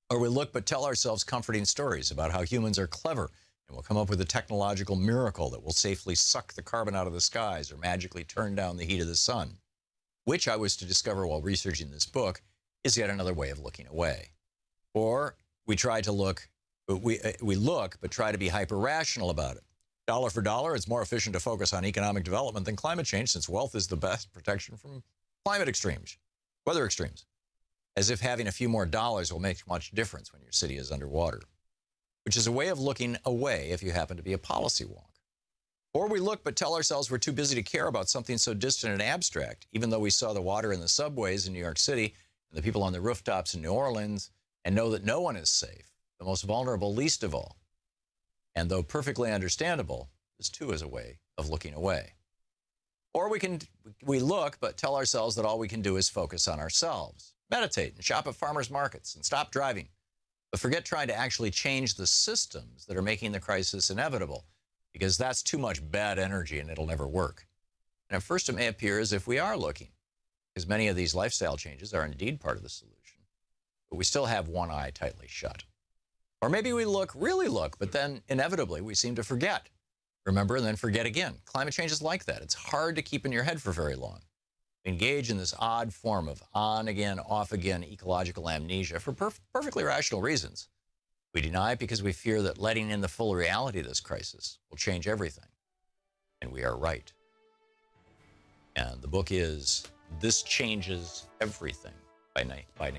Or we look but tell ourselves comforting stories about how humans are clever and will come up with a technological miracle that will safely suck the carbon out of the skies or magically turn down the heat of the sun, which I was to discover while researching this book is yet another way of looking away. Or we try to look, we look but try to be hyper-rational about it. Dollar for dollar, it's more efficient to focus on economic development than climate change, since wealth is the best protection from climate extremes, weather extremes. As if having a few more dollars will make much difference when your city is underwater, which is a way of looking away if you happen to be a policy wonk. Or we look but tell ourselves we're too busy to care about something so distant and abstract, even though we saw the water in the subways in New York City and the people on the rooftops in New Orleans, and know that no one is safe, the most vulnerable least of all. And though perfectly understandable, this too is a way of looking away. Or we look but tell ourselves that all we can do is focus on ourselves, meditate and shop at farmers markets and stop driving, but forget trying to actually change the systems that are making the crisis inevitable, because that's too much bad energy and it'll never work. And at first it may appear as if we are looking, because many of these lifestyle changes are indeed part of the solution, but we still have one eye tightly shut. Or maybe we look, really look, but then inevitably we seem to forget. Remember and then forget again. Climate change is like that. It's hard to keep in your head for very long. We engage in this odd form of on-again, off-again ecological amnesia for perfectly rational reasons. We deny it because we fear that letting in the full reality of this crisis will change everything. And we are right. And the book is This Changes Everything by Naomi Klein.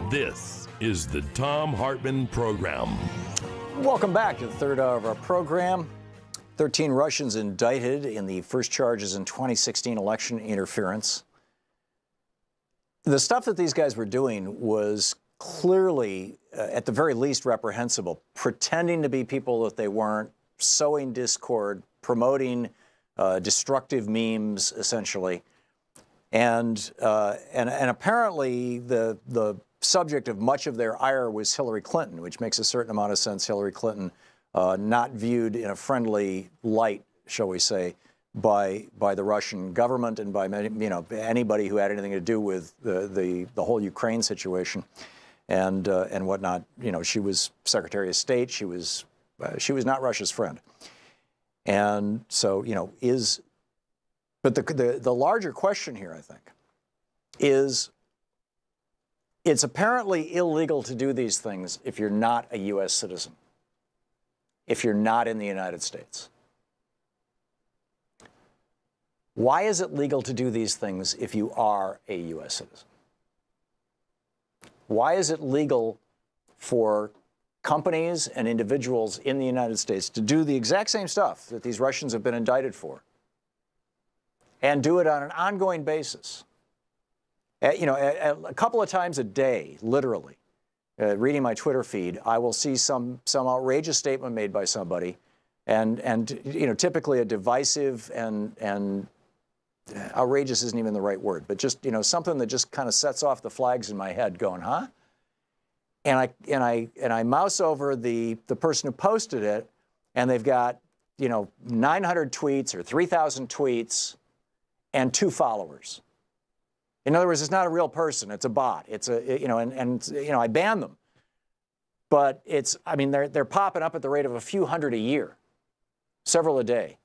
This is the Thom Hartmann Program. Welcome back to the third hour of our program. 13 Russians indicted in the first charges in 2016 election interference. The stuff that these guys were doing was clearly, at the very least, reprehensible. Pretending to be people that they weren't, sowing discord, promoting destructive memes, essentially. And apparently the subject of much of their ire was Hillary Clinton, which makes a certain amount of sense. Hillary Clinton not viewed in a friendly light, shall we say, by the Russian government and by anybody who had anything to do with the whole Ukraine situation and whatnot. She was Secretary of State. She was not Russia's friend. And so but the larger question here, I think, is it's apparently illegal to do these things if you're not a U.S. citizen, if you're not in the United States. Why is it legal to do these things if you are a U.S. citizen? Why is it legal for companies and individuals in the United States to do the exact same stuff that these Russians have been indicted for and do it on an ongoing basis? A couple of times a day, literally, reading my Twitter feed, I will see some outrageous statement made by somebody, and typically a divisive and outrageous isn't even the right word, but just something that just kind of sets off the flags in my head, going, huh? And I mouse over the person who posted it, and they've got 900 tweets or 3,000 tweets and 2 followers. In other words, it's not a real person. It's a bot. It's I ban them. But they're popping up at the rate of a few hundred a year, several a day.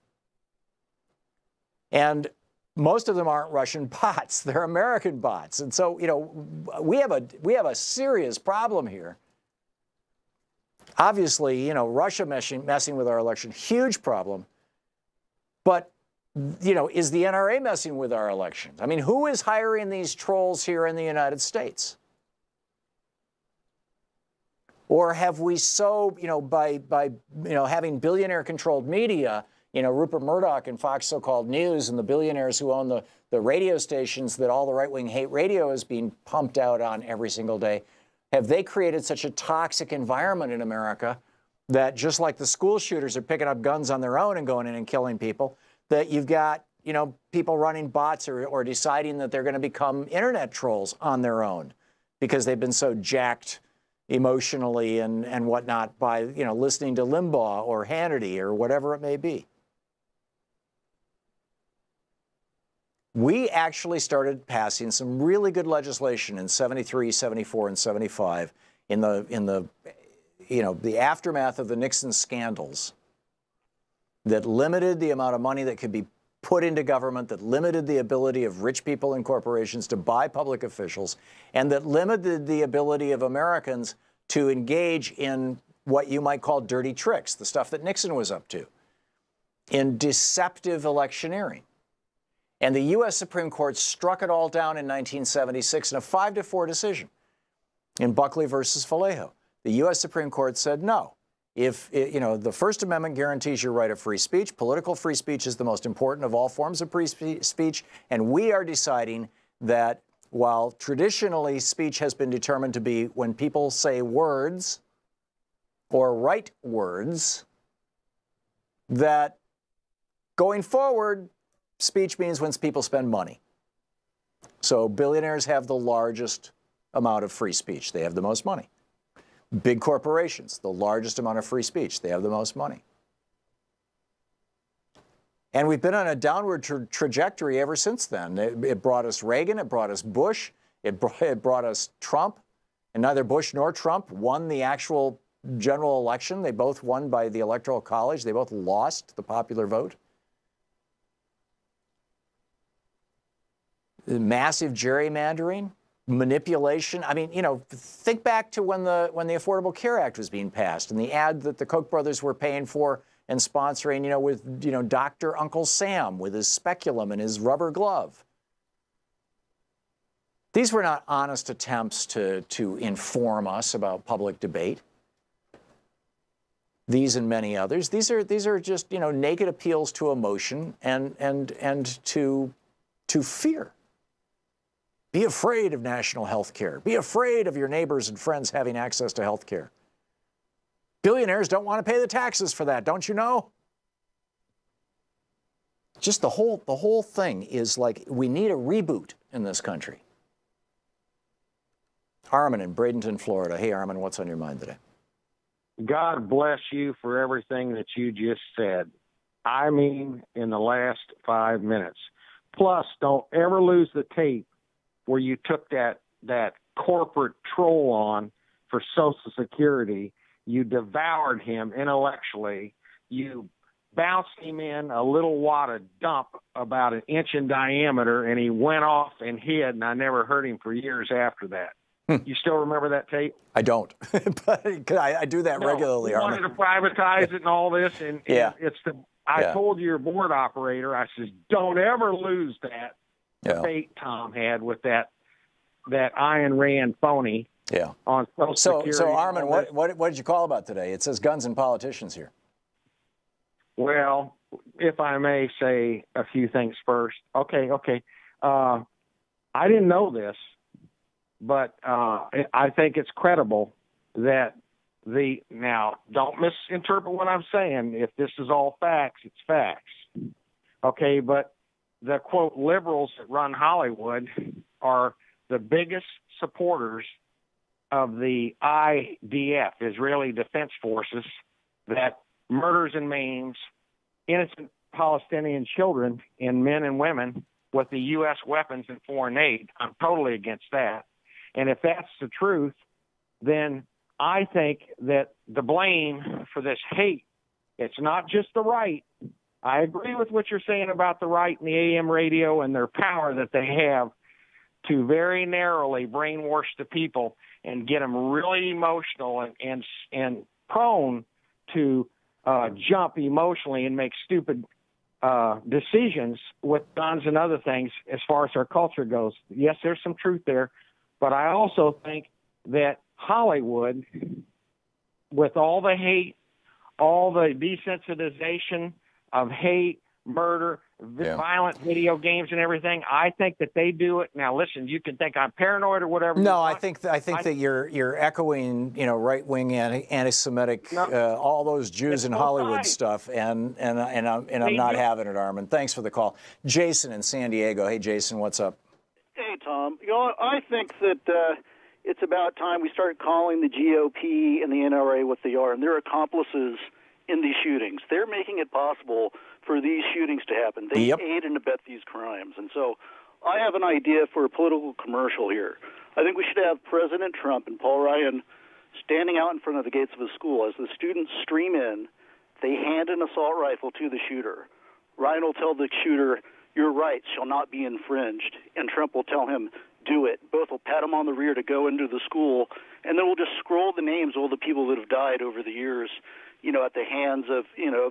And most of them aren't Russian bots. They're American bots. And so, we have a serious problem here. Obviously, Russia messing with our election, huge problem. But is the NRA messing with our elections? I mean, who is hiring these trolls here in the United States? Or have we by having billionaire-controlled media, You know, Rupert Murdoch and Fox So-Called News and the billionaires who own the radio stations that all the right-wing hate radio is being pumped out on every single day, have they created such a toxic environment in America that just like the school shooters are picking up guns on their own and going in and killing people, that you've got, you know, people running bots or deciding that they're going to become internet trolls on their own because they've been so jacked emotionally and whatnot by, you know, listening to Limbaugh or Hannity or whatever it may be. We actually started passing some really good legislation in 73, 74, and 75 in the you know, the aftermath of the Nixon scandals that limited the amount of money that could be put into government, that limited the ability of rich people and corporations to buy public officials, and that limited the ability of Americans to engage in what you might call dirty tricks, the stuff that Nixon was up to, in deceptive electioneering. And the U.S. Supreme Court struck it all down in 1976 in a 5-4 decision in Buckley versus Vallejo. The U.S. Supreme Court said no. If, you know, the First Amendment guarantees your right of free speech, political free speech is the most important of all forms of free speech, and we are deciding that while traditionally speech has been determined to be when people say words or write words, that going forward, speech means when people spend money. So billionaires have the largest amount of free speech. They have the most money. Big corporations, the largest amount of free speech. They have the most money. And we've been on a downward trajectory ever since then. It brought us Reagan, it brought us Bush, it brought us Trump. And neither Bush nor Trump won the actual general election. They both won by the Electoral College. They both lost the popular vote. Massive gerrymandering, manipulation. I mean, you know, think back to when the Affordable Care Act was being passed and the ad that the Koch brothers were paying for and sponsoring, you know, with, you know, Dr. Uncle Sam with his speculum and his rubber glove. These were not honest attempts to inform us about public debate. These and many others. These are just, you know, naked appeals to emotion and to fear. Be afraid of national health care. Be afraid of your neighbors and friends having access to health care. Billionaires don't want to pay the taxes for that, don't you know? Just the whole thing is like we need a reboot in this country. Armin in Bradenton, Florida. Hey, Armin, what's on your mind today? God bless you for everything that you just said. I mean, in the last 5 minutes. Plus, don't ever lose the tape where you took that corporate troll on for Social Security. You devoured him intellectually. You bounced him in a little wad of dump about an inch in diameter, and he went off and hid, and I never heard him for years after that. You still remember that tape? I don't, but I do that regularly. You wanted to privatize it and all this, and yeah. I told your board operator, I says, don't ever lose that debate Tom had with that Ayn Rand phony. Yeah. On Social Security. So Armin, what did you call about today? It says guns and politicians here. Well, if I may say a few things first. Okay. I didn't know this, but I think it's credible that now don't misinterpret what I'm saying. If this is all facts, it's facts. Okay, but the quote liberals that run Hollywood are the biggest supporters of the IDF, Israeli Defense Forces, that murders and maims innocent Palestinian children and men and women with the U.S. weapons and foreign aid. I'm totally against that. And if that's the truth, then I think that the blame for this hate, it's not just the right. I agree with what you're saying about the right and the AM radio and their power that they have to very narrowly brainwash the people and get them really emotional and prone to jump emotionally and make stupid decisions with guns and other things as far as our culture goes. Yes, there's some truth there, but I also think that Hollywood, with all the hate, all the desensitization, of hate, murder, violent video games and everything. I think that they do it. Now, listen, you can think I'm paranoid or whatever. No, I think that you're echoing, right-wing anti-Semitic, all those Jews in Hollywood stuff, and I'm not having it, Armin. Thanks for the call, Jason in San Diego. Hey, Jason, what's up? Hey, Tom. I think that it's about time we start calling the GOP and the NRA what they are, and they're accomplices in these shootings. They're making it possible for these shootings to happen. They aid and abet these crimes. And so I have an idea for a political commercial here. I think we should have President Trump and Paul Ryan standing out in front of the gates of a school. As the students stream in, they hand an assault rifle to the shooter. Ryan will tell the shooter, "Your rights shall not be infringed." And Trump will tell him, "Do it." Both will pat him on the rear to go into the school, and then we'll just scroll the names of all the people that have died over the years, at the hands of,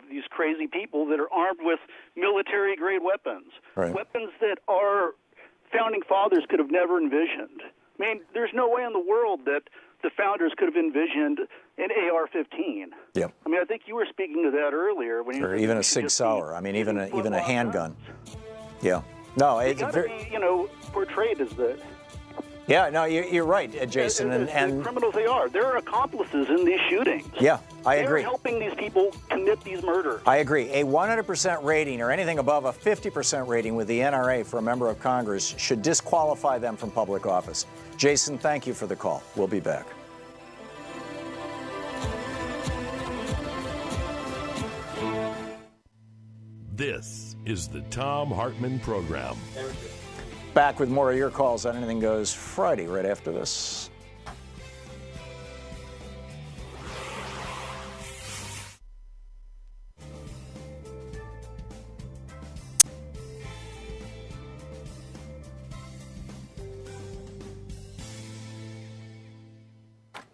these crazy people that are armed with military-grade weapons. Right. Weapons that our founding fathers could have never envisioned. I mean, there's no way in the world that the founders could have envisioned an AR-15. Yep. I mean, I think you were speaking to that earlier. When Or even a Sig Sauer. I mean, even a handgun. Yeah. No, it's got to be, portrayed as the... Yeah, no, you're right, Jason. And criminals they are. They're accomplices in these shootings. Yeah, I agree. They're helping these people commit these murders. I agree. A 100% rating or anything above a 50% rating with the NRA for a member of Congress should disqualify them from public office. Jason, thank you for the call. We'll be back. This is the Thom Hartmann Program. Back with more of your calls on Anything Goes Friday right after this.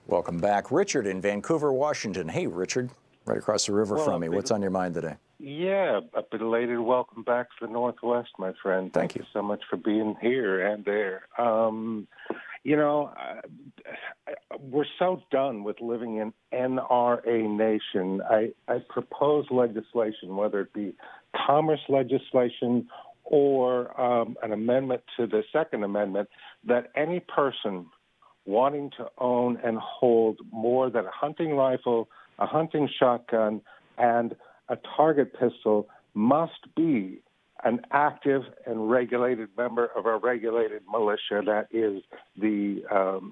Welcome back. Richard in Vancouver, Washington. Hey, Richard, right across the river from me. What's on your mind today? Yeah, a belated welcome back to the Northwest, my friend. Thank you so much for being here and there. We're so done with living in NRA nation. I propose legislation, whether it be commerce legislation or an amendment to the Second Amendment, that any person wanting to own and hold more than a hunting rifle, a hunting shotgun, and a target pistol must be an active and regulated member of a regulated militia, that is the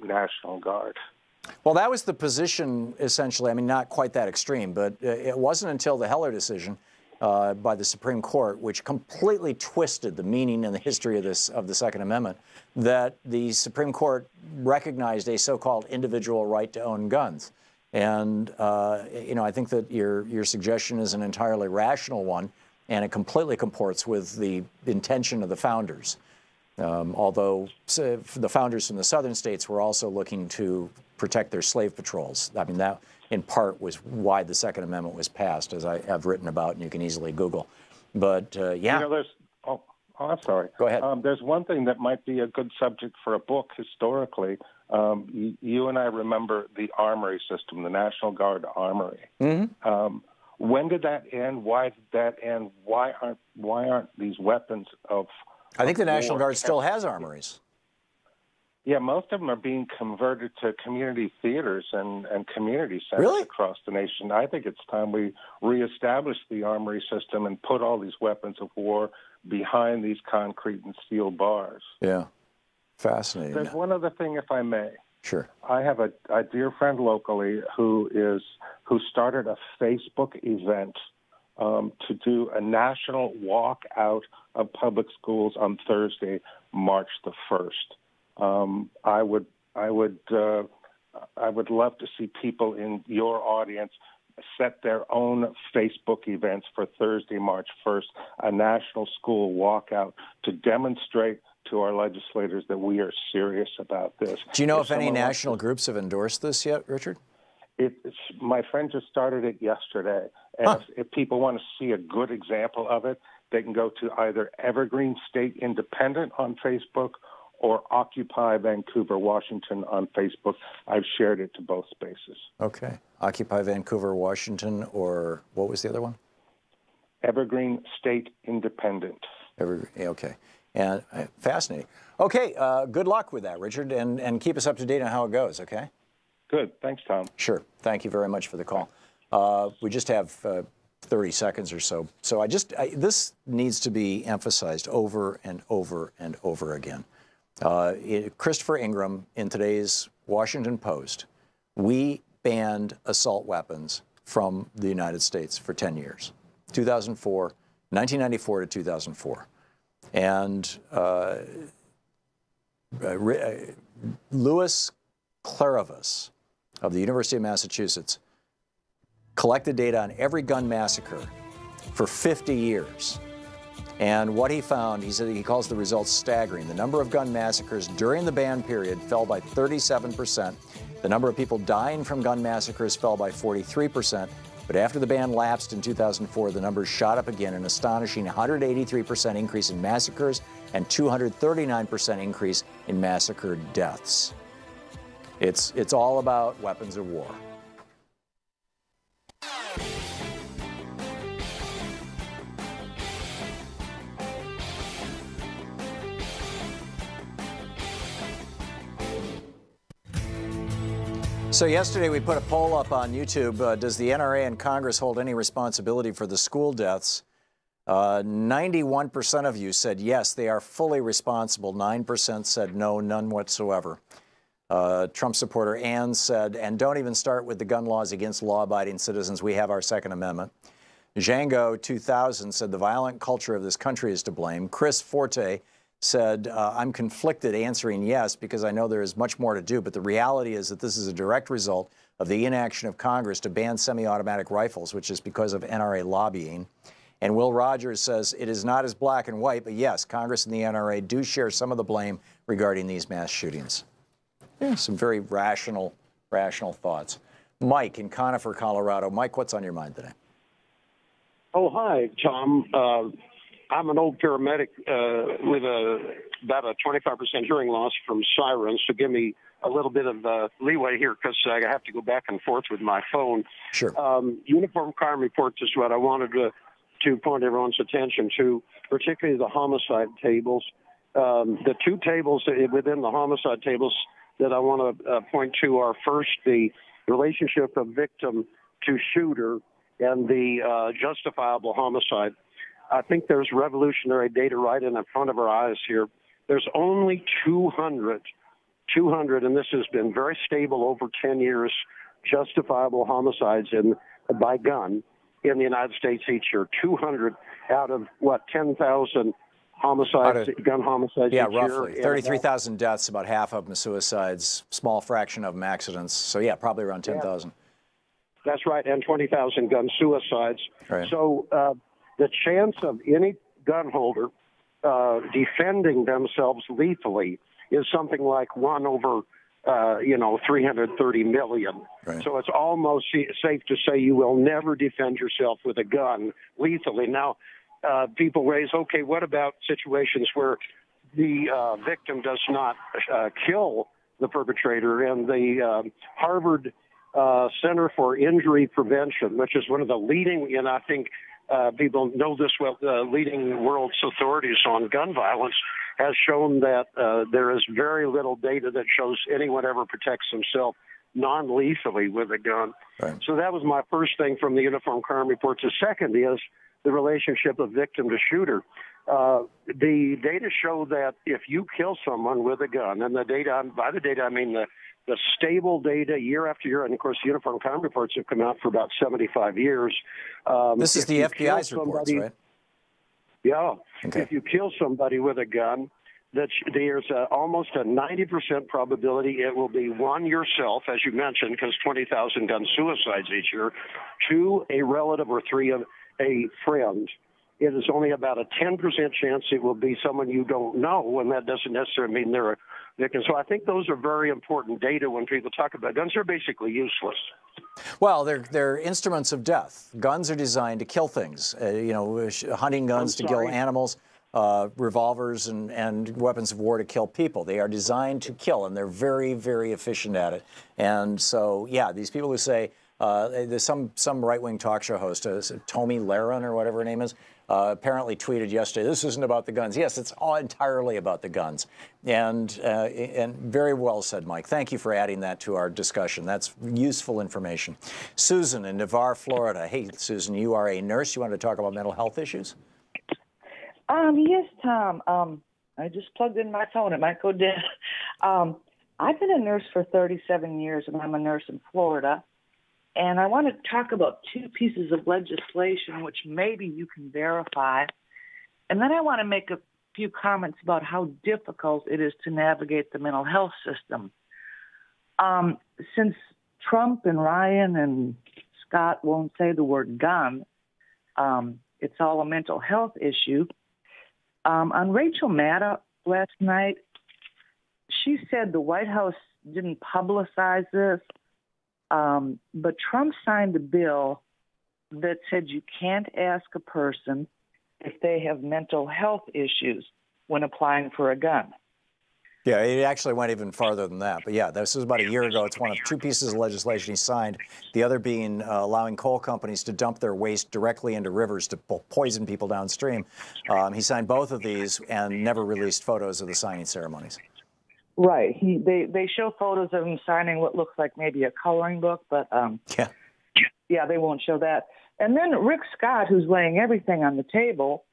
National Guard. Well, that was the position, essentially. I mean, not quite that extreme, but it wasn't until the Heller decision by the Supreme Court, which completely twisted the meaning and the history of the Second Amendment, that the Supreme Court recognized a so-called individual right to own guns. And, I think that your suggestion is an entirely rational one, and it completely comports with the intention of the founders. Although the founders from the southern states were also looking to protect their slave patrols. I mean, that in part was why the Second Amendment was passed, as I have written about, and you can easily Google. But, yeah. I'm sorry. Go ahead. There's one thing that might be a good subject for a book historically. You and I remember the armory system, the National Guard Armory. Mm-hmm. When did that end? Why did that end? Why aren't these weapons of... I think the National Guard still has armories. Yeah, most of them are being converted to community theaters and community centers across the nation. I think it's time we reestablish the armory system and put all these weapons of war behind these concrete and steel bars. Yeah, fascinating. There's one other thing, if I may. Sure. I have a dear friend locally who started a Facebook event to do a national walkout of public schools on Thursday, March the 1st. I would love to see people in your audience set their own Facebook events for Thursday, March 1st, a national school walkout to demonstrate to our legislators that we are serious about this. Do you know if any national groups have endorsed this yet, Richard? My friend just started it yesterday. And if people want to see a good example of it, they can go to either Evergreen State Independent on Facebook or Occupy Vancouver, Washington on Facebook. I've shared it to both spaces. Okay. Occupy Vancouver, Washington, or what was the other one? Evergreen State Independent. Okay. And fascinating. Okay, good luck with that, Richard, and keep us up to date on how it goes, okay? Good. Thanks, Tom. Sure. Thank you very much for the call. We just have 30 seconds or so. So this needs to be emphasized over and over and over again. Christopher Ingram in today's Washington Post, we banned assault weapons from the United States for 10 years, 1994 to 2004. And Louis Claravas of the University of Massachusetts collected data on every gun massacre for 50 years. And what he found, he said he calls the results staggering. The number of gun massacres during the ban period fell by 37%. The number of people dying from gun massacres fell by 43%. But after the ban lapsed in 2004, the numbers shot up again, an astonishing 183% increase in massacres and 239% increase in massacred deaths. It's all about weapons of war. So yesterday we put a poll up on YouTube. Does the NRA and Congress hold any responsibility for the school deaths? 91% of you said yes, they are fully responsible. 9% said no, none whatsoever. Trump supporter Ann said, and don't even start with the gun laws against law-abiding citizens. We have our Second Amendment. Django 2000 said the violent culture of this country is to blame. Chris Forte said, I'm conflicted answering yes because I know there is much more to do, but the reality is that this is a direct result of the inaction of Congress to ban semi-automatic rifles, which is because of NRA lobbying. And Will Rogers says it is not as black and white, but yes, Congress and the NRA do share some of the blame regarding these mass shootings. Yeah, some very rational thoughts. Mike in Conifer, Colorado. Mike, what's on your mind today? Oh, hi, Tom. I'm an old paramedic with about a 25% hearing loss from sirens, so give me a little bit of leeway here because I have to go back and forth with my phone. Sure. Uniform crime reports is what I wanted to point everyone's attention to, particularly the homicide tables. The two tables within the homicide tables that I want to point to are first the relationship of victim to shooter and the justifiable homicide. I think there's revolutionary data right in front of our eyes here. There's only 200, and this has been very stable over 10 years, justifiable homicides by gun in the United States each year. 200 out of, 10,000 homicides, gun homicides each year? Yeah, roughly. 33,000 deaths, about half of them suicides, small fraction of them accidents. So, yeah, probably around 10,000. That's right, and 20,000 gun suicides. Right. So the chance of any gun holder defending themselves lethally is something like 1 over, 330 million. Right. So it's almost safe to say you will never defend yourself with a gun lethally. Now, people raise, okay, what about situations where the victim does not kill the perpetrator? And the Harvard Center for Injury Prevention, which is one of the leading, and I think people know this well, the leading world's authorities on gun violence, has shown that there is very little data that shows anyone ever protects himself non-lethally with a gun. Right. So that was my first thing from the Uniform Crime Reports. The second is the relationship of victim to shooter. The data show that if you kill someone with a gun, and the data, by the data I mean the stable data year after year, and of course Uniform Crime Reports have come out for about 75 years. This is the FBI's reports, right? Yeah. Okay. If you kill somebody with a gun, there's almost a 90% probability it will be 1, yourself, as you mentioned, because 20,000 gun suicides each year, 2, a relative, or 3, a friend. It is only about a 10% chance it will be someone you don't know, and that doesn't necessarily mean they're a victim. So I think those are very important data when people talk about guns. They're basically useless. Well, they're instruments of death. Guns are designed to kill things. Hunting guns to kill animals, revolvers and weapons of war to kill people. They are designed to kill, and they're very, very efficient at it. And so, yeah, these people who say, There's some right-wing talk show host, Tommy Lahren or whatever her name is, apparently tweeted yesterday, this isn't about the guns. Yes, it's all entirely about the guns. And very well said, Mike. Thank you for adding that to our discussion. That's useful information. Susan in Navarre, Florida. Hey, Susan, you are a nurse. You wanted to talk about mental health issues? Yes, Tom. I just plugged in my phone. It might go dead. I've been a nurse for 37 years, and I'm a nurse in Florida. And I want to talk about two pieces of legislation which maybe you can verify. And then I want to make a few comments about how difficult it is to navigate the mental health system. Since Trump and Ryan and Scott won't say the word gun, it's all a mental health issue. On Rachel Maddow last night, she said the White House didn't publicize this, but Trump signed a bill that said you can't ask a person if they have mental health issues when applying for a gun. Yeah, it actually went even farther than that. But yeah, this was about a year ago. It's one of two pieces of legislation he signed, the other being allowing coal companies to dump their waste directly into rivers to poison people downstream. He signed both of these and never released photos of the signing ceremonies. Right. They show photos of him signing what looks like maybe a coloring book, but yeah, they won't show that. And then Rick Scott, who's laying everything on the table,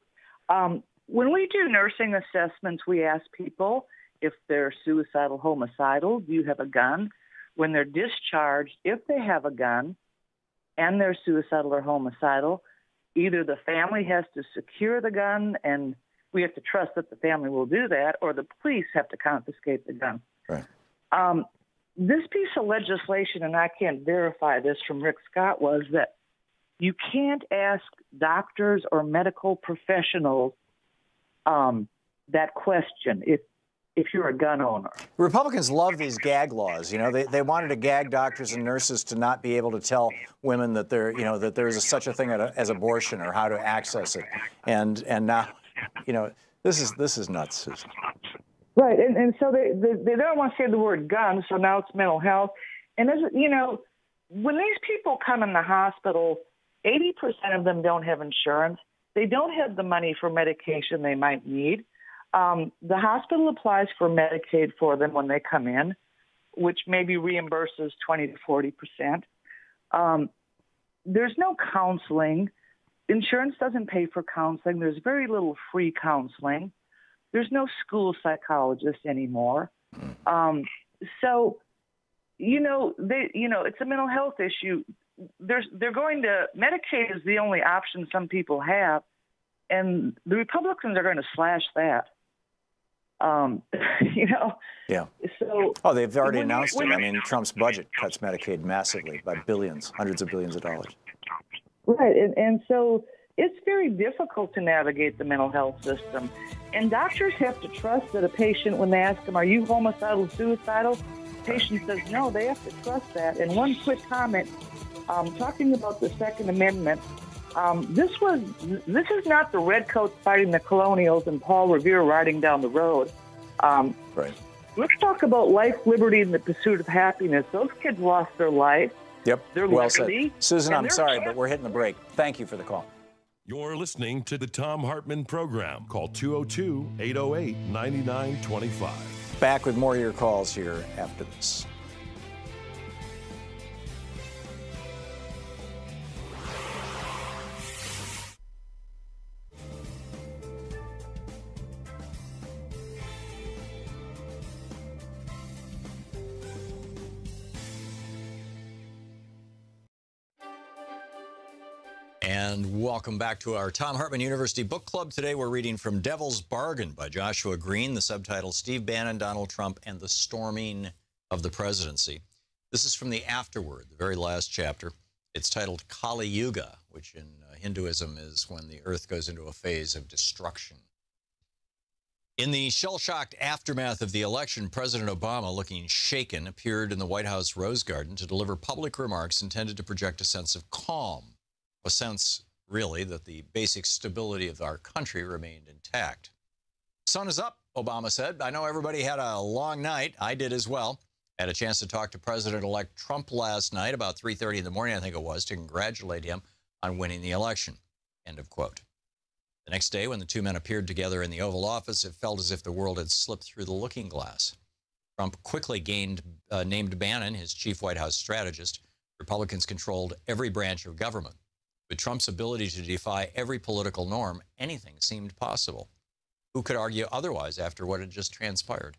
when we do nursing assessments, we ask people if they're suicidal, homicidal, do you have a gun? When they're discharged, if they have a gun and they're suicidal or homicidal, either the family has to secure the gun and we have to trust that the family will do that, or the police have to confiscate the gun. Right. This piece of legislation, and I can't verify this from Rick Scott, was that you can't ask doctors or medical professionals that question if you're a gun owner. Republicans love these gag laws. You know, they wanted to gag doctors and nurses to not be able to tell women that that there's such a thing as abortion or how to access it. And now, this is nuts, Susan. Right, and so they don't want to say the word gun, so now it's mental health. And as when these people come in the hospital, 80% of them don't have insurance. They don't have the money for medication they might need. The hospital applies for Medicaid for them when they come in, which maybe reimburses 20 to 40%. There's no counseling. Insurance doesn't pay for counseling. There's very little free counseling. There's no school psychologist anymore. So, it's a mental health issue. Medicaid is the only option some people have, and the Republicans are going to slash that. Yeah. So, they've already announced it. I mean, Trump's budget cuts Medicaid massively by billions, hundreds of billions of dollars. Right, and so it's very difficult to navigate the mental health system. And doctors have to trust that a patient, when they ask them, are you homicidal, suicidal? The patient says no, they have to trust that. And one quick comment, talking about the Second Amendment, this is not the redcoats fighting the colonials and Paul Revere riding down the road. Right. Let's talk about life, liberty, and the pursuit of happiness. Those kids lost their life. Yep. They're well liberty, said. Susan, I'm sorry, but we're hitting the break. Thank you for the call. You're listening to the Thom Hartmann Program. Call 202-808-9925. Back with more of your calls here after this. And welcome back to our Thom Hartmann University Book Club. Today we're reading from Devil's Bargain by Joshua Green, the subtitle Steve Bannon, Donald Trump, and the Storming of the Presidency. This is from the afterword, the very last chapter. It's titled Kali Yuga, which in Hinduism is when the earth goes into a phase of destruction. In the shell-shocked aftermath of the election, President Obama, looking shaken, appeared in the White House Rose Garden to deliver public remarks intended to project a sense of calm. A sense, really, that the basic stability of our country remained intact. Sun is up, Obama said. I know everybody had a long night. I did as well. I had a chance to talk to President-elect Trump last night about 3:30 in the morning, I think it was, to congratulate him on winning the election." End of quote. The next day, when the two men appeared together in the Oval Office, it felt as if the world had slipped through the looking glass. Trump quickly named Bannon his chief White House strategist. Republicans controlled every branch of government. With Trump's ability to defy every political norm, anything seemed possible. Who could argue otherwise after what had just transpired?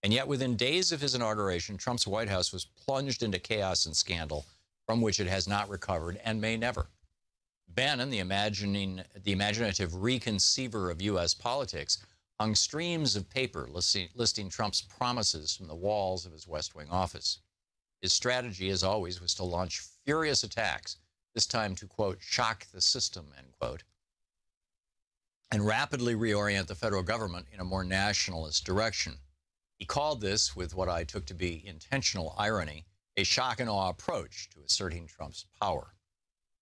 And yet, within days of his inauguration, Trump's White House was plunged into chaos and scandal from which it has not recovered and may never. Bannon, the imaginative reconceiver of U.S. politics, hung streams of paper listing Trump's promises from the walls of his West Wing office. His strategy, as always, was to launch furious attacks, this time to, quote, shock the system, end quote, and rapidly reorient the federal government in a more nationalist direction. He called this, with what I took to be intentional irony, a shock and awe approach to asserting Trump's power.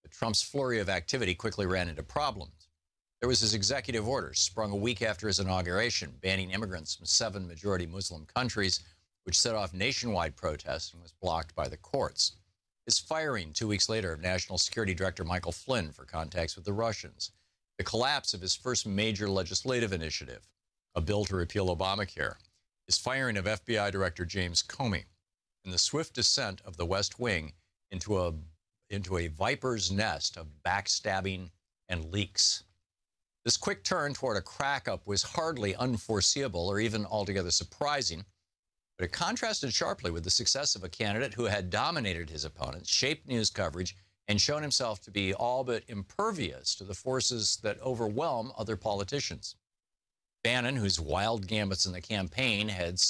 But Trump's flurry of activity quickly ran into problems. There was his executive order, sprung a week after his inauguration, banning immigrants from 7 majority Muslim countries, which set off nationwide protests and was blocked by the courts. His firing 2 weeks later of National Security Director Michael Flynn for contacts with the Russians. The collapse of his first major legislative initiative, a bill to repeal Obamacare. His firing of FBI Director James Comey. And the swift descent of the West Wing into a viper's nest of backstabbing and leaks. This quick turn toward a crack-up was hardly unforeseeable or even altogether surprising, but it contrasted sharply with the success of a candidate who had dominated his opponents, shaped news coverage, and shown himself to be all but impervious to the forces that overwhelm other politicians. Bannon, whose wild gambits in the campaign had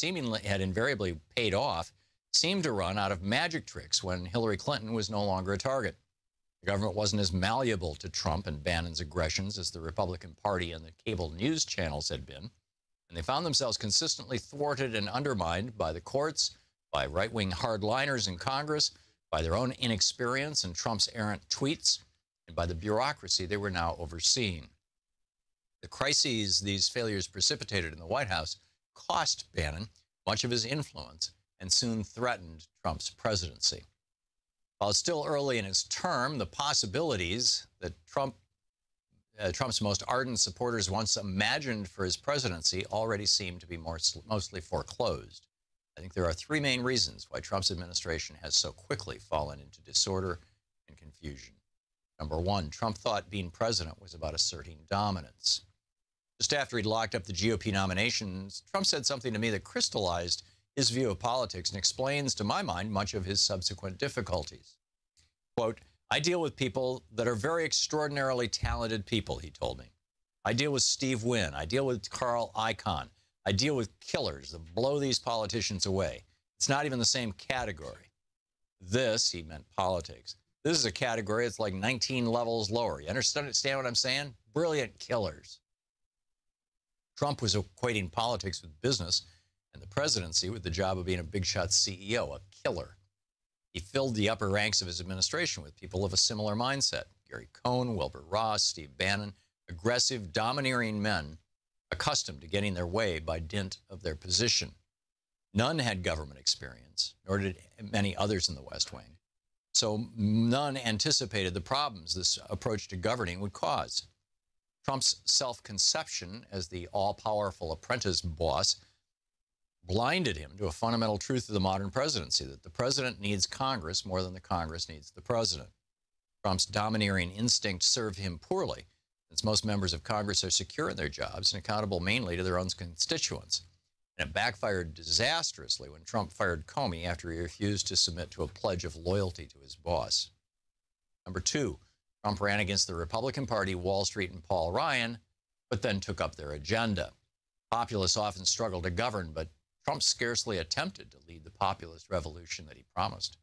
invariably paid off, seemed to run out of magic tricks when Hillary Clinton was no longer a target. The government wasn't as malleable to Trump and Bannon's aggressions as the Republican Party and the cable news channels had been, and they found themselves consistently thwarted and undermined by the courts, by right-wing hardliners in Congress, by their own inexperience and Trump's errant tweets, and by the bureaucracy they were now overseeing. The crises these failures precipitated in the White House cost Bannon much of his influence and soon threatened Trump's presidency. While still early in his term, the possibilities that Trump's most ardent supporters once imagined for his presidency already seem to be mostly foreclosed. I think there are 3 main reasons why Trump's administration has so quickly fallen into disorder and confusion. Number 1, Trump thought being president was about asserting dominance. Just after he'd locked up the GOP nominations, Trump said something to me that crystallized his view of politics and explains, to my mind, much of his subsequent difficulties. Quote, "I deal with people that are very extraordinarily talented people," he told me. "I deal with Steve Wynn. I deal with Carl Icahn. I deal with killers that blow these politicians away. It's not even the same category. This," he meant politics, "this is a category that's like 19 levels lower. You understand what I'm saying? Brilliant killers." Trump was equating politics with business and the presidency with the job of being a big shot CEO, a killer. He filled the upper ranks of his administration with people of a similar mindset. Gary Cohn, Wilbur Ross, Steve Bannon, aggressive, domineering men accustomed to getting their way by dint of their position. None had government experience, nor did many others in the West Wing. So none anticipated the problems this approach to governing would cause. Trump's self-conception as the all-powerful apprentice boss blinded him to a fundamental truth of the modern presidency, that the president needs Congress more than the Congress needs the president. Trump's domineering instinct served him poorly, since most members of Congress are secure in their jobs and accountable mainly to their own constituents. And it backfired disastrously when Trump fired Comey after he refused to submit to a pledge of loyalty to his boss. Number 2, Trump ran against the Republican Party, Wall Street, and Paul Ryan, but then took up their agenda. Populists often struggle to govern, but Trump scarcely attempted to lead the populist revolution that he promised.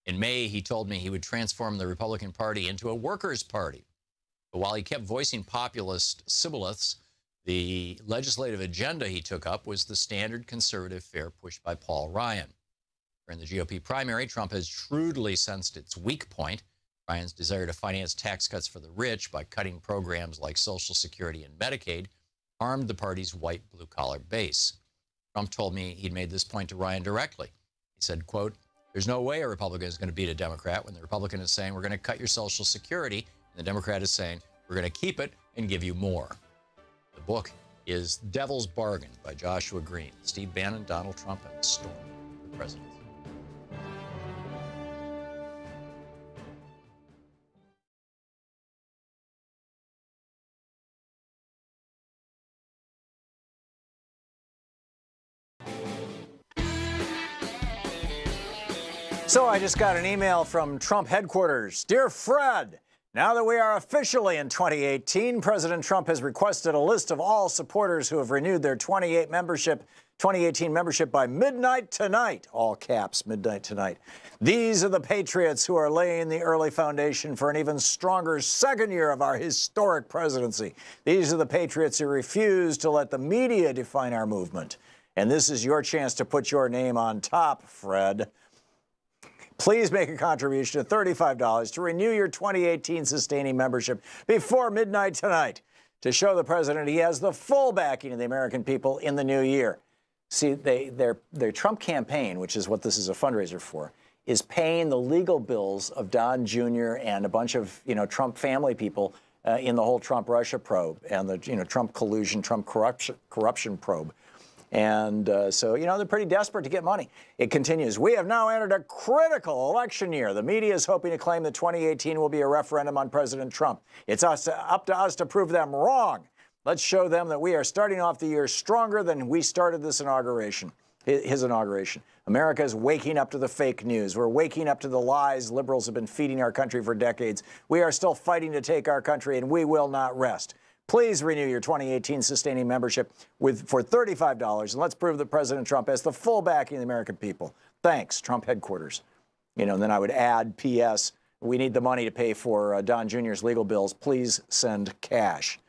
In May, he told me he would transform the Republican Party into a workers' party. But while he kept voicing populist shibboleths, the legislative agenda he took up was the standard conservative fare pushed by Paul Ryan. During the GOP primary, Trump has shrewdly sensed its weak point, Ryan's desire to finance tax cuts for the rich by cutting programs like Social Security and Medicaid, harmed the party's white blue-collar base. Trump told me he'd made this point to Ryan directly. He said, quote, "There's no way a Republican is going to beat a Democrat when the Republican is saying we're going to cut your Social Security, and the Democrat is saying we're going to keep it and give you more." The book is Devil's Bargain by Joshua Green, Steve Bannon, Donald Trump, and the Storm for the Presidency. So I just got an email from Trump headquarters. Dear Fred, now that we are officially in 2018, President Trump has requested a list of all supporters who have renewed their 2018 membership by midnight tonight. All caps, midnight tonight. These are the patriots who are laying the early foundation for an even stronger second year of our historic presidency. These are the patriots who refuse to let the media define our movement. And this is your chance to put your name on top, Fred. Please make a contribution of $35 to renew your 2018 sustaining membership before midnight tonight to show the president he has the full backing of the American people in the new year. See, their Trump campaign, which is what this is a fundraiser for, is paying the legal bills of Don Jr. and a bunch of, Trump family people in the whole Trump-Russia probe and the, Trump collusion, Trump corruption probe. And so, they're pretty desperate to get money. It continues. We have now entered a critical election year. The media is hoping to claim that 2018 will be a referendum on President Trump. It's up to us to prove them wrong. Let's show them that we are starting off the year stronger than we started this inauguration, his inauguration. America is waking up to the fake news. We're waking up to the lies liberals have been feeding our country for decades. We are still fighting to take our country, and we will not rest. Please renew your 2018 sustaining membership for $35, and let's prove that President Trump has the full backing of the American people. Thanks, Trump headquarters. And then I would add, P.S., we need the money to pay for Don Jr.'s legal bills. Please send cash.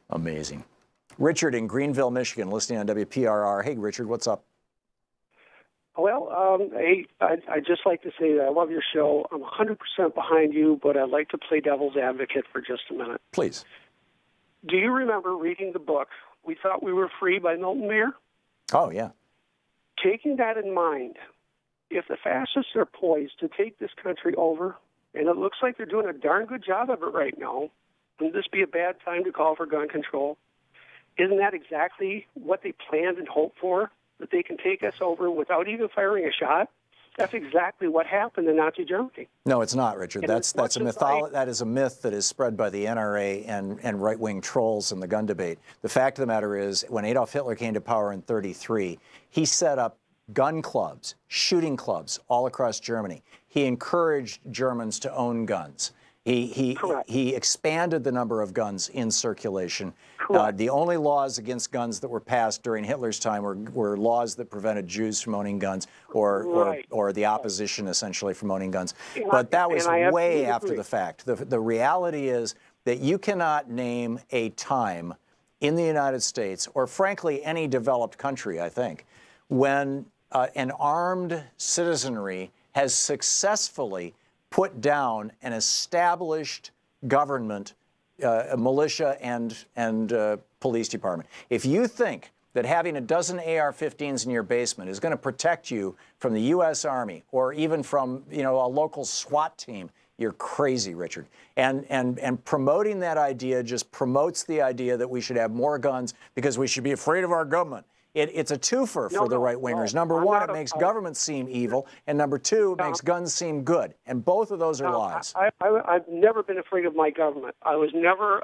Amazing. Richard in Greenville, Michigan, listening on WPRR. Hey, Richard, what's up? Well, hey, I'd just like to say that I love your show. I'm 100% behind you, but I'd like to play devil's advocate for just a minute. Please. Do you remember reading the book, We Thought We Were Free by Milton Mayer? Oh, yeah. Taking that in mind, if the fascists are poised to take this country over, and it looks like they're doing a darn good job of it right now, wouldn't this be a bad time to call for gun control? Isn't that exactly what they planned and hoped for, that they can take us over without even firing a shot? That's exactly what happened in Nazi Germany. No, it's not, Richard. And That's a that is a myth that is spread by the NRA and right-wing trolls in the gun debate. The fact of the matter is, when Adolf Hitler came to power in 1933, he set up gun clubs, shooting clubs all across Germany. He encouraged Germans to own guns. He expanded the number of guns in circulation. The only laws against guns that were passed during Hitler's time were laws that prevented Jews from owning guns or the opposition, essentially, from owning guns. But that was way after the fact. The reality is that you cannot name a time in the United States, or frankly any developed country, I think, when an armed citizenry has successfully put down an established government, militia, and police department. If you think that having a dozen AR-15s in your basement is going to protect you from the U.S. Army or even from a local SWAT team, you're crazy, Richard. And promoting that idea just promotes the idea that we should have more guns because we should be afraid of our government. It's a twofer for the right-wingers. Number one, it makes government seem evil, and number two, it makes guns seem good. And both of those are lies. I've never been afraid of my government. I was never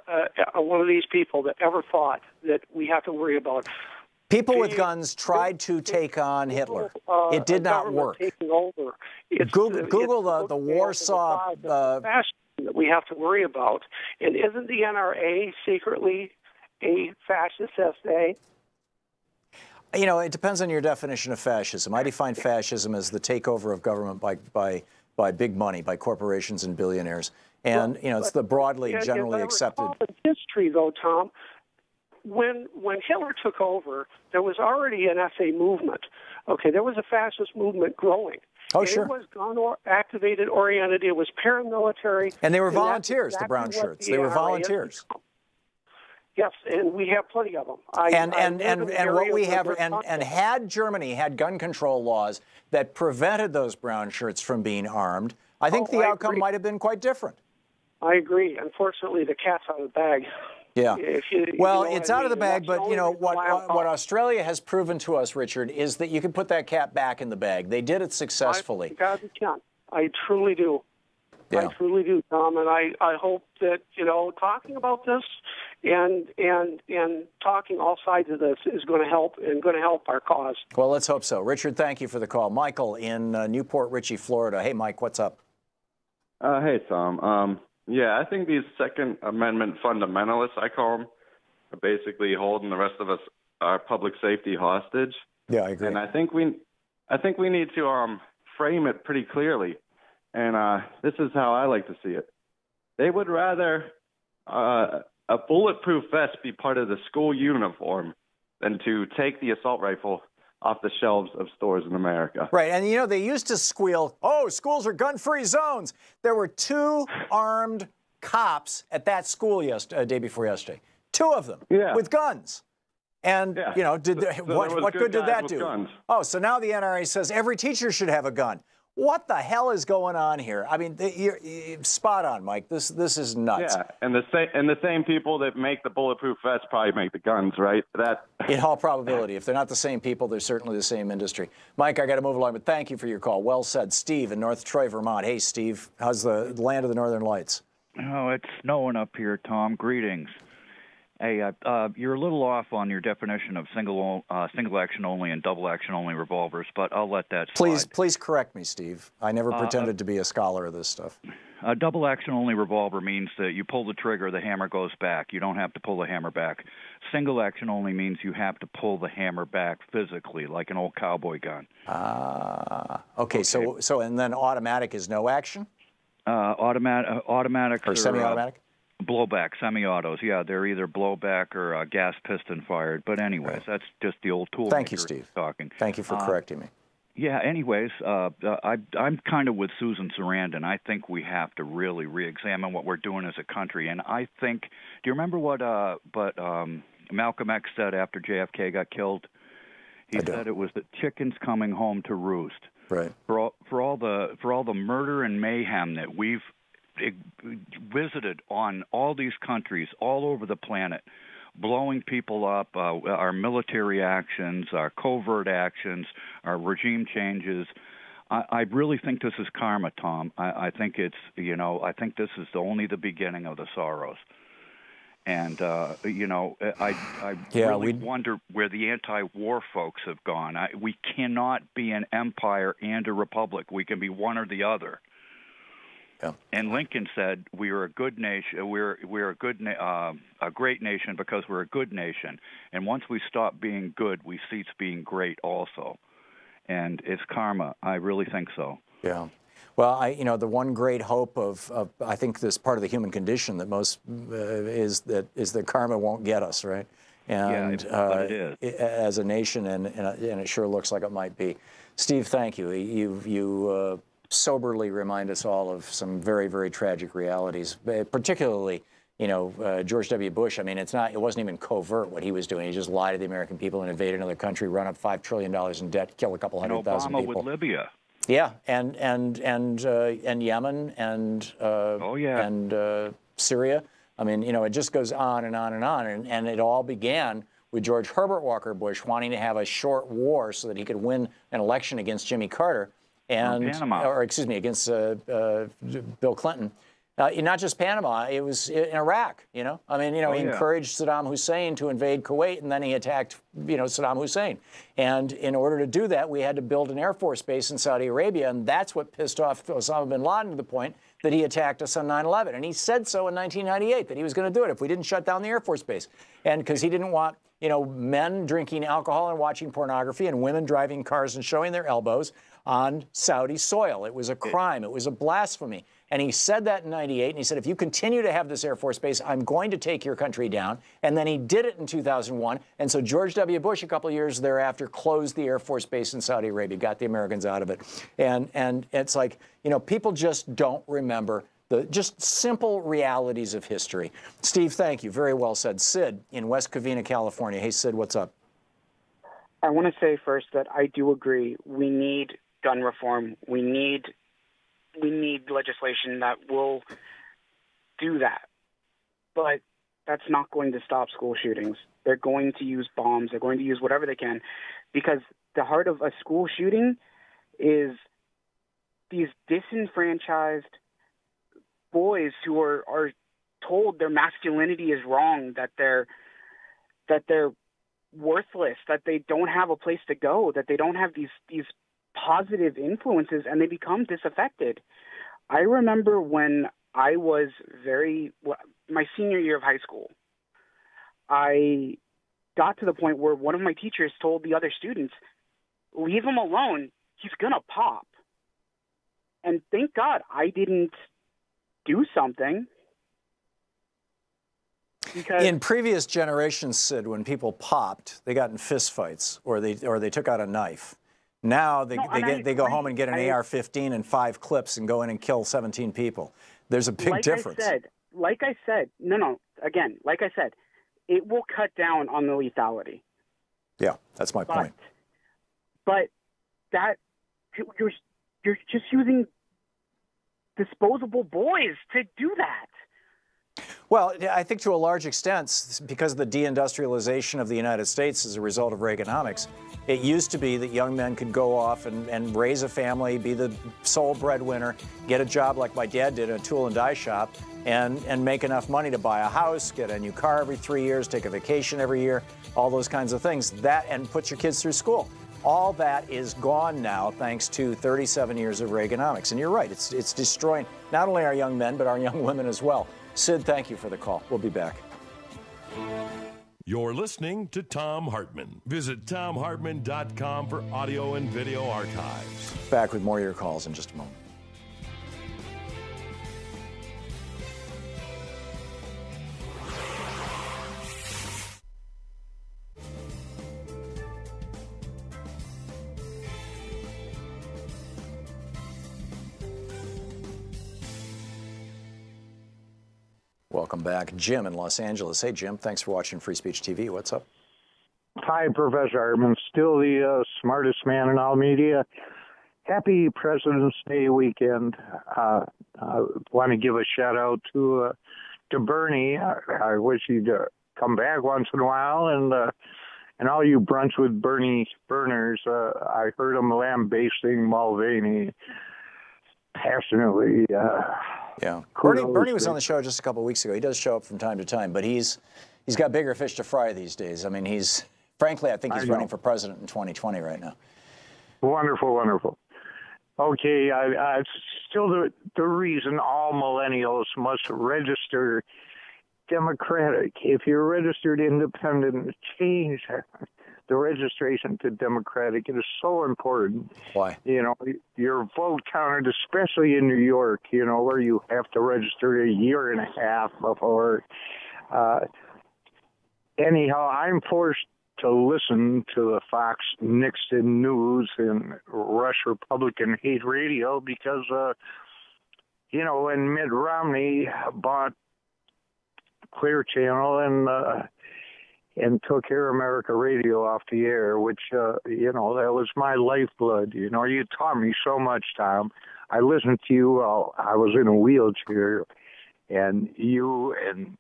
one of these people that ever thought that we have to worry about. People with guns tried to take on Hitler. It did not work. Taking over. Google the Warsaw fascism that we have to worry about. And isn't the NRA secretly a fascist SA? It depends on your definition of fascism. I define fascism as the takeover of government by big money, by corporations and billionaires. And, it's the broadly, generally accepted. In history, though, Tom, when Hitler took over, there was already an SA movement. Okay, there was a fascist movement growing. Oh, sure. It was gun-activated, oriented. It was paramilitary. And they were volunteers, the brown shirts. They were volunteers. Yes, and we have plenty of them. And what we have, and had Germany had gun control laws that prevented those brown shirts from being armed, I think the outcome might have been quite different. I agree. Unfortunately, the cat's out of the bag. Yeah. Well, you know it's what I out of the mean, bag, and that's but the you know only reason why what Australia has proven to us, Richard, is that you can put that cat back in the bag. They did it successfully. God, you can. I truly do. Yeah. I truly do, Tom, and I hope that, you know, talking about this and talking all sides of this is going to help our cause. Well, let's hope so. Richard, thank you for the call. Michael in Newport Richey, Florida. Hey, Mike, what's up? Hey, Tom. Yeah, I think these Second Amendment fundamentalists, I call them, are basically holding the rest of us, our public safety, hostage. Yeah, I agree. And I think we need to frame it pretty clearly. And this is how I like to see it. They would rather a bulletproof vest be part of the school uniform than to take the assault rifle off the shelves of stores in America. Right, and you know, they used to squeal, oh, schools are gun-free zones. There were 2 armed cops at that school day before yesterday. 2 of them with guns. And, you know, what good did that do? Guns. Oh, so now the NRA says every teacher should have a gun. What the hell is going on here? I mean, you're spot on, Mike. This is nuts. Yeah, and the same people that make the bulletproof vests probably make the guns, right? In all probability, if they're not the same people, they're certainly the same industry. Mike, I got to move along, but thank you for your call. Well said, Steve in North Troy, Vermont. Hey, Steve, how's the land of the Northern Lights? Oh, it's snowing up here, Tom. Greetings. Hey, you're a little off on your definition of single action only and double action only revolvers, but I'll let that slide. Please correct me, Steve. I never pretended to be a scholar of this stuff. A double action only revolver means that you pull the trigger, the hammer goes back. You don't have to pull the hammer back. Single action only means you have to pull the hammer back physically, like an old cowboy gun. Okay. So and then automatic is no action? Automatic or semi-automatic? Blowback, semi-autos, yeah, they're either blowback or gas piston fired. But anyways, that's just the old tool. Thank you, Steve. Talking. Thank you for correcting me. Yeah. Anyways, I'm kind of with Susan Sarandon. I think we have to really re-examine what we're doing as a country. And I think, do you remember what Malcolm X said after JFK got killed? He said it was the chickens coming home to roost. Right. For all the murder and mayhem that we've visited on all these countries all over the planet, blowing people up, our military actions, our covert actions, our regime changes. I really think this is karma, Tom. I think it's, I think this is only the beginning of the sorrows. And, I really wonder where the anti-war folks have gone. We cannot be an empire and a republic. We can be one or the other. Yeah. And Lincoln said, "We are a good nation. We're a great nation because we're a good nation. And once we stop being good, we cease being great also. And it's karma. I really think so." Yeah. Well, the one great hope of I think this part of the human condition that most is that karma won't get us, right? And but it is. As a nation, and it sure looks like it might be. Steve, thank you. You soberly remind us all of some very, very tragic realities, particularly, George W. Bush. I mean, it wasn't even covert what he was doing. He just lied to the American people and invaded another country, run up $5 trillion in debt, kill a couple 100,000 people. And Obama with Libya. Yeah, and Yemen and and Syria. I mean, it just goes on and on and on, and it all began with George Herbert Walker Bush wanting to have a short war so that he could win an election against Jimmy Carter. Against Bill Clinton. Not just Panama, it was in Iraq, He encouraged Saddam Hussein to invade Kuwait, and then he attacked, Saddam Hussein. And in order to do that, we had to build an Air Force base in Saudi Arabia, and that's what pissed off Osama bin Laden to the point that he attacked us on 9/11. And he said so in 1998, that he was going to do it if we didn't shut down the Air Force base. And because he didn't want, men drinking alcohol and watching pornography and women driving cars and showing their elbows on Saudi soil. It was a crime. It was a blasphemy. And he said that in 98, and he said, if you continue to have this Air Force base, I'm going to take your country down. And then he did it in 2001. And so George W. Bush, a couple of years thereafter, closed the Air Force base in Saudi Arabia, got the Americans out of it. And it's like, people just don't remember The just simple realities of history. Steve, thank you. Very well said. Sid in West Covina, California. Hey, Sid, what's up? I want to say first that I do agree. We need gun reform. We need legislation that will do that. But that's not going to stop school shootings. They're going to use bombs. They're going to use whatever they can, because the heart of a school shooting is these disenfranchised boys who are told their masculinity is wrong, that they're worthless, that they don't have a place to go, that they don't have these positive influences, and they become disaffected. I remember when I was my senior year of high school, I got to the point where one of my teachers told the other students, leave him alone, he's gonna pop. And thank God I didn't do something. Because in previous generations, Sid, when people popped, they got in fistfights or they took out a knife. Now they go home and get an AR-15 and 5 clips and go in and kill 17 people. There's a big difference. Like I said, it will cut down on the lethality. Yeah, that's my point. But that you're just using disposable boys to do that. Well, I think to a large extent, because of the deindustrialization of the United States as a result of Reaganomics, it used to be that young men could go off and raise a family, be the sole breadwinner, get a job like my dad did in a tool and die shop, and make enough money to buy a house, get a new car every 3 years, take a vacation every year, all those kinds of things, and put your kids through school. All that is gone now thanks to 37 years of Reaganomics. And you're right, it's destroying not only our young men, but our young women as well. Sid, thank you for the call. We'll be back. You're listening to Thom Hartmann. Visit thomhartmann.com for audio and video archives. Back with more of your calls in just a moment. Welcome back. Jim in Los Angeles. Hey, Jim, thanks for watching Free Speech TV. What's up? Hi, Professor Hartmann. Still the smartest man in all media. Happy President's Day weekend. I want to give a shout-out to Bernie. I wish he'd come back once in a while. And all you Brunch with Bernie burners, I heard him lambasting Mulvaney passionately. Yeah, Bernie was on the show just a couple of weeks ago. He does show up from time to time, but he's got bigger fish to fry these days. I mean, frankly, I think he's running for president in 2020 right now. Wonderful, wonderful. Okay, I still the reason all millennials must register Democratic. If you're registered independent, change the registration to Democratic. It is so important. Why? You know, your vote counted, especially in New York, you know, where you have to register a year and a half before. Anyhow, I'm forced to listen to the Fox Nixon News and Rush Republican Hate Radio because, you know, when Mitt Romney bought Clear Channel and took Air America Radio off the air, which, you know, that was my lifeblood. You know, you taught me so much, Tom. I listened to you while I was in a wheelchair, and you and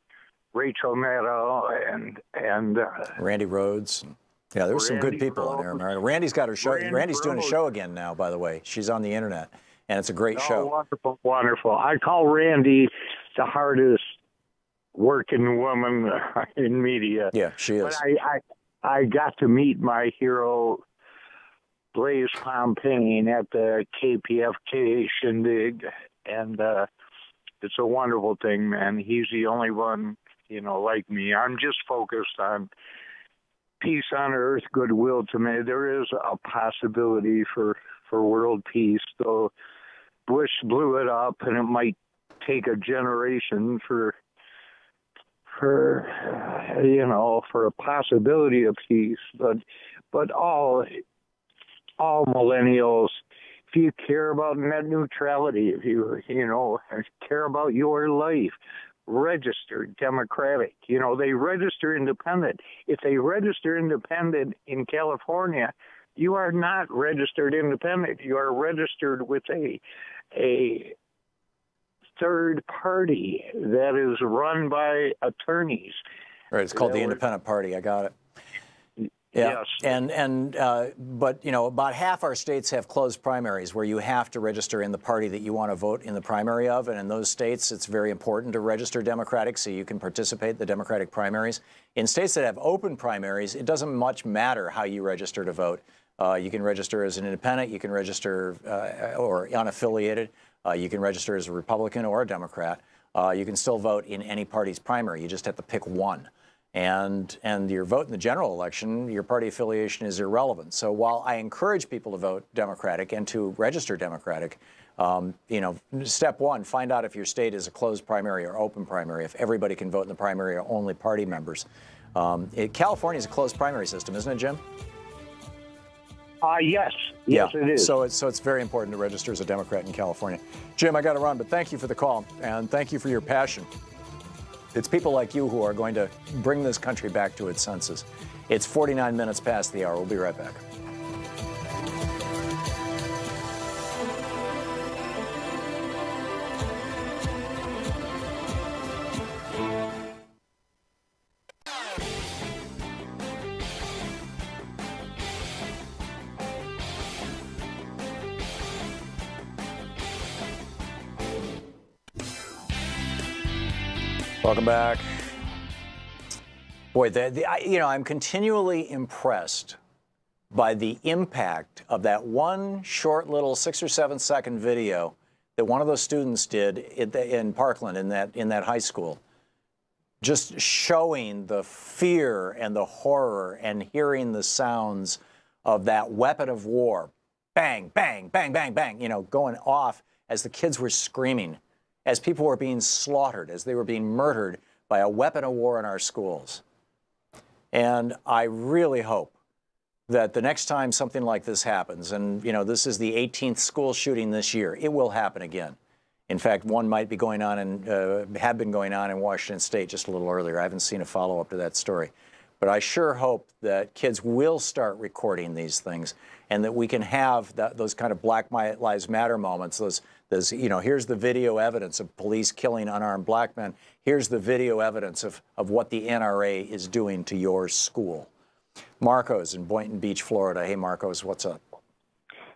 Rachel Maddow and Randy Rhodes. Yeah, there were some good people on Air America. Randy's got her show. Randy's doing a show again now, by the way. She's on the internet, and it's a great show. Wonderful, wonderful. I call Randy the hardest working woman in media. Yeah, she is. But I got to meet my hero, Blaise Pompaine, at the KPFK shindig, and it's a wonderful thing, man. He's the only one, you know, like me. I'm just focused on peace on earth, goodwill to men. There is a possibility for world peace, though Bush blew it up, and it might take a generation for you know, for a possibility of peace, but all millennials if you care about net neutrality, if you care about your life, register Democratic. They register independent. If they register independent in California, you are not registered independent. You are registered with a third party that is run by attorneys. Right, it's called the Independent Party. I got it. Yeah. Yes. But about half our states have closed primaries where you have to register in the party that you want to vote in the primary of, and in those states it's very important to register Democratic so you can participate in the Democratic primaries. In states that have open primaries, it doesn't much matter how you register to vote. You can register as an independent, you can register or unaffiliated, you can register as a Republican or a Democrat. You can still vote in any party's primary. You just have to pick one. And your vote in the general election, your party affiliation is irrelevant. So while I encourage people to vote Democratic and to register Democratic, step one, find out if your state is a closed primary or open primary, if everybody can vote in the primary or only party members. California is a closed primary system, isn't it, Jim? Yes. Yes, it is. So it's very important to register as a Democrat in California. Jim, I got to run, but thank you for the call, and thank you for your passion. It's people like you who are going to bring this country back to its senses. It's 49 minutes past the hour. We'll be right back. Welcome back. Boy, I'm continually impressed by the impact of that one short little 6 or 7 second video that one of those students did in Parkland in that high school, just showing the fear and the horror and hearing the sounds of that weapon of war, bang, bang, bang, bang, bang, going off as the kids were screaming, as people were being slaughtered, as they were being murdered by a weapon of war in our schools. And I really hope that the next time something like this happens, and this is the 18th school shooting this year, it will happen again. In fact, one might be going on and have been going on in Washington State just a little earlier. I haven't seen a follow-up to that story. But I sure hope that kids will start recording these things and that we can have those kind of Black Lives Matter moments, those here's the video evidence of police killing unarmed black men. Here's the video evidence of what the NRA is doing to your school. Marcos in Boynton Beach, Florida. Hey, Marcos, what's up?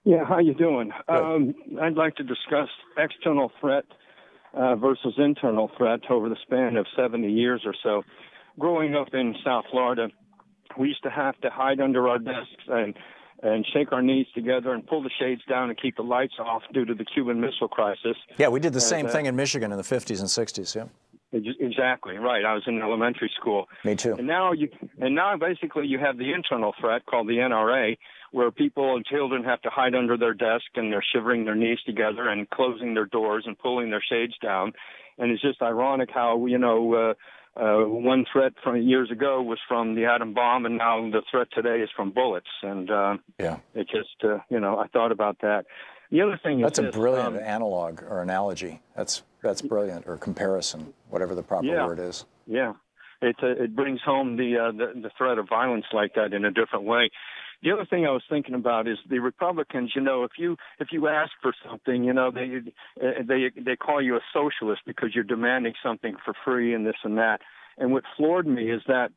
Yeah, how you doing? I'd like to discuss external threat versus internal threat over the span of 70 years or so. Growing up in South Florida, we used to have to hide under our desks and shake our knees together and pull the shades down and keep the lights off due to the Cuban Missile Crisis. Yeah, we did the same thing in Michigan in the 50s and 60s, yeah. Exactly, right. I was in elementary school. Me too. And now basically you have the internal threat called the NRA, where people and children have to hide under their desk and they're shivering their knees together and closing their doors and pulling their shades down. And it's just ironic how, one threat from years ago was from the atom bomb, and now the threat today is from bullets. And it just, I thought about that. The other thing is that's a brilliant analog or analogy. That's brilliant, or comparison, whatever the proper word is. Yeah, it brings home the threat of violence like that in a different way. The other thing I was thinking about is the Republicans. If you ask for something, they call you a socialist because you're demanding something for free and this and that. And what floored me is that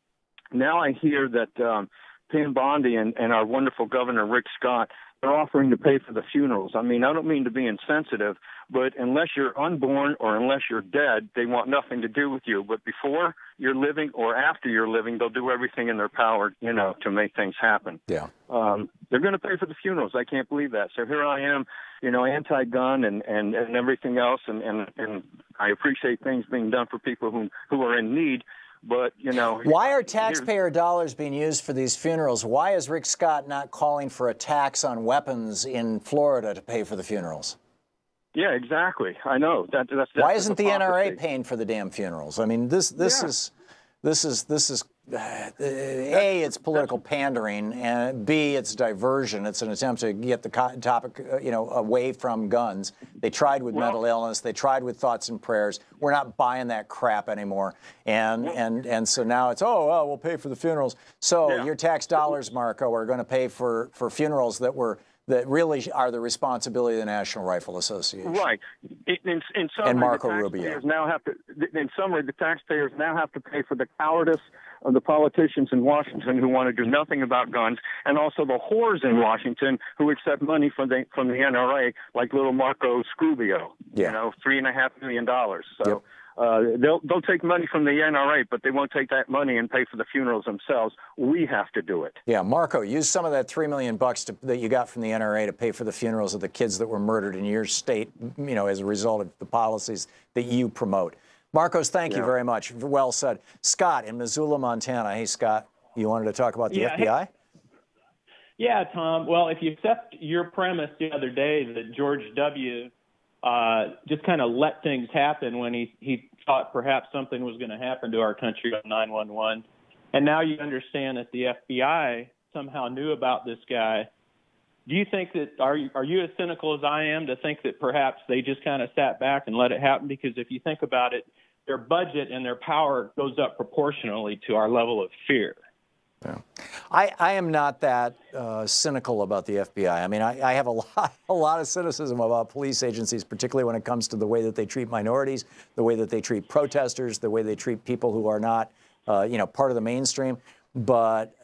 now I hear that Pam Bondi and our wonderful Governor Rick Scott, they're offering to pay for the funerals. I mean, I don't mean to be insensitive, but unless you're unborn or unless you're dead, they want nothing to do with you. But before you're living or after you're living, they'll do everything in their power, to make things happen. Yeah. They're going to pay for the funerals. I can't believe that. So here I am, anti-gun and everything else, and I appreciate things being done for people who are in need. But, why are taxpayer dollars being used for these funerals? Why is Rick Scott not calling for a tax on weapons in Florida to pay for the funerals? Yeah, exactly. I know. That's why isn't the NRA paying for the damn funerals? I mean, this is A, it's political pandering, and B, it's diversion. It's an attempt to get the topic, away from guns. They tried with mental illness. They tried with thoughts and prayers. We're not buying that crap anymore. And so now it's, we'll pay for the funerals. So your tax dollars, Marco, are going to pay for funerals that really are the responsibility of the National Rifle Association. Right. In summary, and Marco Rubio. In summary, the taxpayers now have to pay for the cowardice of the politicians in Washington who want to do nothing about guns, and also the whores in Washington who accept money from the NRA, like little Marco Scrubio. Yeah. $3.5 million. So. They'll take money from the NRA, but they won't take that money and pay for the funerals themselves. We have to do it. Yeah, Marco, use some of that $3 million that you got from the NRA to pay for the funerals of the kids that were murdered in your state, as a result of the policies that you promote. Marcos, thank you very much. Well said. Scott in Missoula, Montana. Hey, Scott, you wanted to talk about the FBI? Yeah, Tom. Well, if you accept your premise the other day that George W. Just kind of let things happen when he thought perhaps something was going to happen to our country on 9/11. And now you understand that the FBI somehow knew about this guy. Do you think that, are you as cynical as I am to think that perhaps they just kind of sat back and let it happen? Because if you think about it, their budget and their power goes up proportionally to our level of fear. Yeah. I am not that cynical about the FBI. I mean, I have a lot of cynicism about police agencies, particularly when it comes to the way that they treat minorities, the way that they treat protesters, the way they treat people who are not, part of the mainstream. But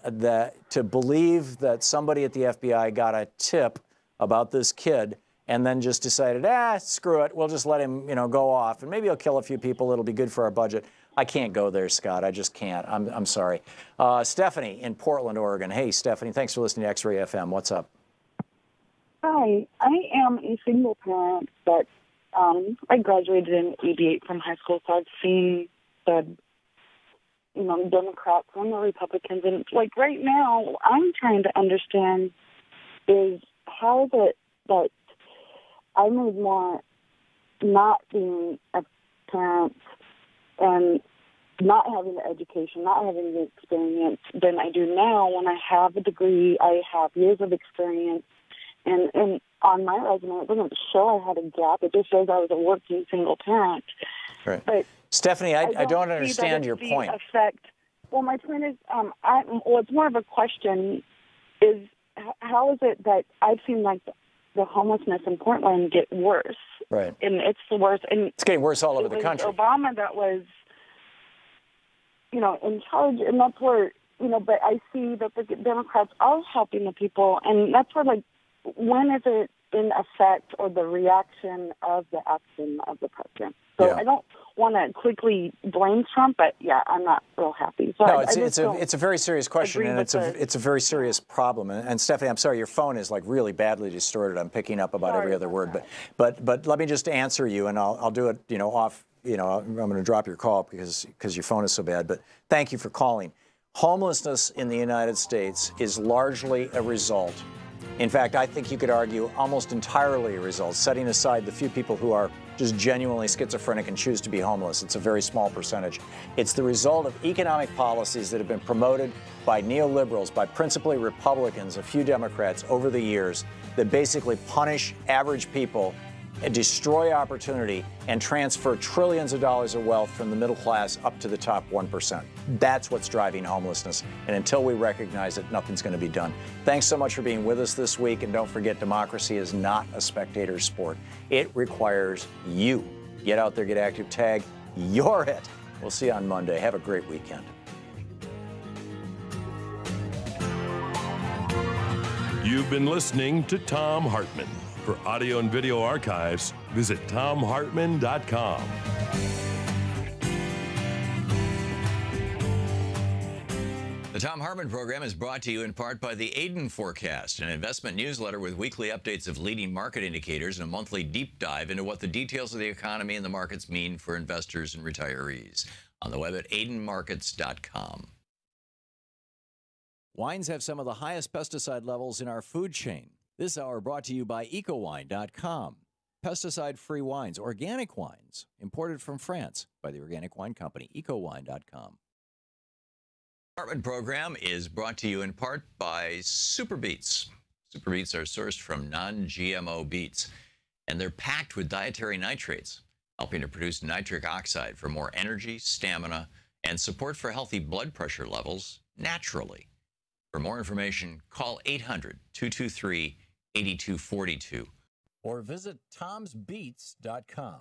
to believe that somebody at the FBI got a tip about this kid and then just decided, screw it, we'll just let him, go off, and maybe he'll kill a few people, it'll be good for our budget. I can't go there, Scott. I just can't. I'm sorry. Stephanie in Portland, Oregon. Hey, Stephanie, thanks for listening to X-Ray FM. What's up? Hi. I am a single parent, but I graduated in '88 from high school, so I've seen the, Democrats and the Republicans. And, right now, I'm trying to understand is how is it that I made more not being a parent and not having the education, not having the experience than I do now when I have a degree, I have years of experience, and on my resume, it doesn't show I had a gap. It just shows I was a working single parent. Right. But Stephanie, I don't understand your point. Well, my point is, it's more of a question, is how is it that I've seen, the homelessness in Portland get worse? Right. And it's the worst. And it's getting worse all over the country. Obama that was, in charge, and that's where, but I see that the Democrats are helping the people, and that's where, when is it in effect or the reaction of the action of the president? So I don't want to quickly blame Trump, but I'm not real happy. So no, it's a very serious question, and it's a very serious problem. And Stephanie, I'm sorry, your phone is really badly distorted. I'm picking up about every other word, but let me just answer you, and I'll do it, off. I'm going to drop your call because your phone is so bad. But thank you for calling. Homelessness in the United States is largely a result. In fact, I think you could argue almost entirely a result, setting aside the few people who are just genuinely schizophrenic and choose to be homeless. It's a very small percentage. It's the result of economic policies that have been promoted by neoliberals, by principally Republicans, a few Democrats over the years, that basically punish average people and destroy opportunity and transfer trillions of dollars of wealth from the middle class up to the top 1%. That's what's driving homelessness. And until we recognize it, nothing's going to be done. Thanks so much for being with us this week. And don't forget, democracy is not a spectator sport. It requires you. Get out there, get active, tag. You're it. We'll see you on Monday. Have a great weekend. You've been listening to Thom Hartmann. For audio and video archives, visit thomhartmann.com. The Thom Hartmann Program is brought to you in part by the Aiden Forecast, an investment newsletter with weekly updates of leading market indicators and a monthly deep dive into what the details of the economy and the markets mean for investors and retirees. On the web at aidenmarkets.com. Wines have some of the highest pesticide levels in our food chain. This hour brought to you by ecowine.com. Pesticide-free wines, organic wines, imported from France by the Organic Wine Company, ecowine.com. Hartmann Program is brought to you in part by Super Beets. Super Beets are sourced from non-GMO beets, and they're packed with dietary nitrates, helping to produce nitric oxide for more energy, stamina, and support for healthy blood pressure levels naturally. For more information, call 800-223-8242. Or visit tomsbeets.com.